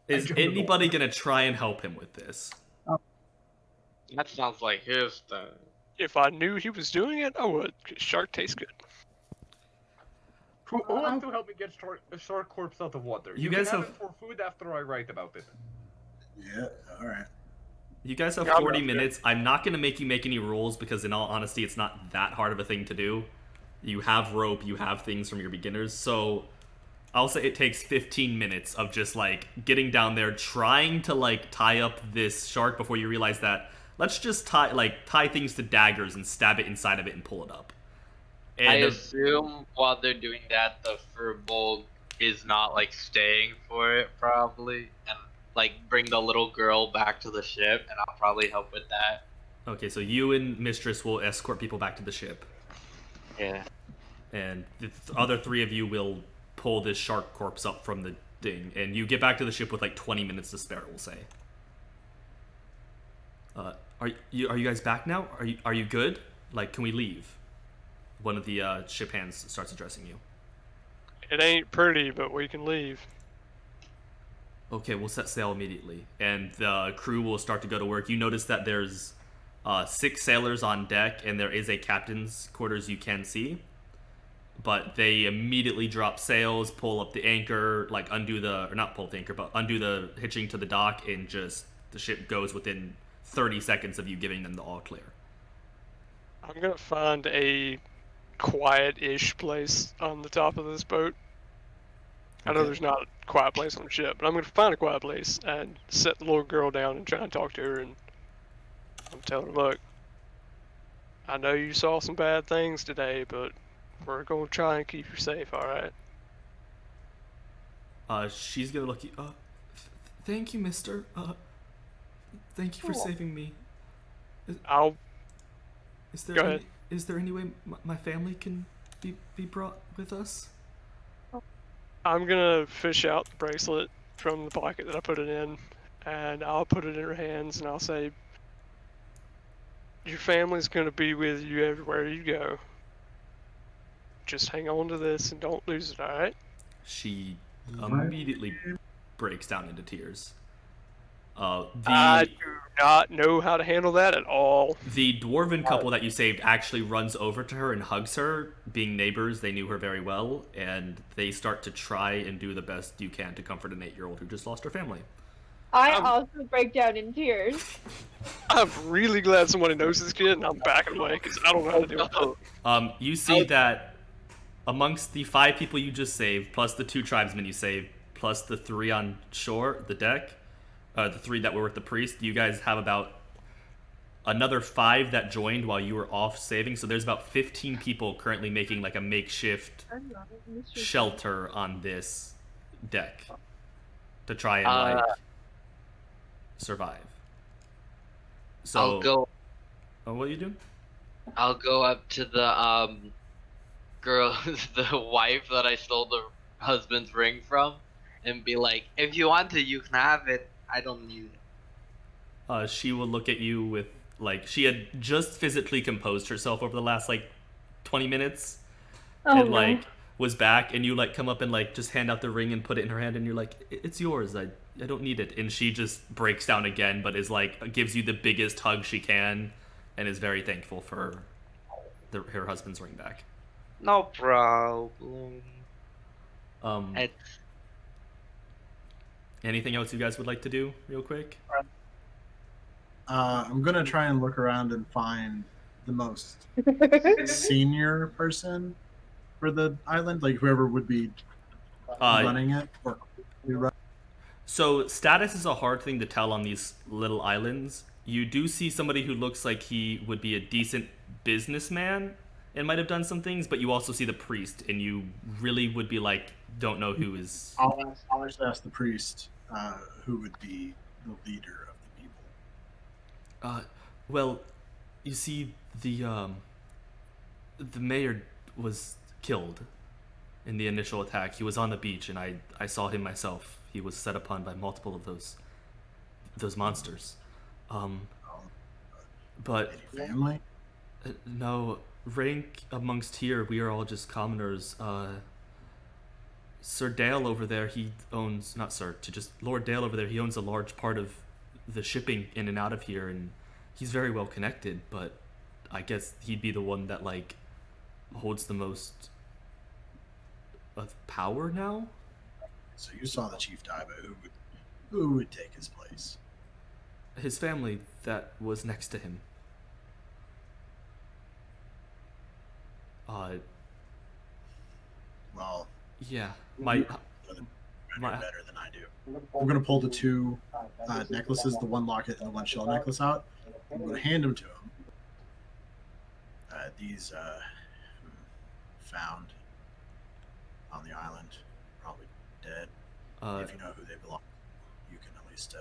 Is anybody gonna try and help him with this? That sounds like his thing. If I knew he was doing it, I would. 'Cause shark tastes good. Who wants to help me get a shark corpse out of water? You guys can have it for food after I write about it. Yeah, alright. You guys have Yeah, I'm 40 not minutes. I'm not gonna make you make any rules because in all honesty, it's not that hard of a thing to do. You have rope, you have things from your beginners, so I'll say it takes 15 minutes of just like getting down there, trying to like tie up this shark before you realize that let's just tie things to daggers and stab it inside of it and pull it up. And I assume while they're doing that, the furball is not like staying for it probably, and like bring the little girl back to the ship, and I'll probably help with that. okay, so you and Mistress will escort people back to the ship, Yeah. and the other three of you will pull this shark corpse up from the thing, and you get back to the ship with like 20 minutes to spare, we'll say. Are you guys back now? Are you good? Like, can we leave? One of the ship hands starts addressing you. It ain't pretty, but we can leave. Okay, we'll set sail immediately, and the crew will start to go to work. You notice that there's 6 sailors on deck, and there is a captain's quarters you can see. But they immediately drop sails, pull up the anchor, like undo the hitching to the dock, and just the ship goes within 30 seconds of you giving them the all clear. I'm gonna find a quiet-ish place on the top of this boat. I know Okay. there's not a quiet place on the ship, but I'm gonna find a quiet place and set the little girl down and try and talk to her, and I'm telling her, look, I know you saw some bad things today, but we're gonna try and keep you safe, alright? She's gonna look you. Thank you, Mister. Thank you for saving me. I'll Is there Go ahead. Is there any way my family can be brought with us? I'm gonna fish out the bracelet from the pocket that I put it in, and I'll put it in her hands, and I'll say, your family's gonna be with you everywhere you go. Just hang on to this and don't lose it, alright? She immediately breaks down into tears. I do not know how to handle that at all. The dwarven couple that you saved actually runs over to her and hugs her. Being neighbors, they knew her very well, and they start to try and do the best you can to comfort an 8-year-old who just lost her family. I also break down in tears. I'm really glad somebody knows this kid, and I'm backing away because I don't know how to do it. You see that amongst the 5 people you just saved, plus the 2 tribesmen you saved, plus the 3 on shore, the deck, the 3 that were with the priest, you guys have about another 5 that joined while you were off saving. So there's about 15 people currently making like a makeshift shelter on this deck to try and like survive. So I'll go. Oh, what are you doing? I'll go up to the girl, the wife that I stole the husband's ring from, and be like, "If you want it, you can have it. I don't need it." She will look at you with like she had just physically composed herself over the last like 20 minutes, and like was back, and you like come up and like just hand out the ring and put it in her hand, and you're like, "It's yours. I don't need it." And she just breaks down again, but is like gives you the biggest hug she can, and is very thankful for her husband's ring back. No problem. It's Anything else you guys would like to do, real quick? I'm gonna try and look around and find the most senior person for the island, like whoever would be running it or So status is a hard thing to tell on these little islands. You do see somebody who looks like he would be a decent businessman and might have done some things, but you also see the priest, and you really would be like, don't know who is. I'll just ask the priest who would be the leader of the people. Well, you see, the mayor was killed in the initial attack. He was on the beach, and I saw him myself. He was set upon by multiple of those monsters. But Any family? no, rank amongst here, we are all just commoners. Sir Dale over there, he owns, not Sir, to just Lord Dale over there, he owns a large part of the shipping in and out of here, and he's very well connected, but I guess he'd be the one that, like, holds the most of power now? So you saw the chief die, but who would take his place? His family that was next to him. Well, Yeah, my better than I do. I'm gonna pull the two necklaces, the one locket and the one shell necklace out. I'm gonna hand them to him. These found on the island, probably dead. If you know who they belong, you can at least,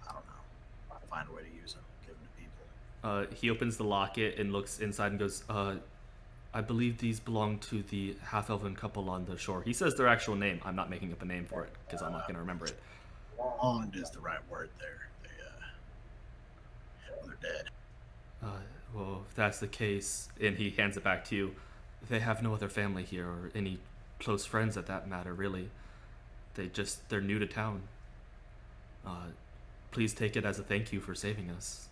I don't know, find a way to use them, give them to people. he opens the locket and looks inside and goes, I believe these belong to the half-elven couple on the shore. He says their actual name. I'm not making up a name for it, because I'm not going to remember it. Bond is the right word there. They're dead. Well, if that's the case, and he hands it back to you, they have no other family here, or any close friends at that matter, really. They're new to town. Please take it as a thank you for saving us.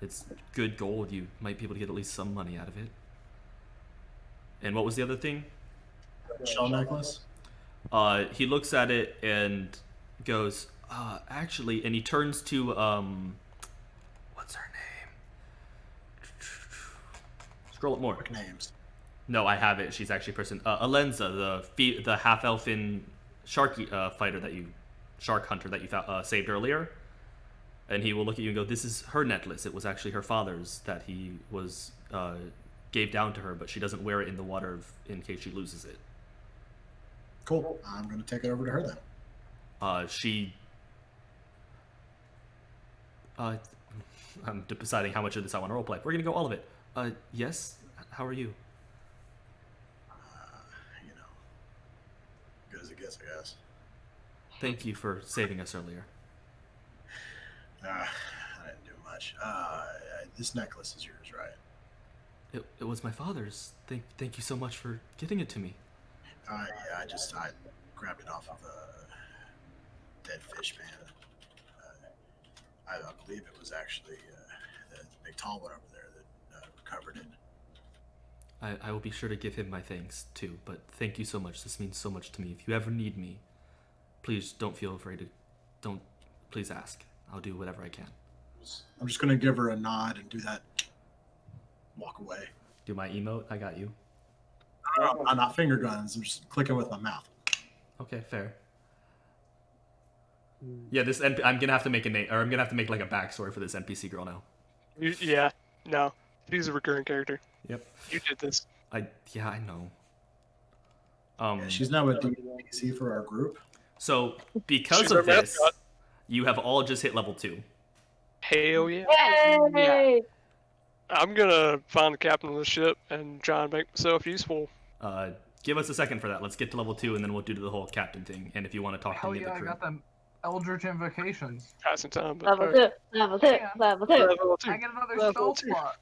It's good gold. You might be able to get at least some money out of it. And what was the other thing? Shell necklace? He looks at it and goes, actually, and he turns to, what's her name? Scroll up more. Names. No, I have it. She's actually a person. Alenza, the half-elfin shark hunter that you saved earlier. And he will look at you and go, this is her necklace. It was actually her father's that he was, gave down to her, but she doesn't wear it in the water in case she loses it. Cool. I'm going to take it over to her then. I'm deciding how much of this I want to roleplay. We're going to go all of it. Yes? How are you? Good as it gets, I guess. Thank you for saving us earlier. I didn't do much. This necklace is yours, right? It was my father's. Thank you so much for getting it to me. I grabbed it off of a dead fish man. I believe it was actually the big tall one over there that recovered it. I will be sure to give him my thanks too, but thank you so much. This means so much to me. If you ever need me, please don't feel afraid to. Please ask. I'll do whatever I can. I'm just gonna give her a nod and do that. Walk away. Do my emote. I got you. I'm not finger guns. I'm just clicking with my mouth. Okay, fair. Yeah, I'm gonna have to make a name, or I'm gonna have to make like a backstory for this NPC girl now. Yeah, no, she's a recurring character. Yep. You did this. I know. Yeah, she's now a NPC for our group. So because She's of our this, mascot. you have all just hit level 2. Hell yeah. Yay! I'm gonna find the captain of the ship and try and make myself useful. Give us a second for that. Let's get to level 2, and then we'll do the whole captain thing. And if you want to talk to Hell any of yeah, the I crew, got them Eldritch Invocations. Passing time. But, Level 2, level 2, Yeah. level 2. Level 2. I get another Level spell 2. slot.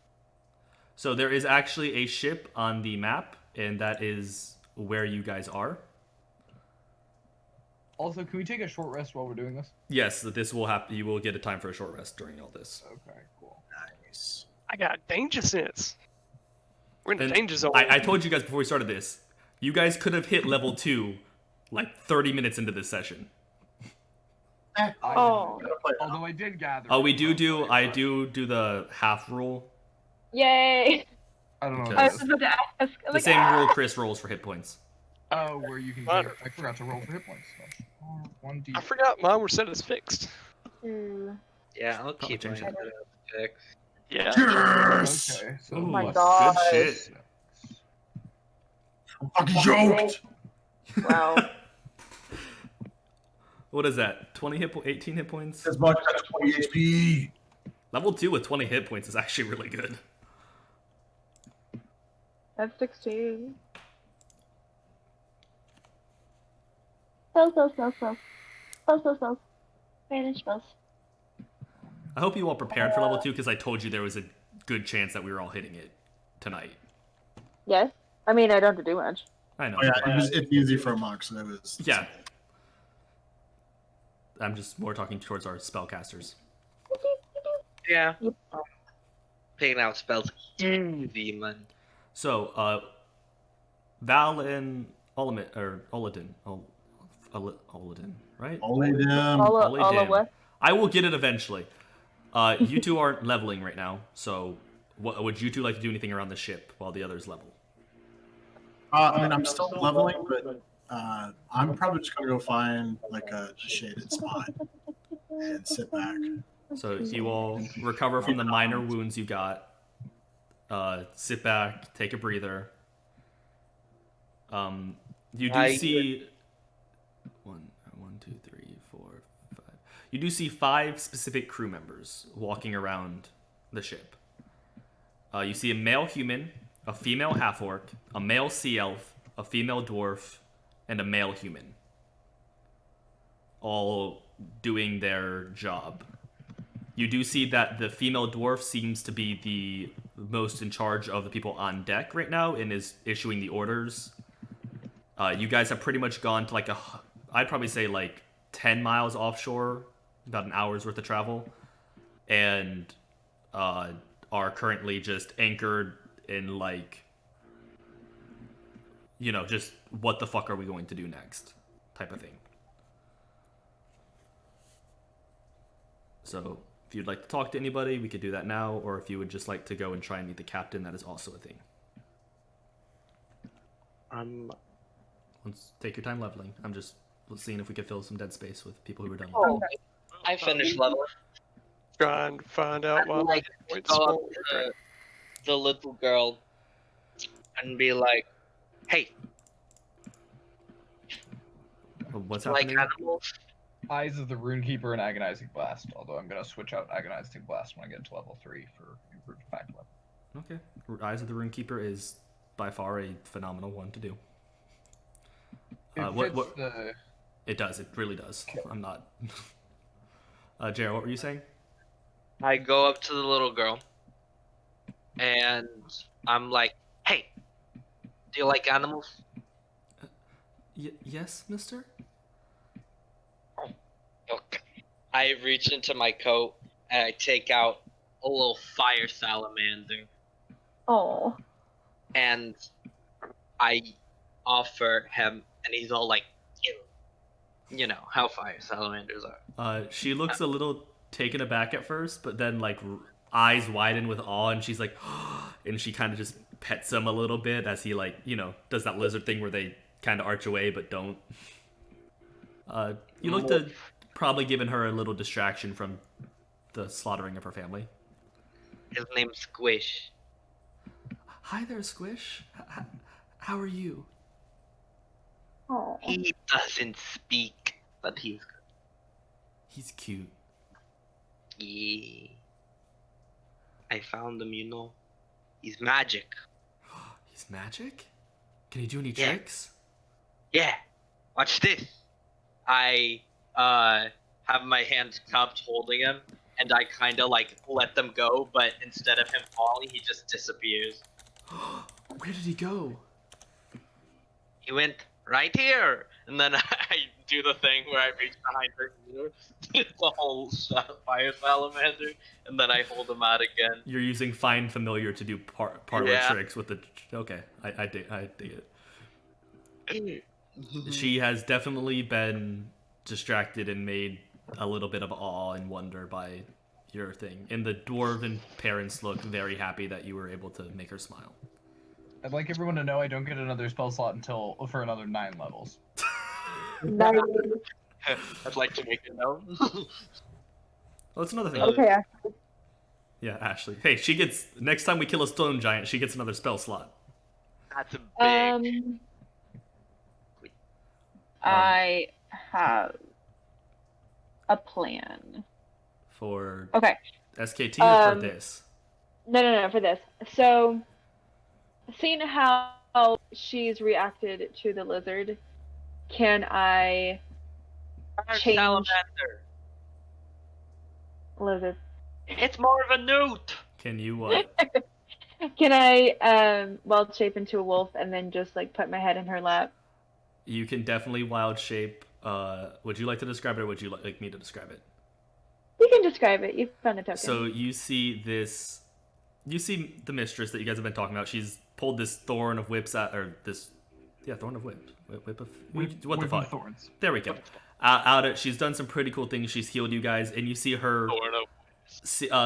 so there is actually a ship on the map, and that is where you guys are. Also, can we take a short rest while we're doing this? Yes, this will happen. You will get a time for a short rest during all this. Okay, cool. Nice. I got danger sense. We're in the And danger zone. I told you guys before we started this, you guys could have hit level 2 like 30 minutes into this session. Oh. Although I did gather. I do do the half rule. Yay! I don't know. Because- I What was that is. about to ask. The Like, same rule Chris rolls for hit points. Oh, where you can. Fun. I forgot to roll for hit points. So. 1d. I forgot mine were set as fixed. Yeah, I'll Probably keep mine change at that. 6. Yeah. Yes! Okay, so Ooh, my plus God. good shit. 6. I'm fucking joked! Wow. What is that? 18 hit points? As much as 20 HP. Level 2 with 20 hit points is actually really good. That's 16. So. Spanish spells. I hope you all prepared for level 2 because I told you there was a good chance that we were all hitting it tonight. Yes. I mean, I don't have to do much. I know. Oh, yeah, it's easy for a monk, so that was... Yeah. I'm just more talking towards our spellcasters. Yeah. Yep. Picking out spells easy, man. So, Val and Oladin, right? Only them. Oladin. what? I will get it eventually. You two aren't leveling right now, so would you two like to do anything around the ship while the others level? I mean, I'm still leveling, but I'm probably just going to go find like a shaded spot and sit back. So you all recover from the minor wounds you got. Sit back, take a breather. You do see one, two, three, four, five. You do see 5 specific crew members walking around the ship. You see a male human, a female half-orc, a male sea elf, a female dwarf, and a male human. All doing their job. You do see that the female dwarf seems to be the most in charge of the people on deck right now and is issuing the orders. You guys have pretty much gone to I'd probably say 10 miles offshore, about an hour's worth of travel, and are currently just anchored in just what the fuck are we going to do next type of thing. So if you'd like to talk to anybody, we could do that now, or if you would just like to go and try and meet the captain, that is also a thing. Let's take your time leveling. I'm just seeing if we could fill some dead space with people who are done leveling. I finished leveling. Trying to find out why my points Go up won't to the little girl and be like, "Hey, What's like happening? animals?" Eyes of the Runekeeper and Agonizing Blast, although I'm going to switch out Agonizing Blast when I get to level 3 for improved pack level. Okay. Eyes of the Runekeeper is by far a phenomenal one to do. It does. It really does. Okay. I'm not... Jared, what were you saying? I go up to the little girl, and I'm like, "Hey, do you like animals?" Yes, mister? Okay. I reach into my coat, and I take out a little fire salamander. Oh. And I offer him, and he's all like, you know how fire salamanders are. She looks a little taken aback at first, but then eyes widen with awe, and she's like, and she kind of just pets him a little bit as he does that lizard thing where they kind of arch away but don't. You look to probably giving her a little distraction from the slaughtering of her family. His name's Squish. Hi there, Squish. How are you? Oh. He doesn't speak, but he's good. He's cute. Yeah. I found him, you know. He's magic. He's magic? Can he do any tricks? Yeah. Watch this. I have my hands cupped holding him, and I kind of let them go, but instead of him falling, he just disappears. Where did he go? He went right here, and then I do the thing where I reach behind her ear. It's a whole fire salamander, and then I hold him out again. You're using Find Familiar to do parlor tricks with the... Okay, I dig it. She has definitely been distracted and made a little bit of awe and wonder by your thing. And the dwarven parents look very happy that you were able to make her smile. I'd like everyone to know I don't get another spell slot for another 9 levels. I'd like to make a note. Well, that's another thing. Okay. Yeah, Ashley. Hey, she gets next time we kill a stone giant, she gets another spell slot. That's a big. I have a plan. For Okay. SKT or for this? No, for this. So, seeing how she's reacted to the lizard, can I change Salamander. lizard? It's more of a newt. Can you what? Can I wild shape into a wolf and then just like put my head in her lap? You can definitely wild shape. Would you like to describe it, or would you like me to describe it? You can describe it. You found a token. So you see this. You see the mistress that you guys have been talking about. She's pulled this thorn of whips out, or this, thorn of whip, whip of what the fuck? Thorns. There we go. Out it. She's done some pretty cool things. She's healed you guys, and you see her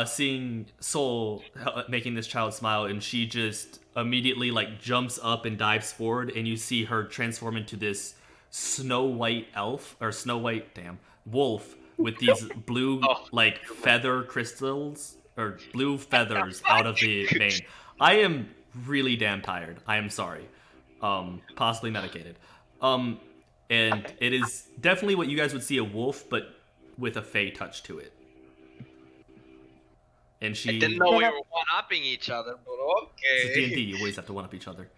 seeing Soul making this child smile, and she just immediately like jumps up and dives forward, and you see her transform into this Snow White elf or Snow White wolf with these blue like feather crystals or blue feathers out of the mane. I am really damn tired. I am sorry. Possibly medicated. And it is definitely what you guys would see a wolf, but with a fey touch to it. And she I didn't know we were one-upping each other, but okay. D&D, you always have to one-up each other.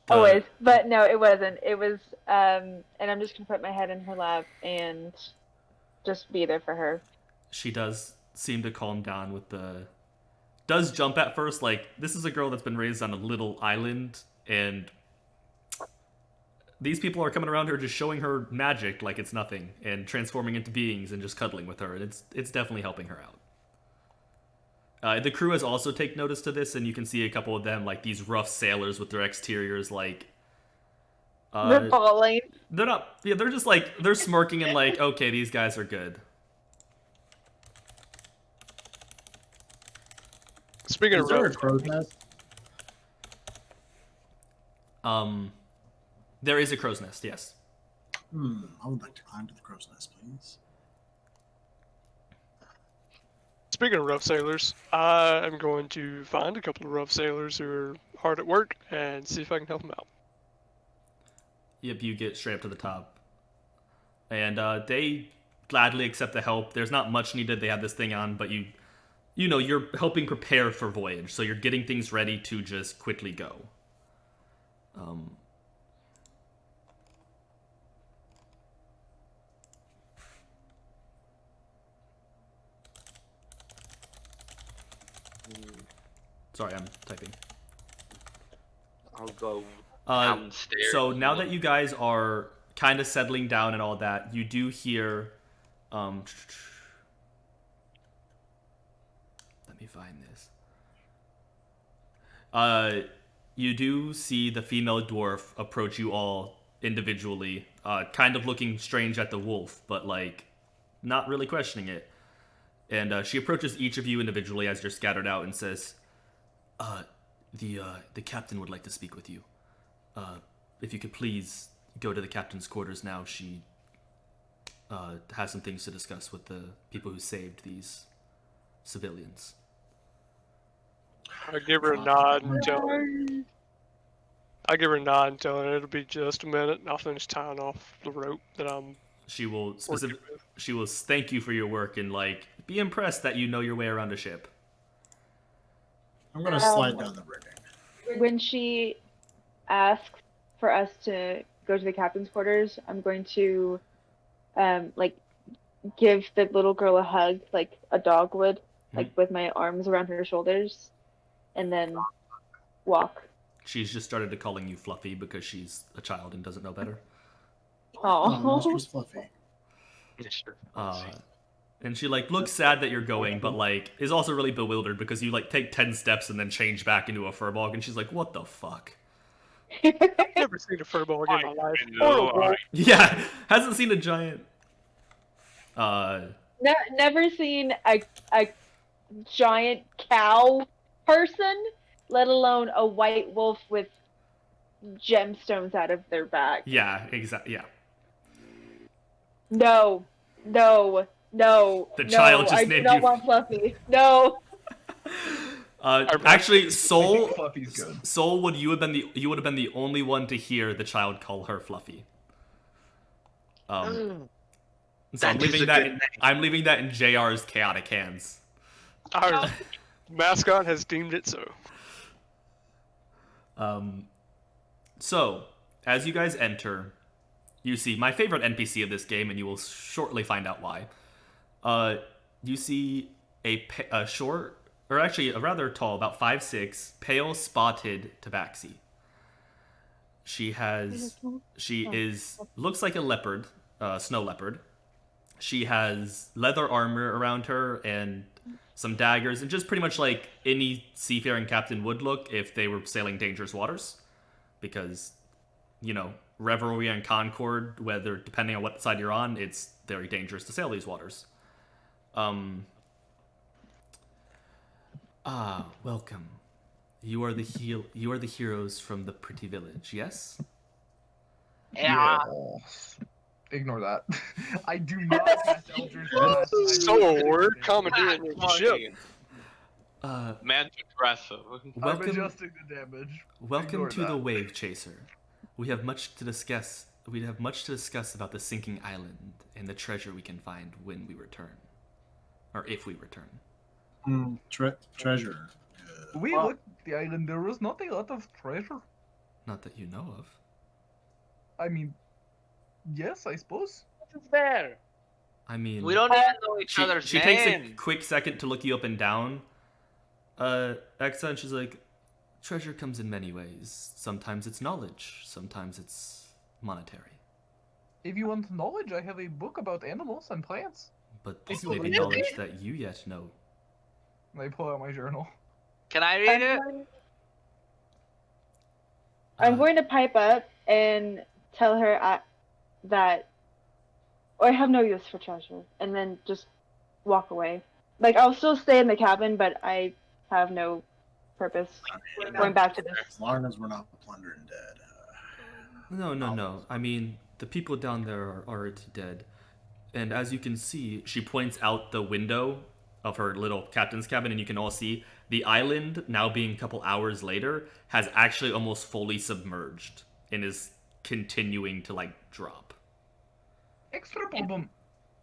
Always, but no, it wasn't. It was, and I'm just gonna put my head in her lap and just be there for her. She does seem to calm down with does jump at first, like, this is a girl that's been raised on a little island, and these people are coming around her just showing her magic like it's nothing, and transforming into beings and just cuddling with her, and it's definitely helping her out. The crew has also taken notice to this, and you can see a couple of them, like these rough sailors with their exteriors, like... they're falling. They're not... Yeah, they're just like... They're smirking and like, okay, these guys are good. Speaking Is of there a rough, crow's nest? There is a crow's nest, yes. I would like to climb to the crow's nest, please. speaking of rough sailors, I'm going to find a couple of rough sailors who are hard at work and see if I can help them out. Yep, you get straight up to the top. And they gladly accept the help. There's not much needed. They have this thing on, but you know, you're helping prepare for voyage, so you're getting things ready to just quickly go. Sorry, I'm typing. I'll go Uh, downstairs. so now that you guys are kind of settling down and all that, you do hear. Let me find this. You do see the female dwarf approach you all individually, kind of looking strange at the wolf, but like not really questioning it. And she approaches each of you individually as you're scattered out and says, the captain would like to speak with you. If you could please go to the captain's quarters now. She has some things to discuss with the people who saved these civilians. I give her a nod and tell her. I give her a nod and tell her it'll be just a minute, and I'll finish tying off the rope that I'm. She will working with. She will thank you for your work and like be impressed that you know your way around a ship. I'm gonna slide down the rigging. When she asks for us to go to the captain's quarters, I'm going to like give the little girl a hug like a dog would, like with my arms around her shoulders, and then walk. She's just started to calling you Fluffy because she's a child and doesn't know better. Oh, Mistress Fluffy. And she like looks sad that you're going, but like is also really bewildered because you like take 10 steps and then change back into a furball, and she's like, "What the fuck?" I've never seen a furball in my life. Or a wolf. Yeah, hasn't seen a giant. never seen a giant cow person, let alone a white wolf with gemstones out of their back. Yeah, exactly. Yeah. No, no, no, The no. child just I do named not you- want Fluffy. No. Actually, I Soul, think Fluffy's good. Soul, would you have been the only one to hear the child call her Fluffy. So I'm That is leaving a that. good name. I'm leaving that in JR's chaotic hands. Our mascot has deemed it so. So as you guys enter, you see my favorite NPC of this game, and you will shortly find out why. You see a short, or actually a rather tall, about 5'6", pale spotted tabaxi. She looks like a leopard, snow leopard. She has leather armor around her and some daggers, and just pretty much like any seafaring captain would look if they were sailing dangerous waters. Because, you know, Revelry and Concord, whether depending on what side you're on, it's very dangerous to sail these waters. Welcome. You are the heroes from the pretty village, yes? Yeah. Yes. Ignore that. I do not cast Eldritch Blast. So we're commandeering your ship. Man to aggressive. I'm Welcome, adjusting the damage. welcome Ignore to the that. Wave Chaser. We have much to discuss. About the sinking island and the treasure we can find when we return, or if we return. Treasure. We looked at the island. There was not a lot of treasure. Not that you know of. I mean, yes, I suppose. What's there? I mean, We don't even know each she other's takes a names. quick second to look you up and down. Exa, and she's like, treasure comes in many ways. Sometimes it's knowledge. Sometimes it's monetary. If you want knowledge, I have a book about animals and plants. But this you may be really? knowledge that you yet know. And I pull out my journal. Can I read it? I'm going to pipe up and tell her that I have no use for treasure, and then just walk away. Like, I'll still stay in the cabin, but I have no purpose going back to this. As long as we're not plundering dead. No. I mean, the people down there are already dead. And as you can see, she points out the window of her little captain's cabin, and you can all see the island, now being a couple hours later, has actually almost fully submerged and is continuing to, like, drop. Extra problem.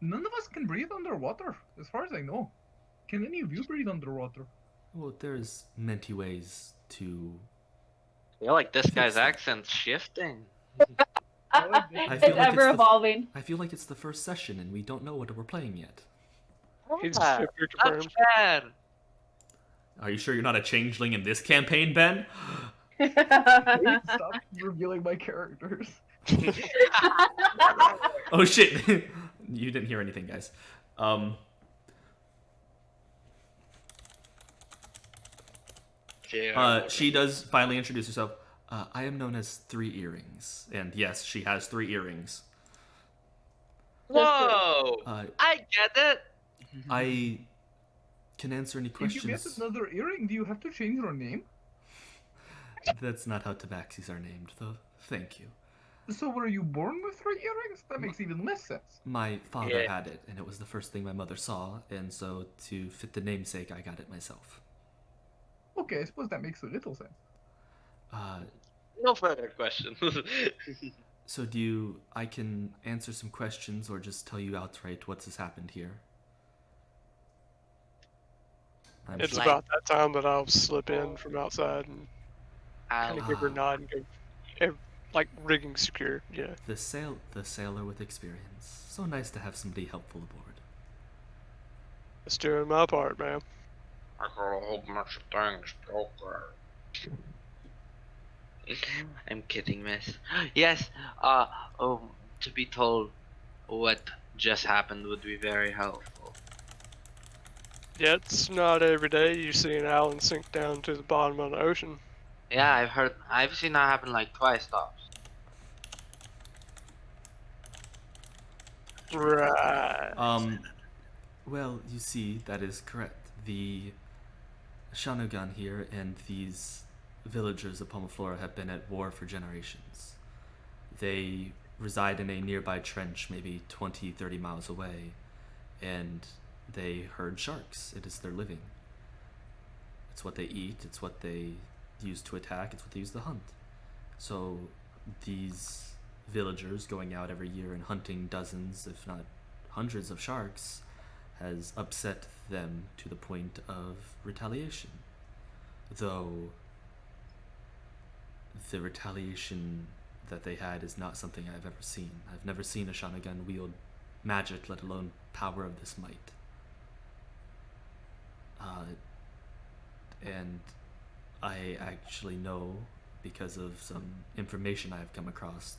None of us can breathe underwater, as far as I know. Can any of you breathe underwater? Well, there's many ways to... I feel like this guy's that. accent's shifting. I It's feel like ever evolving. I feel like it's the first session, and we don't know what we're playing yet. He's Ah, super That's confirmed. bad. Are you sure you're not a changeling in this campaign, Ben? Please stop revealing my characters. Oh shit! You didn't hear anything, guys. She does finally introduce herself. I am known as Three Earrings, and yes, she has 3 earrings. Whoa! I get it. I can answer any If you get questions. another earring, do you have to change your name? That's not how tabaxis are named, though. Thank you. So were you born with 3 earrings? That makes even less sense. My father Yeah. had it, and it was the first thing my mother saw, and so to fit the namesake, I got it myself. Okay, I suppose that makes a little sense. No further questions. So I can answer some questions or just tell you outright what has happened here? It's Like- about that time that I'll slip in from outside and kind of give her a nod and go, like rigging secure. Yeah. The sailor with experience. So nice to have somebody helpful aboard. Just doing my part, man. I got a whole bunch of things, Joker. I'm kidding, miss. Yes, to be told what just happened would be very helpful. Yeah, it's not every day you see an island sink down to the bottom of the ocean. Yeah, I've seen that happen like twice, tops. Right. Well, you see, that is correct. The Sahuagin here and these villagers of Pomoflora have been at war for generations. They reside in a nearby trench, maybe 20, 30 miles away, and they herd sharks. It is their living. It's what they eat, it's what they use to attack, it's what they use to hunt. So these villagers going out every year and hunting dozens, if not hundreds of sharks has upset them to the point of retaliation. Though the retaliation that they had is not something I've ever seen. I've never seen a Sahuagin wield magic, let alone power of this might. And I actually know, because of some information I've come across,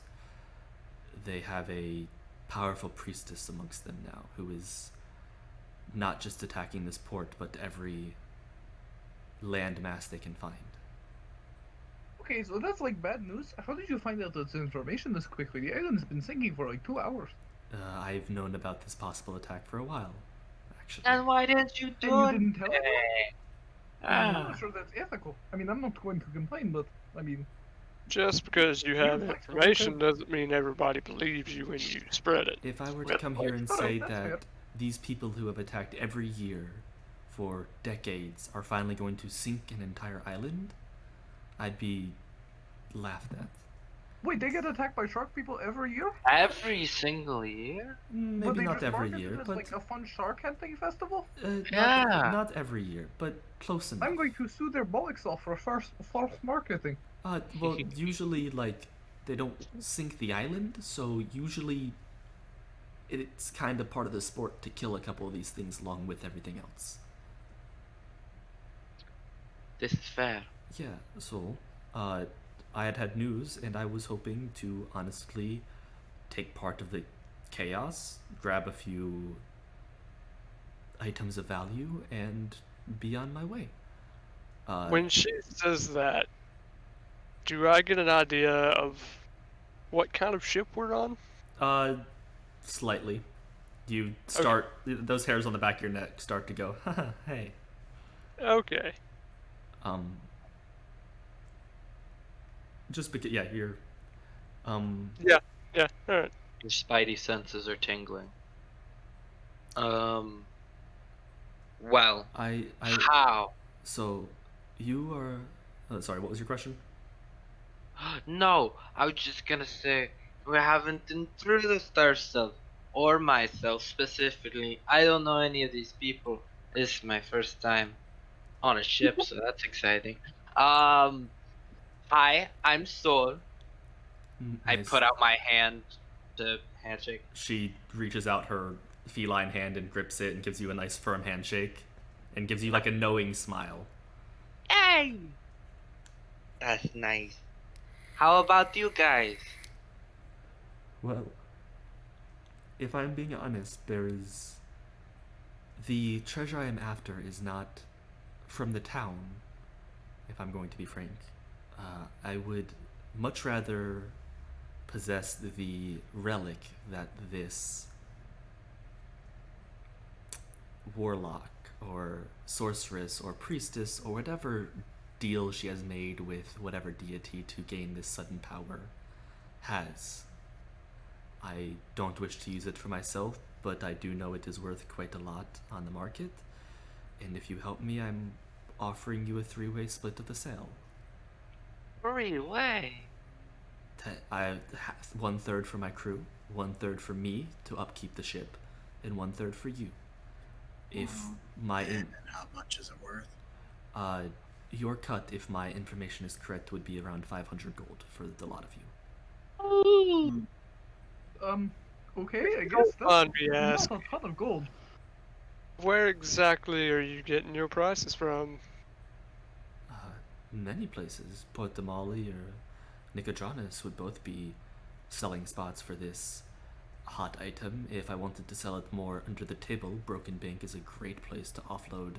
they have a powerful priestess amongst them now who is not just attacking this port, but every landmass they can find. Okay, so that's like bad news. How did you find out this information this quickly? The island's been sinking for like 2 hours. I've known about this possible attack for a while, actually. And why didn't you do And you it? didn't tell anyone? I'm Ah. not sure that's ethical. I mean, I'm not going to complain, but I mean, Just because you have Yeah, information okay. doesn't mean everybody believes you when you spread it. If I were to come here and Alright, say that's that fair. these people who have attacked every year for decades are finally going to sink an entire island, I'd be laughed at. wait, they get attacked by shark people every year? Every single year? But Maybe they not just every market year, it as but like a fun shark hunting festival? Yeah. not every year, but close enough. I'm going to sue their bollocks off for false marketing. Well, usually, like, they don't sink the island, so usually it's kind of part of the sport to kill a couple of these things along with everything else. This is fair. Yeah, so, I had news, and I was hoping to honestly take part of the chaos, grab a few items of value, and be on my way. When she says that, do I get an idea of what kind of ship we're on? Slightly. You start, those hairs on the back of your neck start to go, haha, hey. Okay. Just because, yeah, you're, Yeah, alright. Your spidey senses are tingling. Well, how? So, you are, sorry, what was your question? No, I was just gonna say, we haven't been through this ourselves, or myself specifically. I don't know any of these people. This is my first time on a ship, so that's exciting. Hi, I'm Sol. I Nice. put out my hand to handshake. She reaches out her feline hand and grips it and gives you a nice firm handshake and gives you like a knowing smile. Hey! That's nice. How about you guys? Well, if I'm being honest, the treasure I am after is not from the town, if I'm going to be frank. I would much rather possess the relic that this warlock or sorceress or priestess or whatever deal she has made with whatever deity to gain this sudden power has. I don't wish to use it for myself, but I do know it is worth quite a lot on the market, and if you help me, I'm offering you a 3-way split of the sale. 3-way? 1/3 for my crew, 1/3 for me to upkeep the ship, and 1/3 for you. If my And how much is it worth? your cut, if my information is correct, would be around 500 gold for the lot of you. Okay, I guess on that's me not ask. a ton of gold. Where exactly are you getting your prices from? Many places, Port Damali or Nicodranus would both be selling spots for this hot item. If I wanted to sell it more under the table, Broken Bank is a great place to offload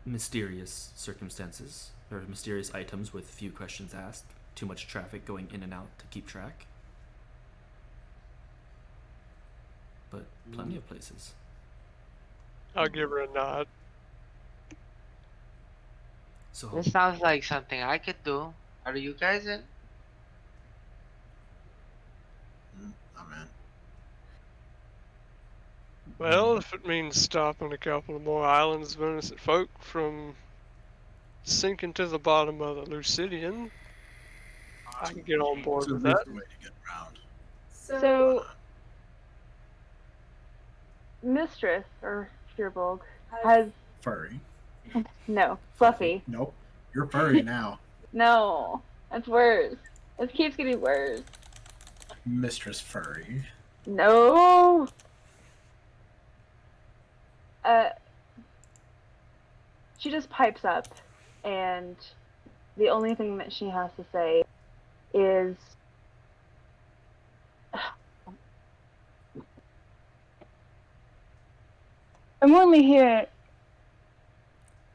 mysterious circumstances or mysterious items with few questions asked, too much traffic going in and out to keep track. But plenty of places. I'll give her a nod. So This sounds like something I could do. Are you guys in? Oh man. Well, if it means stopping a couple of more islands of innocent folk from sinking to the bottom of the Lucidian, I can get on board It's a with that. reasonable way to get around. Why So, not? Mistress, or Sheerbolg, has. Furry. No, Fluffy. Nope. You're furry now. No, that's worse. It keeps getting worse. Mistress Furry. No! She just pipes up, and the only thing that she has to say is, I'm only here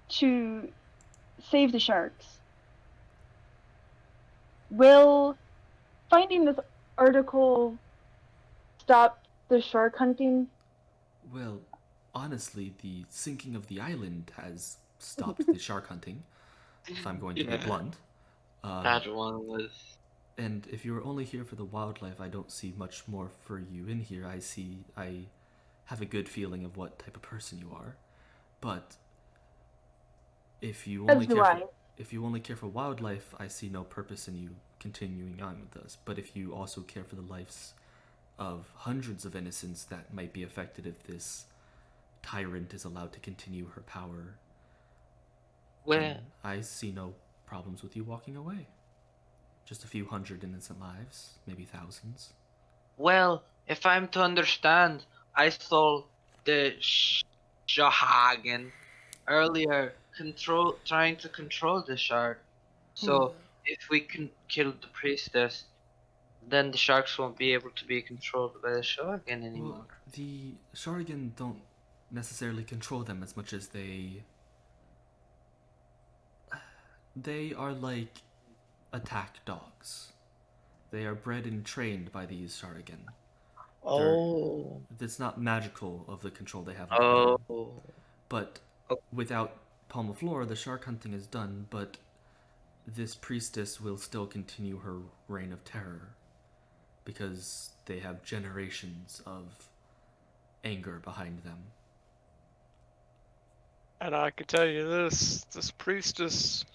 to save the sharks. Will finding this article stop the shark hunting? Well, honestly, the sinking of the island has stopped the shark hunting, if I'm going to be blunt. That one was. And if you're only here for the wildlife, I don't see much more for you in here. I have a good feeling of what type of person you are. But if you only care for wildlife, I see no purpose in you continuing on with us. But if you also care for the lives of hundreds of innocents that might be affected if this tyrant is allowed to continue her power, then I see no problems with you walking away. Just a few hundred innocent lives, maybe thousands. Well, if I'm to understand, I saw the Sahuagin earlier trying to control the shark. So if we can kill the priestess, then the sharks won't be able to be controlled by the Sahuagin anymore. Well, the Sahuagin don't necessarily control them as much as they are like attack dogs. They are bred and trained by these Sahuagin. Oh. It's not magical of the control they have over them. Oh. But without Palma Flora, the shark hunting is done, but this priestess will still continue her reign of terror because they have generations of anger behind them. And I can tell you this priestess,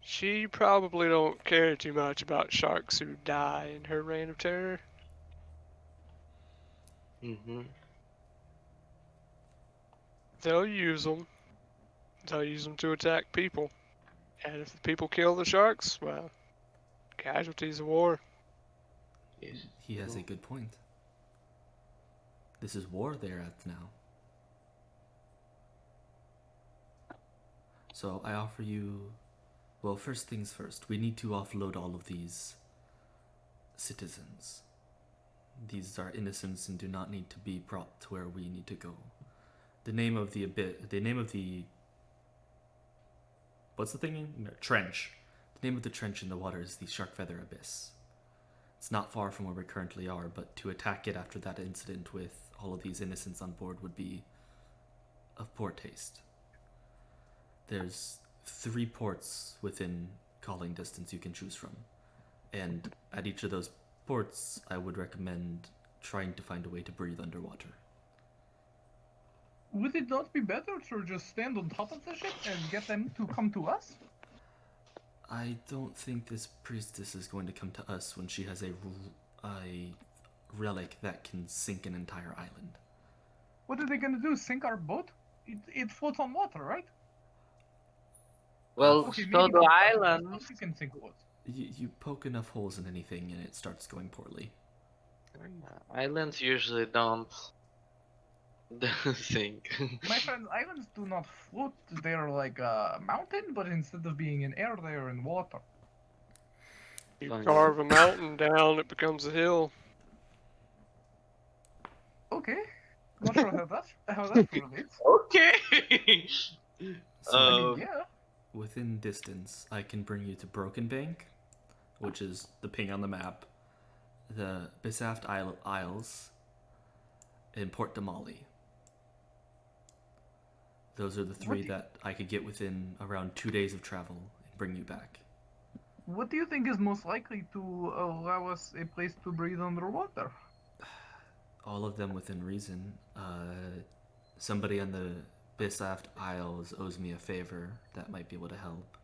she probably don't care too much about sharks who die in her reign of terror. Mm-hmm. They'll use them. They'll use them to attack people. And if the people kill the sharks, well, casualties of war. He has a good point. This is war they're at now. So I offer you... Well, first things first, we need to offload all of these citizens. These are innocents and do not need to be brought to where we need to go. The name of the what's the thing? No, trench. The name of the trench in the water is the Shark Feather Abyss. It's not far from where we currently are, but to attack it after that incident with all of these innocents on board would be of poor taste. There's 3 ports within calling distance you can choose from. And at each of those ports, I would recommend trying to find a way to breathe underwater. Would it not be better to just stand on top of the ship and get them to come to us? I don't think this priestess is going to come to us when she has a relic that can sink an entire island. What are they gonna do? Sink our boat? It floats on water, right? Well, Okay, so maybe the not. islands. You can sink boats. You poke enough holes in anything and it starts going poorly. Islands usually don't sink. My friend, islands do not float. They're like a mountain, but instead of being in air, they are in water. You carve a mountain down, it becomes a hill. Okay. Not sure how that relates. Okay. So, Yeah. within distance, I can bring you to Broken Bank, which is the ping on the map, the Bisaft Isles, and Port Damali. Those are the 3 that I could get within around 2 days of travel and bring you back. What do you think is most likely to allow us a place to breathe underwater? All of them within reason. Somebody on the Bisaft Isles owes me a favor that might be able to help.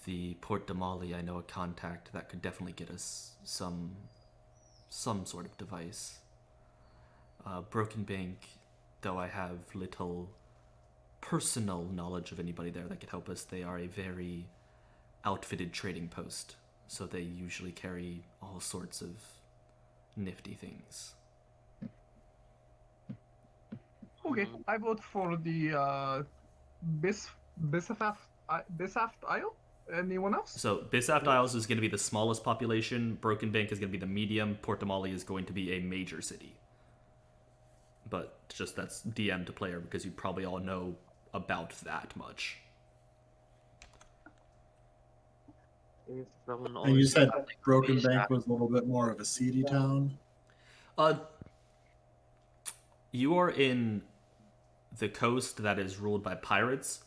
The Port de Mali, I know a contact that could definitely get us some sort of device. Broken Bank, though I have little personal knowledge of anybody there that could help us, they are a very outfitted trading post, so they usually carry all sorts of nifty things. Okay, I vote for the Bisaft Isle. Anyone else? So Bisaft Isles is going to be the smallest population, Broken Bank is going to be the medium, Port de Mali is going to be a major city. But just that's DM to player because you probably all know about that much. And you said Broken Bank was a little bit more of a seedy town? You are in the coast that is ruled by pirates.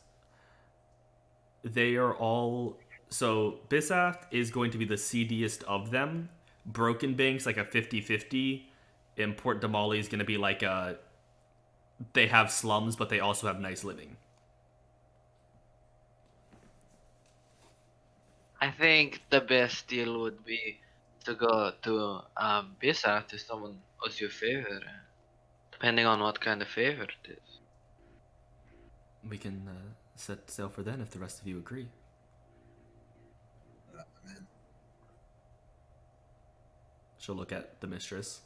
They are all... So, Bisaft is going to be the seediest of them. Broken Bank's like a 50-50. And Port de Mali is going to be like a... They have slums, but they also have nice living. I think the best deal would be to go to Bisaft if someone owes you a favor. Depending on what kind of favor it is. We can set sail for then if the rest of you agree. Man. She'll look at the mistress.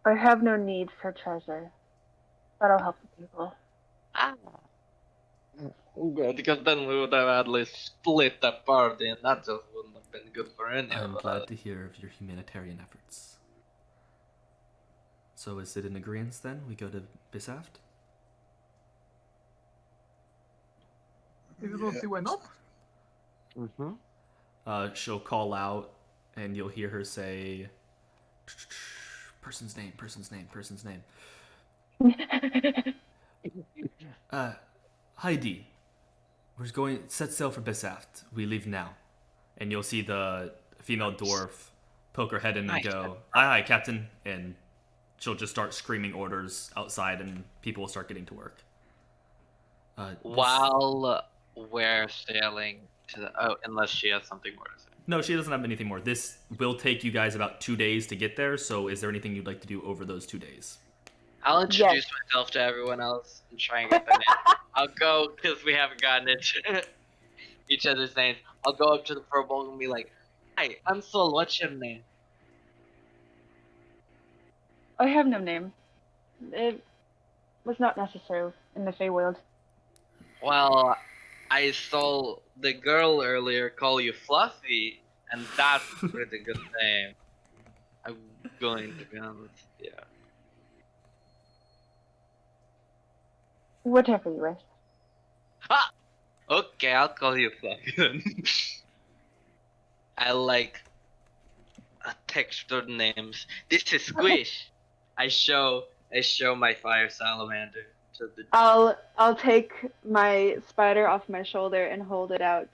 I have no need for treasure, but I'll help the people. Good, because then we would have at least split the party, and that just wouldn't have been good for any I'm of us. glad to hear of your humanitarian efforts. So is it an agreement then? We go to Bisaft? If you don't see why not. Mm-hmm. She'll call out, and you'll hear her say, person's name, person's name, person's name. Heidi, we're going, set sail for Bisaft. We leave now. And you'll see the female dwarf poke her head in and go, aye, Captain. And she'll just start screaming orders outside, and people will start getting to work. While we're sailing to the... Oh, unless she has something more to say. No, she doesn't have anything more. This will take you guys about 2 days to get there, so is there anything you'd like to do over those 2 days? I'll introduce myself to everyone else and try and get them in. I'll go, because we haven't gotten into each other's names. I'll go up to the furball and be like, hi, I'm Sol, what's your name? I have no name. It was not necessary in the Feywild. Well, I saw the girl earlier call you Fluffy, and that's a pretty good name. I'm going to be honest, yeah. Whatever you wish. Ha! Okay, I'll call you Fluffy then. I like textured names. This is Squish. I show my fire salamander to the... I'll take my spider off my shoulder and hold it out.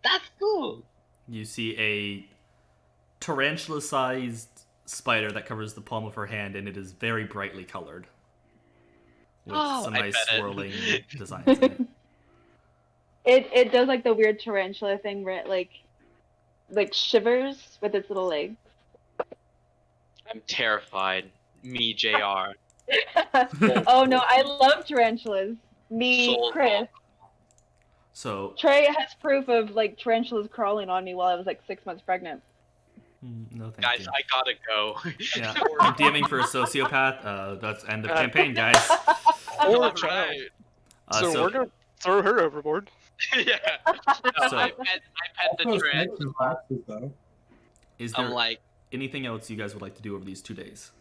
That's cool. You see a tarantula-sized spider that covers the palm of her hand, and it is very brightly colored. With some nice swirling designs in it. It does like the weird tarantula thing where it like shivers with its little legs. I'm terrified. Me, JR. Oh no, I love tarantulas. Me, Soul Chris. So Trey has proof of like tarantulas crawling on me while I was like 6 months pregnant. no, thank Guys, you. I gotta go. Yeah, I'm DMing for a sociopath. That's end of campaign, guys. Or a child. So we're gonna throw her overboard. Yeah. No, So- I pet the Also, trend. snakes and foxes, though. Is I'm there like, anything else you guys would like to do over these 2 days?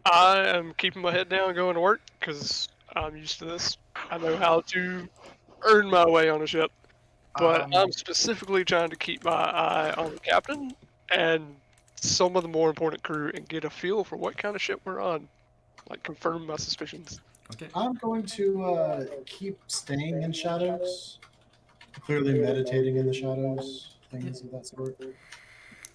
I am keeping my head down and going to work because I'm used to this. I know how to earn my way on a ship. But I'm specifically trying to keep my eye on the captain and some of the more important crew and get a feel for what kind of ship we're on. Like, confirm my suspicions. Okay. I'm going to keep staying in shadows. Clearly meditating in the shadows. things of that sort.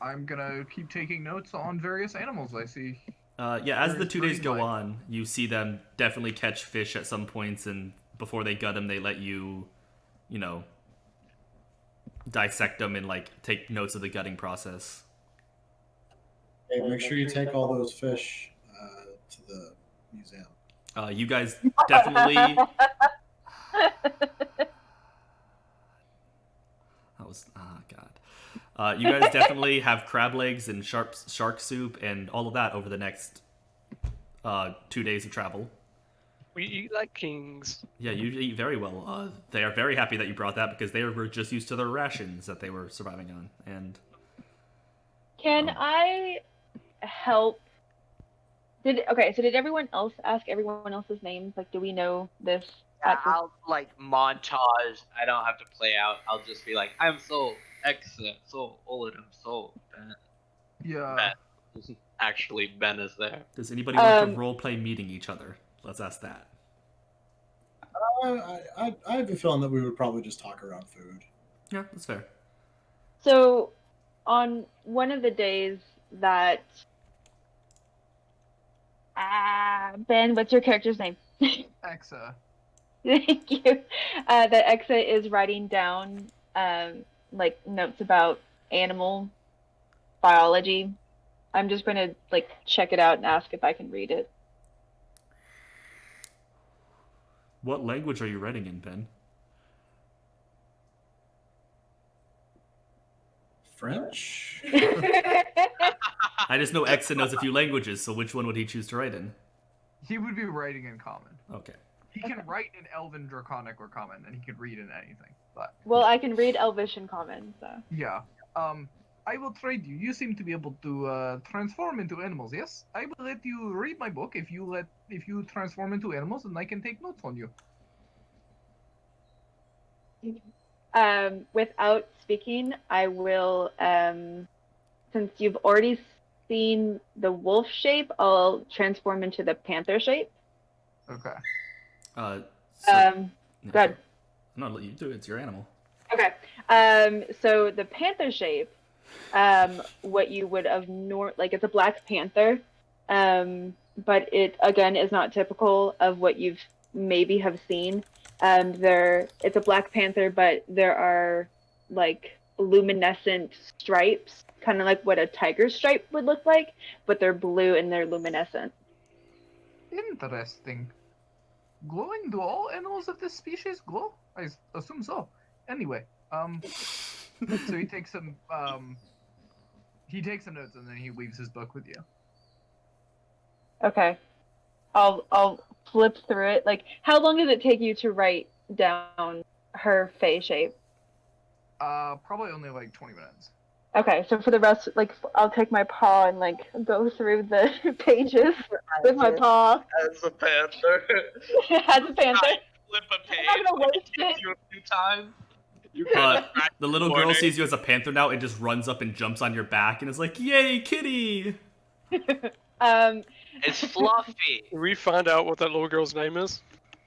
I'm gonna keep taking notes on various animals I see. Yeah, as the 2 days go Life. on, you see them definitely catch fish at some points, and before they gut them, they let you, dissect them and like take notes of the gutting process. Hey, make sure you take all those fish to the museum. You guys definitely. That was God. You guys definitely have crab legs and shark soup and all of that over the next 2 days of travel. We eat like kings. Yeah, you eat very well. They are very happy that you brought that because they were just used to their rations that they were surviving on. And Can I help? Did everyone else ask everyone else's names? Like, do we know this? Yeah, I'll like montage. I don't have to play out. I'll just be like, I'm so excellent, so old, I'm so Ben. Yeah. Ben. Actually, Ben is there. Does anybody want to role play meeting each other? Let's ask that. I have a feeling that we would probably just talk around food. Yeah, that's fair. So, on one of the days that Ben, what's your character's name? Exa. Thank you. That Exa is writing down like notes about animal biology. I'm just going to like check it out and ask if I can read it. What language are you writing in, Ben? French? I just know Exa knows a few languages, so which one would he choose to write in? He would be writing in common. Okay. He can write in Elven, Draconic, or Common, and he could read in anything. But well, I can read Elvish and Common, so. Yeah. I will trade you. You seem to be able to transform into animals. Yes, I will let you read my book if you transform into animals, and I can take notes on you. Without speaking, I will. Since you've already seen the wolf shape, I'll transform into the panther shape. Okay. Good. No, let you do it. It's your animal. Okay. So the panther shape, what you would have like it's a black panther, but it again is not typical of what you've maybe have seen. It's a black panther, but there are like luminescent stripes, kind of like what a tiger stripe would look like, but they're blue and they're luminescent. Interesting. Glowing? Do all animals of this species glow? I assume so. Anyway, so he takes some notes and then he leaves his book with you. Okay. I'll flip through it. Like, how long does it take you to write down her face shape? Probably only like 20 minutes. Okay, so for the rest, like, I'll take my paw and like go through the pages with my paw. As a panther. As a panther. Flip a page. I'm not gonna waste it. You a few times. The little girl sees you as a panther now and just runs up and jumps on your back and is like, "Yay, kitty!" It's Fluffy. Can we find out what that little girl's name is?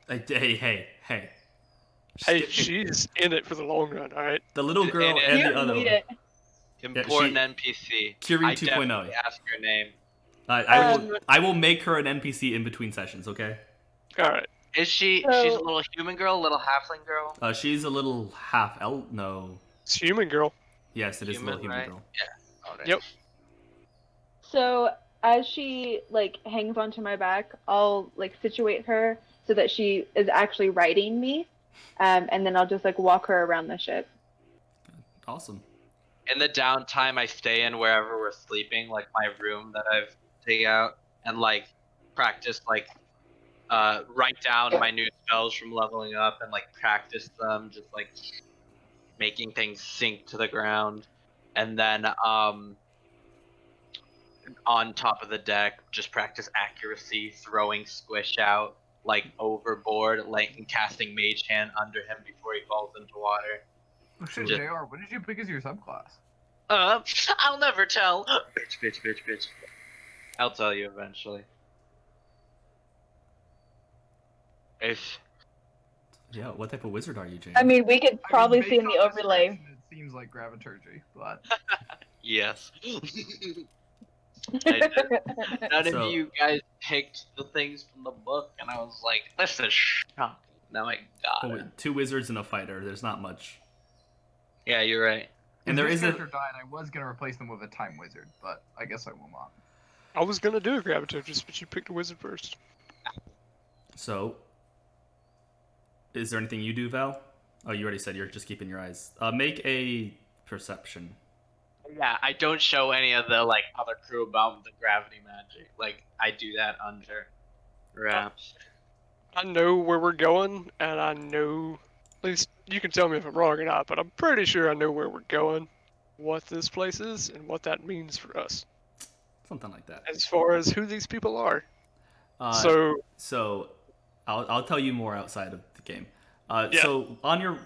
Hey. Hey, she's in it for the long run, alright? The little girl and the other one. Important NPC. Curie I 2.0. definitely ask her name. I will make her an NPC in between sessions, okay? Alright. Is she's a little human girl, a little halfling girl? She's a little half elf. No. It's human girl. Yes, it is a little human girl. Yeah. Okay. Yep. So as she like hangs onto my back, I'll like situate her so that she is actually riding me, and then I'll just like walk her around the ship. Awesome. In the downtime I stay in wherever we're sleeping, like my room that I've taken out, and like practice like write down my new spells from leveling up and like practice them, just like making things sink to the ground, and then on top of the deck just practice accuracy, throwing Squish out like overboard, like and casting Mage Hand under him before he falls into water. Oh shit, JR, what did you pick as your subclass? I'll never tell. Bitch. I'll tell you eventually. Yeah, what type of wizard are you, James? I mean, we could probably see in the overlay. seems like graviturgy, but Yes. None So- of you guys picked the things from the book, and I was like, this is shocking. Now I got Oh, it. wait, 2 wizards and a fighter. There's not much. Yeah, you're right. And if there this is a character died, I was gonna replace them with a time wizard, but I guess I will not. I was gonna do a graviturgist, but you picked a wizard first. So, is there anything you do, Val? Oh, you already said you're just keeping your eyes. Make a perception. Yeah, I don't show any of the like other crew about the gravity magic. Like I do that under wraps. I know where we're going, and I know, at least you can tell me if I'm wrong or not, but I'm pretty sure I know where we're going, what this place is, and what that means for us, Something like that. as far as who these people are. So So, I'll tell you more outside of the game. Yeah. So on your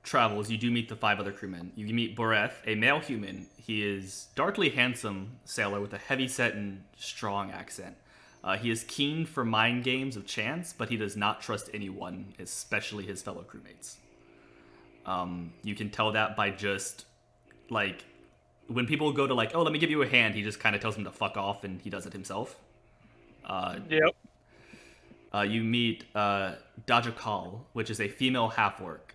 travels, you do meet the 5 other crewmen. You meet Boreth, a male human. He is darkly handsome sailor with a heavy-set and strong accent. He is keen for mind games of chance, but he does not trust anyone, especially his fellow crewmates. You can tell that by just, like, when people go to, like, oh, let me give you a hand, he just kind of tells them to fuck off, and he does it himself. yep. You meet Dajakal, which is a female half-orc.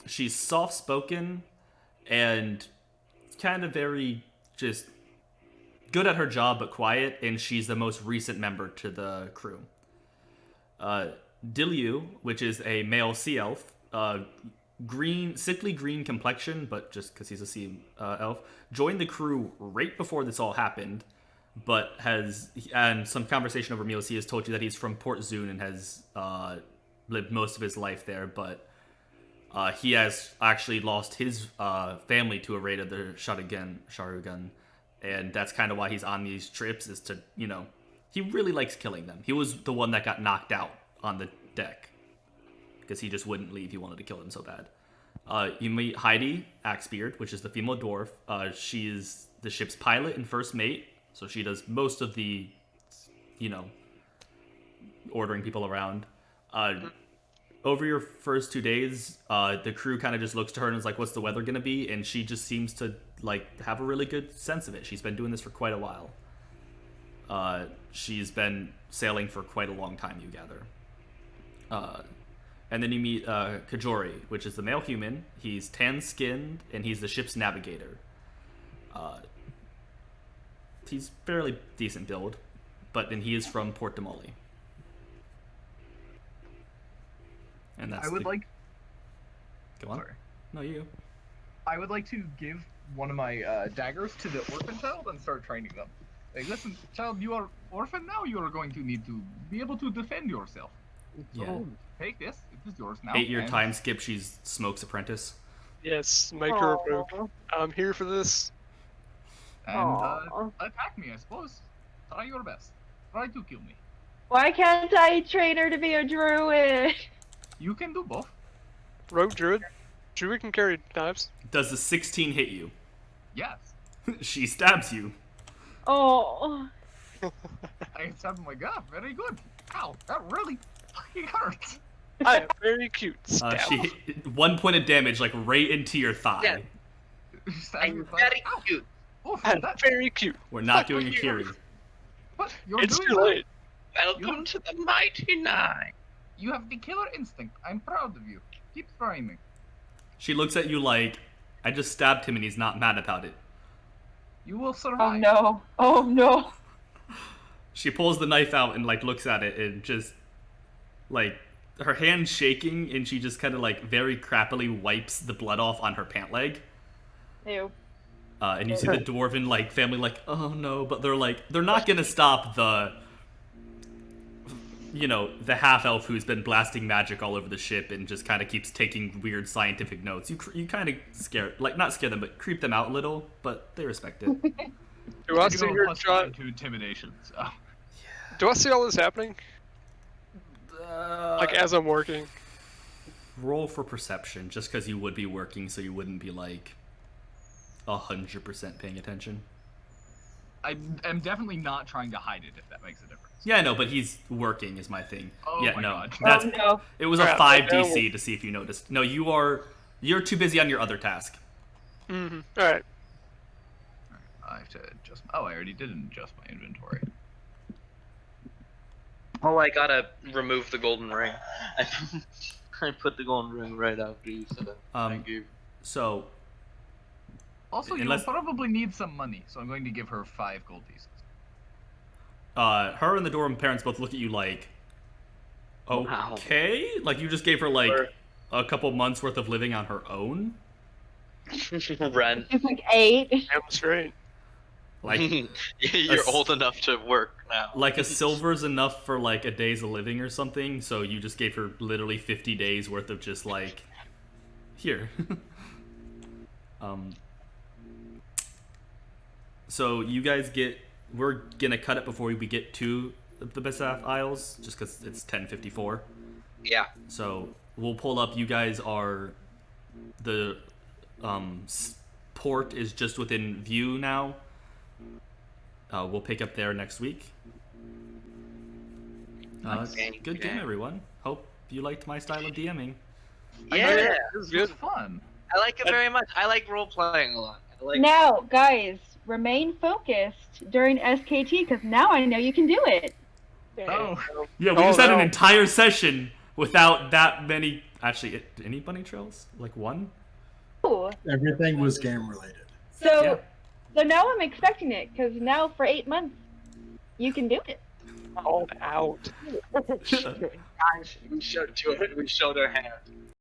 She's soft-spoken and kind of very just good at her job but quiet, and she's the most recent member to the crew. Dilyu, which is a male sea elf, sickly green complexion, but just because he's a sea elf, joined the crew right before this all happened, but and some conversation over meals, he has told you that he's from Port Zune and has lived most of his life there, but he has actually lost his family to a raid of the Sahuagin, and that's kind of why he's on these trips, is to, he really likes killing them. He was the one that got knocked out on the deck because he just wouldn't leave. He wanted to kill them so bad. You meet Heidi Axebeard, which is the female dwarf. She is the ship's pilot and first mate, so she does most of the, ordering people around. Over your first 2 days, the crew kind of just looks to her and is like, what's the weather going to be? And she just seems to, have a really good sense of it. She's been doing this for quite a while. She's been sailing for quite a long time, you gather. And then you meet Kajori, which is the male human. He's tan-skinned, and he's the ship's navigator. He's fairly decent build, and he is from Port Demoli. And that's I would like. Go on. Sorry. No, you. I would like to give one of my daggers to the orphan child and start training them. Like, listen, child, you are orphan now. You are going to need to be able to defend yourself. So Yeah. take this. It is yours now. 8-year and- time skip. She's Smoke's apprentice. Yes, make her a rogue. I'm here for this. And attack me, I suppose. Try your best. Try to kill me. Why can't I train her to be a druid? You can do both. Rogue druid. Druid can carry knives. Does the 16 hit you? Yes. She stabs you. Oh. I said, my God, very good. Ow, that really fucking hurts. I am very cute. Stab. She 1 point of damage, right into your thigh. Yeah. Stab your I'm thigh. very Ow. cute. Oof, I'm that, very cute. We're not doing a Kiri. what? You're It's doing too that? late. Welcome to the Mighty Nine. You have the killer instinct. I'm proud of you. Keep trying me. She looks at you like, I just stabbed him and he's not mad about it. You will Oh survive. no. Oh no. She pulls the knife out and looks at it and just her hand's shaking, and she just kind of very crappily wipes the blood off on her pant leg. Ew. And you see the dwarven family oh no, but they're not gonna stop the the half elf who's been blasting magic all over the ship and just kind of keeps taking weird scientific notes. You kind of scare, not scare them, but creep them out a little, but they respect it. Do I I see do her have try? +9 to intimidation. So. Do I see all this happening? As I'm working. Roll for perception, just because you would be working, so you wouldn't be 100% paying attention. I am definitely not trying to hide it, if that makes a difference. Yeah, no, but he's working is my thing. Oh yeah, my no, God. that's Oh no. it was a Crap, 5 no. DC to see if you noticed. No, you are You're too busy on your other task. Mm-hmm. All right. I have to adjust. Oh, I already did adjust my inventory. Oh, I gotta remove the golden ring. I put the golden ring right after you said it. Thank you. So. Also, you'll probably need some money, so I'm going to give her 5 gold pieces. Her and the Dorm parents both look at you like, okay? Wow. Like, you just gave her, like, a couple months worth of living on her own? Rent. It's like 8. That was right. Like, you're old enough to work now. Like, a silver's enough for, like, a day's of living or something, so you just gave her literally 50 days worth of just, like, here. So you guys we're gonna cut it before we get to the Besaf Isles, just because it's 10:54. Yeah. So we'll pull up. You guys are the port is just within view now. We'll pick up there next week. Good game, everyone. Hope you liked my style of DMing. Yeah, it was fun. I like it very much. I like role playing a lot. Now, guys, remain focused during SKT because now I know you can do it. Oh. Yeah, we just had an entire session without that many. Actually, any bunny trails? Like one? Ooh. Everything was game related. So now I'm expecting it because now for 8 months you can do it. Called out. Guys, we showed her hand.